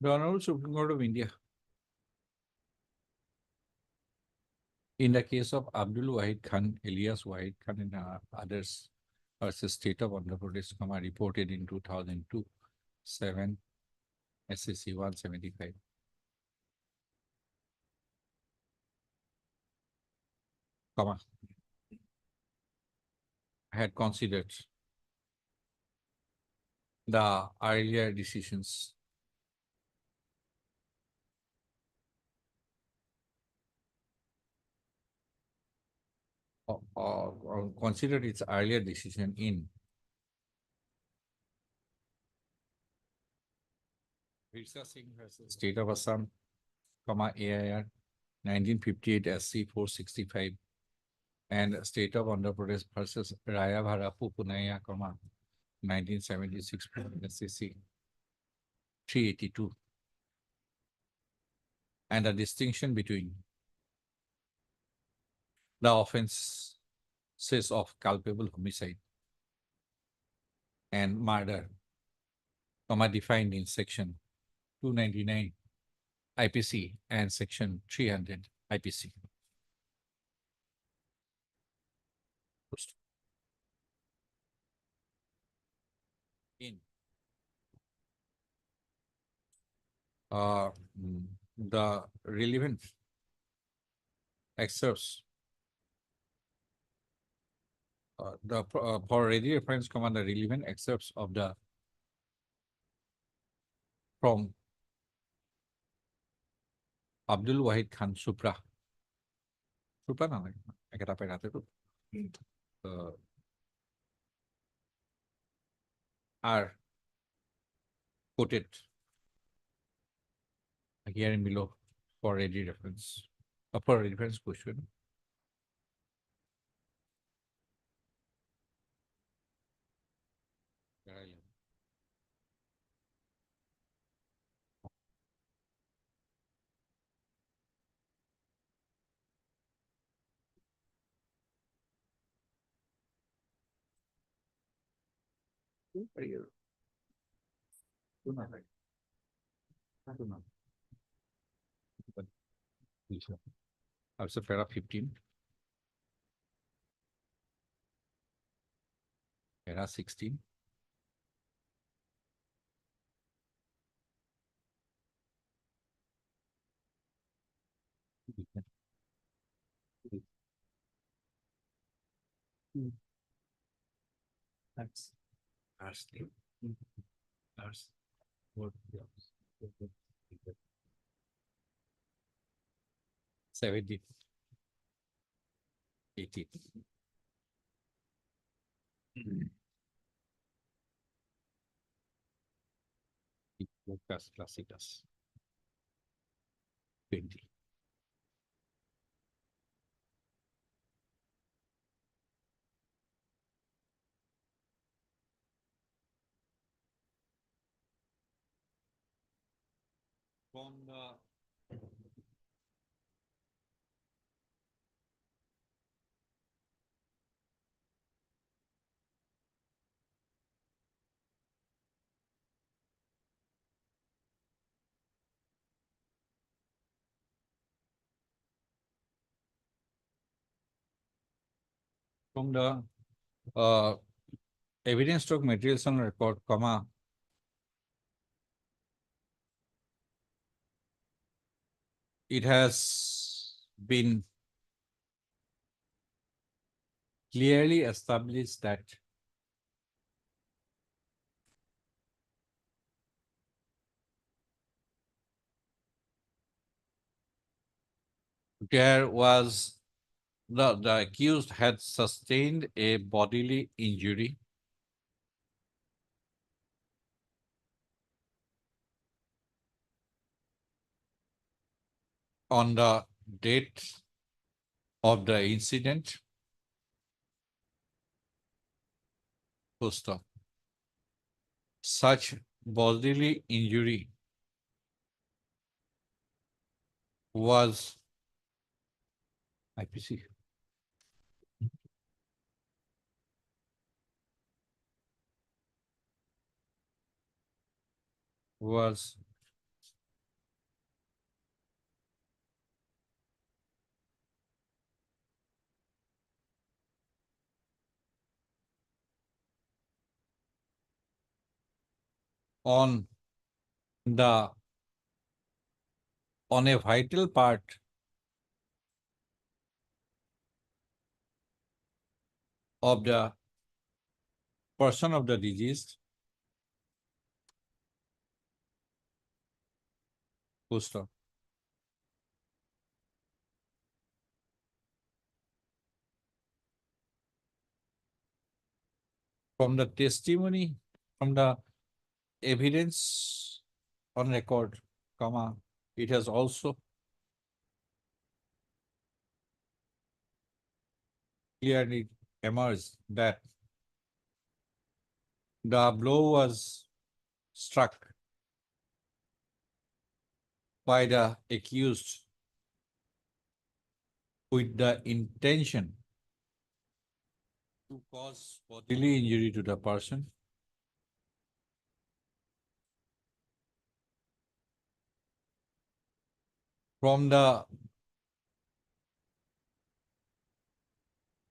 The Honorable Supreme Court of India, in the case of Abdul Wahid Khan, alias Wahid Khan, and others versus State of Andhra Pradesh, reported in 2002, 7 SSC 175. Had considered the earlier decisions or considered its earlier decision in Virsa Singh versus State of Assam, AIR 1958 SC 465, and State of Andhra Pradesh versus Raya Bharapu Punaya, 1976 SCC 382, and the distinction between the offenses of culpable homicide and murder, defined in Section 299 IPC and Section 300 IPC. In the relevant excerpts, for ready reference, the relevant excerpts of the from Abdul Wahid Khan Supra. Supra na ekata pairate to. are quoted here and below for ready reference, for reference question. Also para 15. Para 16. That's. Lastly. Last. 70. 80. Clásicas. 20. From the uh, evidence stock materials on record, comma, it has been clearly established that there was the accused had sustained a bodily injury on the date of the incident. Full stop. Such bodily injury was IPC. Was on the on a vital part of the person of the diseased. Full stop. From the testimony, from the evidence on record, comma, it has also clearly emerged that the blow was struck by the accused with the intention to cause bodily injury to the person. From the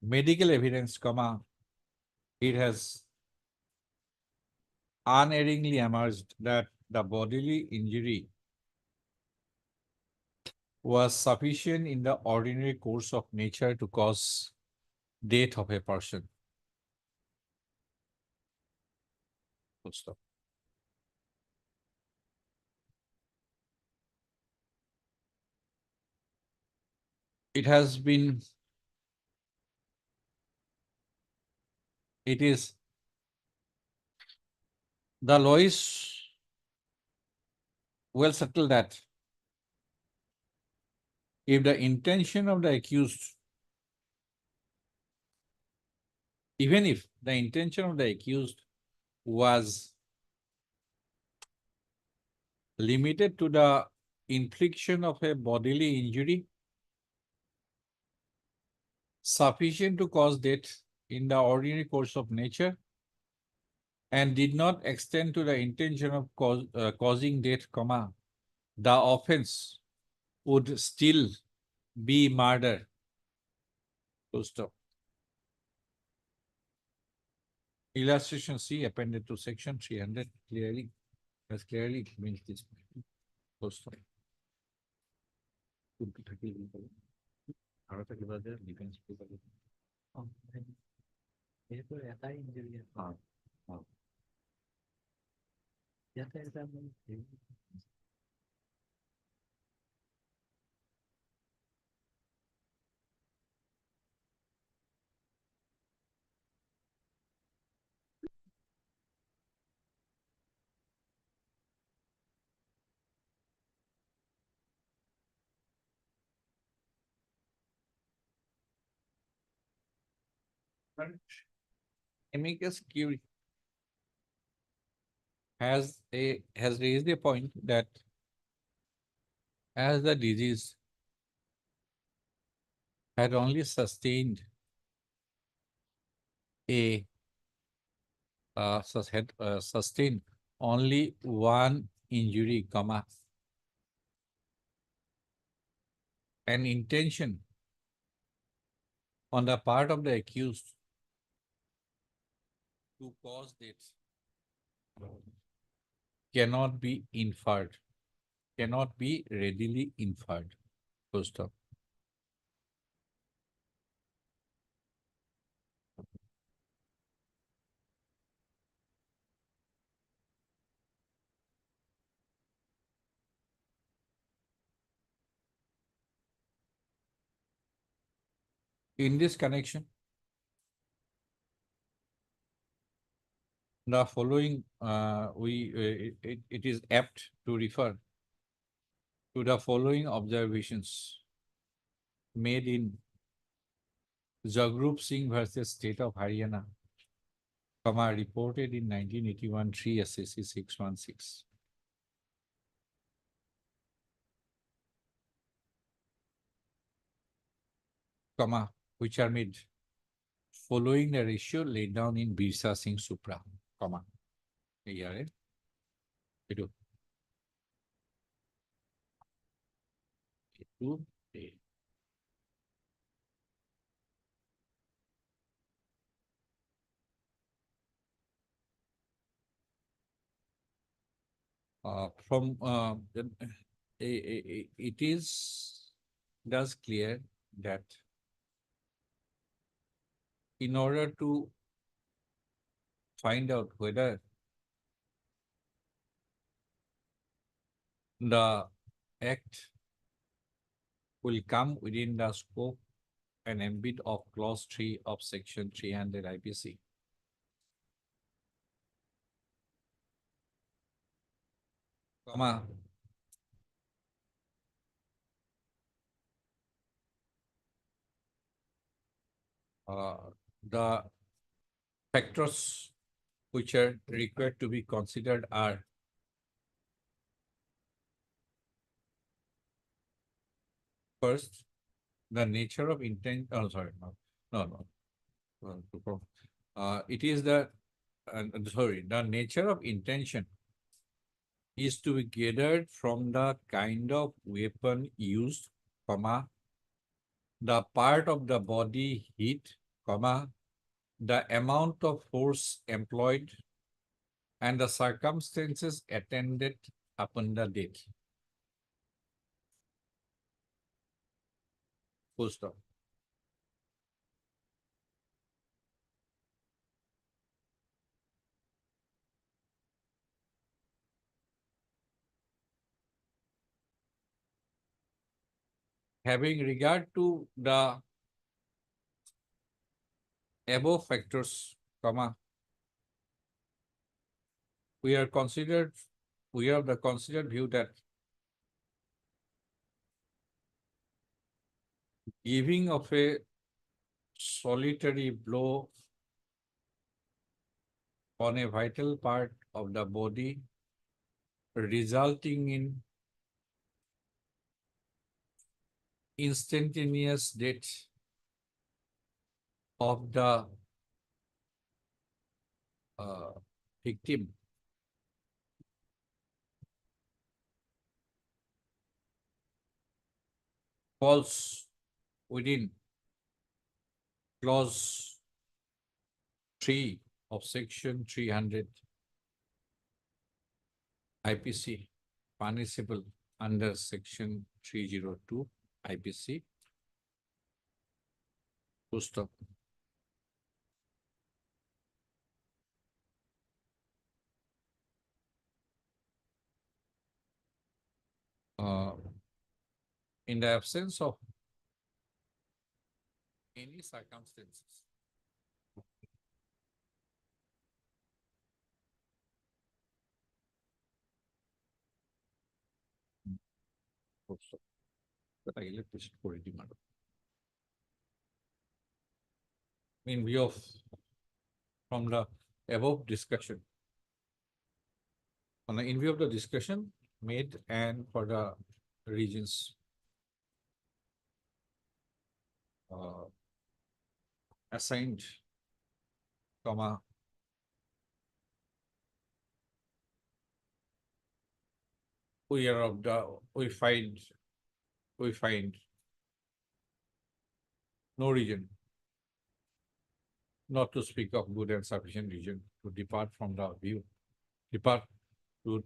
medical evidence, comma, it has unerringly emerged that the bodily injury was sufficient in the ordinary course of nature to cause death of a person. Full stop. It is The law is well settled that if the intention of the accused, even if the intention of the accused was limited to the infliction of a bodily injury sufficient to cause death in the ordinary course of nature and did not extend to the intention of causing death, the offense would still be murder. Full stop. Illustration C appended to section 300 clearly means this. Full stop. আৰু এটা কিবা যে defense যিহেতু এটাই injury ইয়াতে এটা amicus curiae has raised a point that as the disease had only sustained sustained only one injury, an intention on the part of the accused to cause death cannot be inferred, cannot be readily inferred. Full stop. In this connection, the following it is apt to refer to the following observations made in Jagrup Singh versus State of Haryana, reported in 1981 3 SSC 616. Which are made following the ratio laid down in Birsa Singh Supra, here, it is thus clear that in order to find out whether the act will come within the scope and ambit of clause 3 of section 300 IPC, the factors which are required to be considered are first, the nature of intent. Oh, sorry, no. It is the the nature of intention is to be gathered from the kind of weapon used, the part of the body hit, the amount of force employed, and the circumstances attendant upon the death. Full stop. Having regard to the above factors, we are of the considered view that giving of a solitary blow on a vital part of the body resulting in instantaneous death of the victim falls within clause 3 of section 300 IPC, punishable under section 302 IPC. Full stop. In the absence of any circumstances full stop. But I electricity for demand. In view of from the above discussion, in view of the discussion made and for the regions assigned, comma, we are of the we find no reason, not to speak of good and sufficient reason, to depart from the view, depart to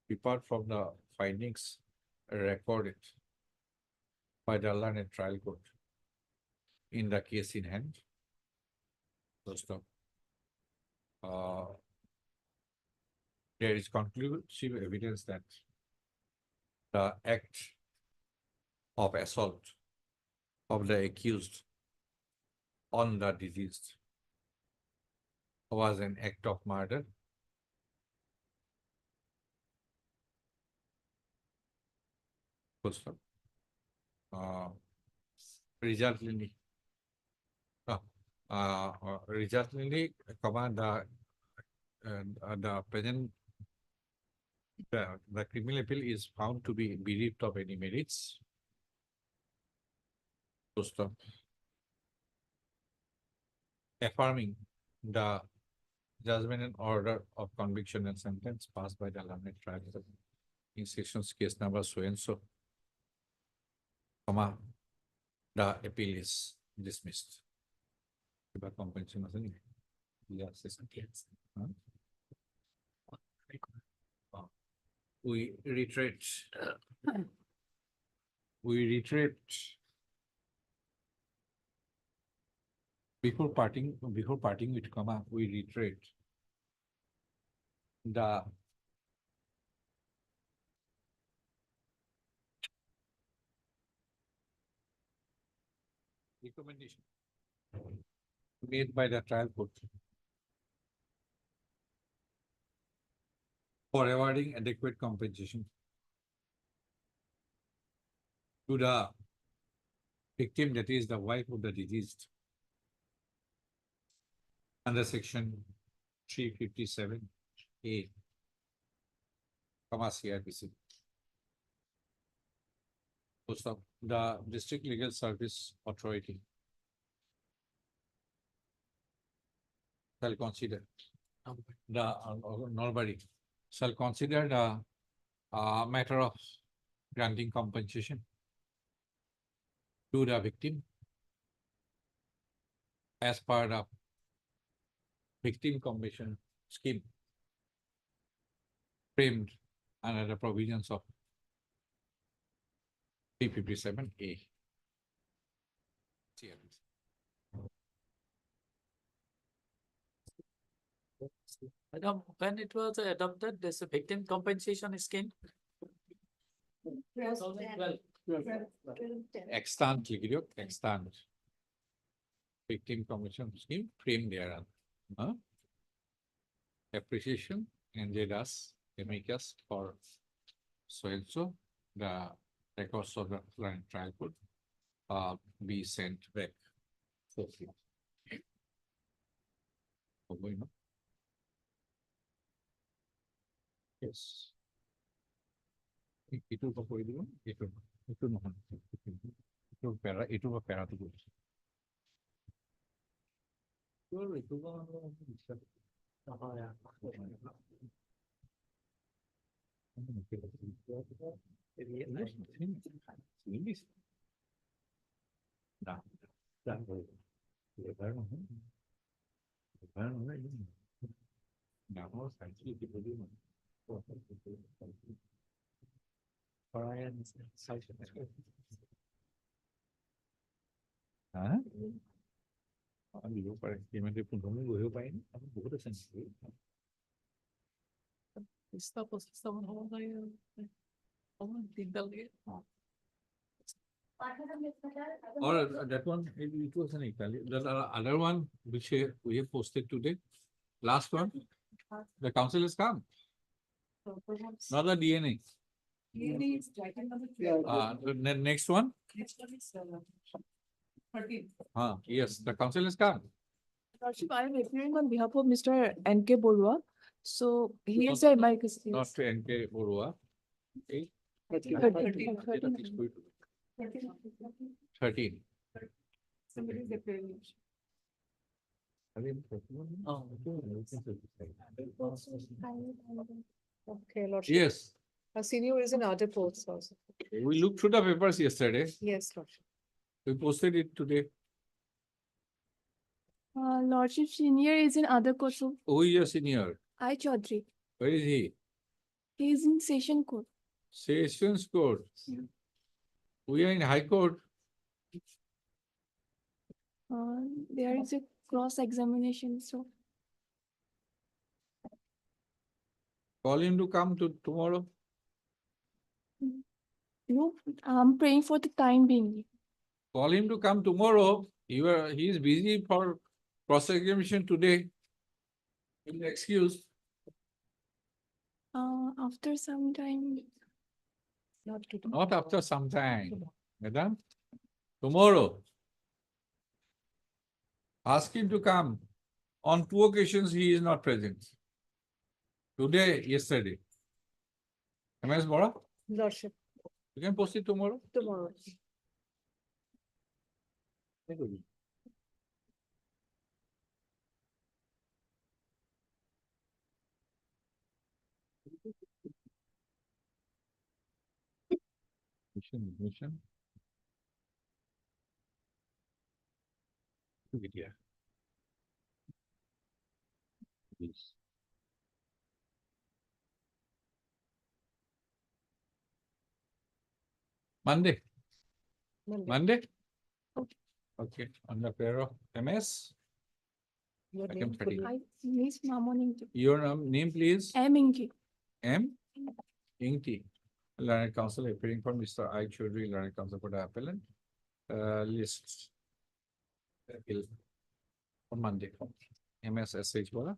depart from the findings recorded by the learned trial court in the case in hand. First of, there is conclusive evidence that the act of assault of the accused on the deceased was an act of murder. Full stop. Resultantly, comma, the present the criminal appeal is found to be bereft of any merits. Full stop. Affirming the judgment and order of conviction and sentence passed by the learned trial court in sections case number so and so, comma, the appeal is dismissed. Compensation is yes. Huh? We reiterate before parting with comma, we reiterate the recommendation made by the trial court for awarding adequate compensation to the victim, that is the wife of the deceased, under section 357A, comma, CRPC. Post of the District Legal Service Authority shall consider the Norbury shall consider the matter of granting compensation to the victim as part of victim compensation scheme framed under the provisions of 357A. Madam, when it was adopted, this victim compensation scheme? 2012. Extant, extant. victim compensation scheme frame there. Appreciation ended us, amicus for so and so the records of the trial could be sent back. So, yes. Itu apa itu? Itu নহয়. Itu para itu বলছি। itu bisa. Nah, dan lebar নহয়. Lebar নহয় ini. Nah, sanksi di volume. Hah? দিব পাৰে payment 15 minute বহিব পাৰি আপুনি বহুত আছে নেকি or that one it was an Italy. The other one which we have posted today, last one, the council has come. Not the DNA. The next one. Yes, the council has come. Lordship, I am appearing on behalf of Mr. N.K. Borua. So he is a amicus. Not to NK Borua. Okay. 13. Okay, Lordship. Yes, Our senior is in other posts also. we looked through the papers yesterday. Yes, Lordship. We posted it today. Lordship, senior is in other course. Who is your senior? I Chaudhary. Where is he? He is in session court. Sessions Court. We are in High Court. There is a cross examination. So Call him to come to tomorrow. no, I'm praying for the time being. Call him to come tomorrow. He is busy for prosecution today. Will excuse. After some time. Not after some time. Madam, tomorrow. Ask him to come. On 2 occasions, he is not present. Today, yesterday. MS Bora, Lordship, you can post it tomorrow. tomorrow. Admission. Video. Please. Monday. Monday? Okay, on the pair of MS. Your I name, can pretty- full- I miss Mamon. Your name, please. M. Inki. M. Inti. Learned counsel appearing for Mr. I. Chaudhary, learned counsel for the appellant. List. On Monday. MSSH Bola.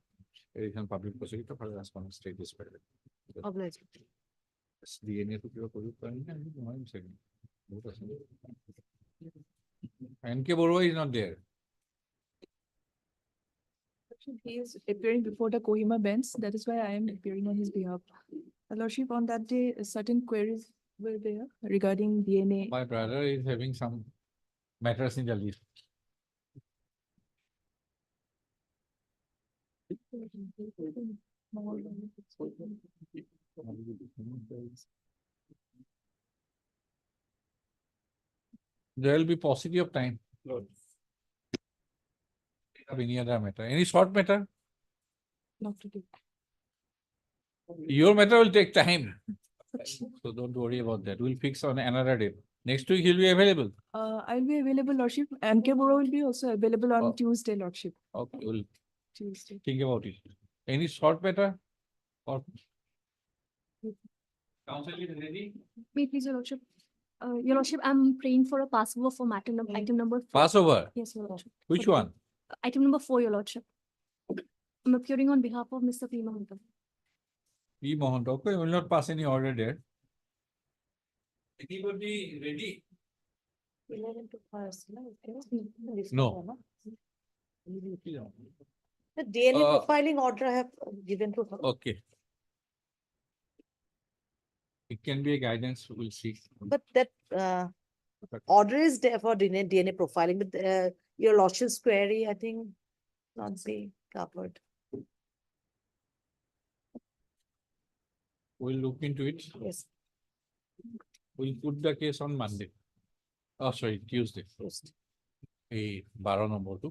Edition public prosecutor for the response state is better. Obliged. DNA to give a NK Borua is not there. He is appearing before the Kohima bench. That is why I am appearing on his behalf. Lordship, on that day, certain queries were there regarding DNA. My brother is having some matters in the list. There will be paucity of time. Of any other matter. Any short matter? Not today. Your matter will take time. So don't worry about that. We'll fix on another day. Next week he'll be available. I'll be available, Lordship. MK Bora will be also available on Oh. Tuesday, Lordship. Okay, we'll Tuesday. think about it. Any short matter? Or counsel is ready? Wait, please, Your Lordship. Your Lordship, I'm praying for a passover for item number 4. Passover, Yes, Your Lordship. which For the- one? Item number 4, Your Lordship. I'm appearing on behalf of Mr. P. Mahanta. P. Mohan, okay, will not pass any order there. Anybody ready? 11 to 1st, no? No. The DNA Uh, profiling order I have given to her. Okay. It can be a guidance, we'll see. But that order is there for DNA profiling, but your lordship's query, I think, not be covered. We'll look into it. Yes. We'll put the case on Monday. Oh, sorry, Tuesday. First. এই 12 নম্বৰটো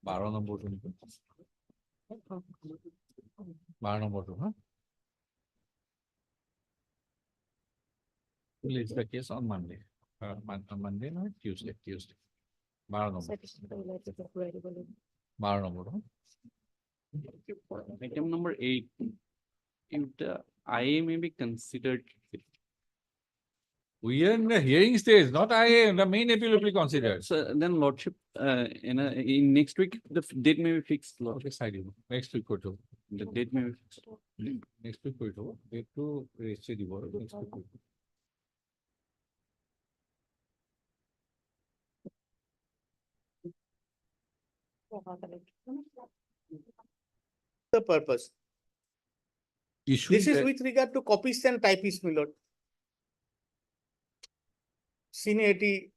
12 নম্বৰটো নেকি 12 নম্বৰটো হা We'll list the case on Monday. Monday, no, Tuesday. 12 number 12 number হা Item number 8. If the IA may be considered. We are in the hearing stage, not IA. The main appeal will be considered. So then lordship, in next week, the date may be fixed. Okay, Lordship. side you. Next week koto. The date may be fixed. Next week koto. Date to register the board. Next week koto. The purpose. Issue This is with regard to copyist and typist, my lord. Seniority,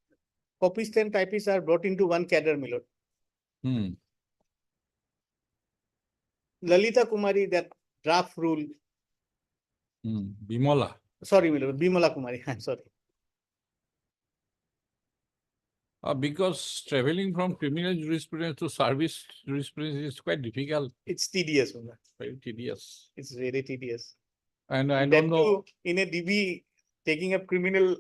copyist and typists are brought into one cadre, my lord. Lalita Kumari, that draft rule, Bimola. sorry, my lord, Bimala Kumari, I'm sorry. Because traveling from criminal jurisprudence to service jurisprudence is quite difficult, It's tedious, my lord. very tedious. It's very tedious. And I That don't know, too, in a DB, taking up criminal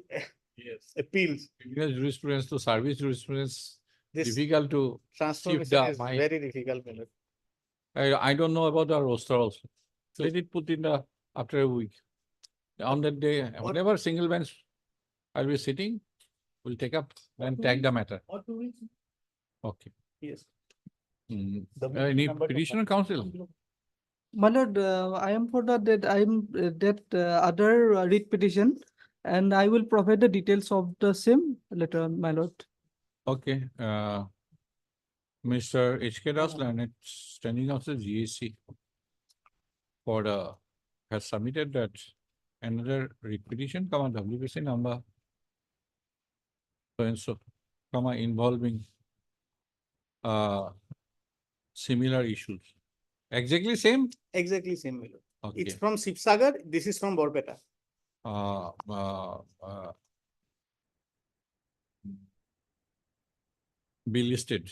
appeals, criminal jurisprudence to service jurisprudence, this difficult to, transformation the is mind. very difficult, my lord. I don't know about the roster also. Let it put in the, after a week. On that day, whatever single bench I'll be sitting, we'll take up and tag the matter. Or 2 weeks, Okay. yes. Any petitioner counsel? My lord, I am for that I am that other writ petition, and I will provide the details of the same later on, my lord. Okay, Mr. H.K. Das, Learned Standing Counsel GAC for the, has submitted that another writ petition, WPC number so and so, involving similar issues. Exactly same? Exactly same, my lord. It's Okay. from Sipsagar, this is from Borpeta. Be listed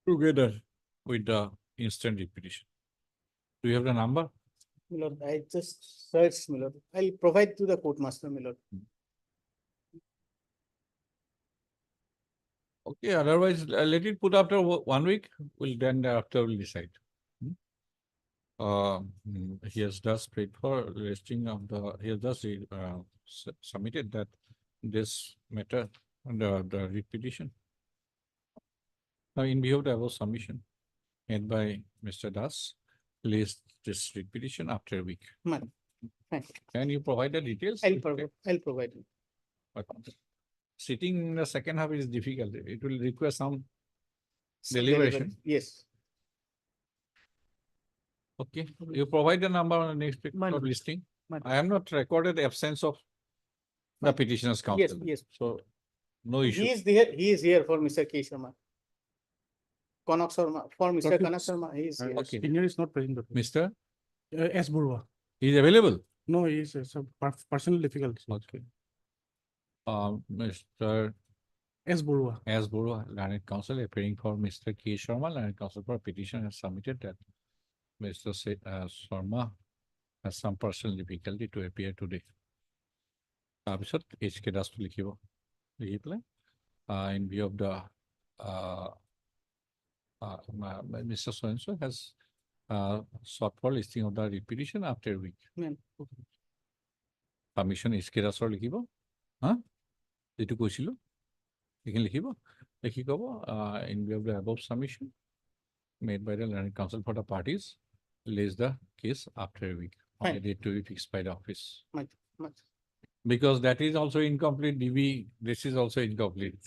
together with the instant repetition. Do you have the number? My lord, I just searched, my lord. I'll provide to the court master, my lord. Okay, otherwise let it put after 1 week, we'll then thereafter we'll decide. He has just paid for listing of the, he has just submitted that this matter, the repetition. Now, in view of the above submission made by Mr. Das, list this repetition after a week. Fine. Can you provide the details? I'll provide. But sitting in the second half is difficult. It will require some deliberation. Yes. Okay, you provide the number on the next week My of lord. listing. My I have not recorded the absence of the petitioner's Yes, counsel. yes. So no issue. He is here for Mr. K. Sharma. Kanak Sharma, for Mr. Okay. Kanak Sharma, he is here. Okay. Senior is not present. Mr. S. Burwa. He is available. No, he is some personal difficulties. Okay. Mr. S. Burwa. S. Burwa, Learned Counsel, appearing for Mr. K. Sharma, Learned Counsel for petition has submitted that Mr. Sharma has some personal difficulty to appear today. তাৰপিছত HK দাসটো লিখিব লিখি পেলাই in view of the Mr. So-and-so has sought for listing of the repetition after a week. Ma'am. submission স্কেটাছৰ লিখিব হা যেটো কৈছিলো এইখিনি লিখিব লিখি ক'ব in view of the above submission made by the learned counsel for the parties lays the case after a week on a Fine. date to be fixed by the office Much, much. because that is also incomplete DB this is also incomplete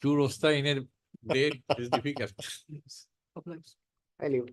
to roster in a day is difficult I leave.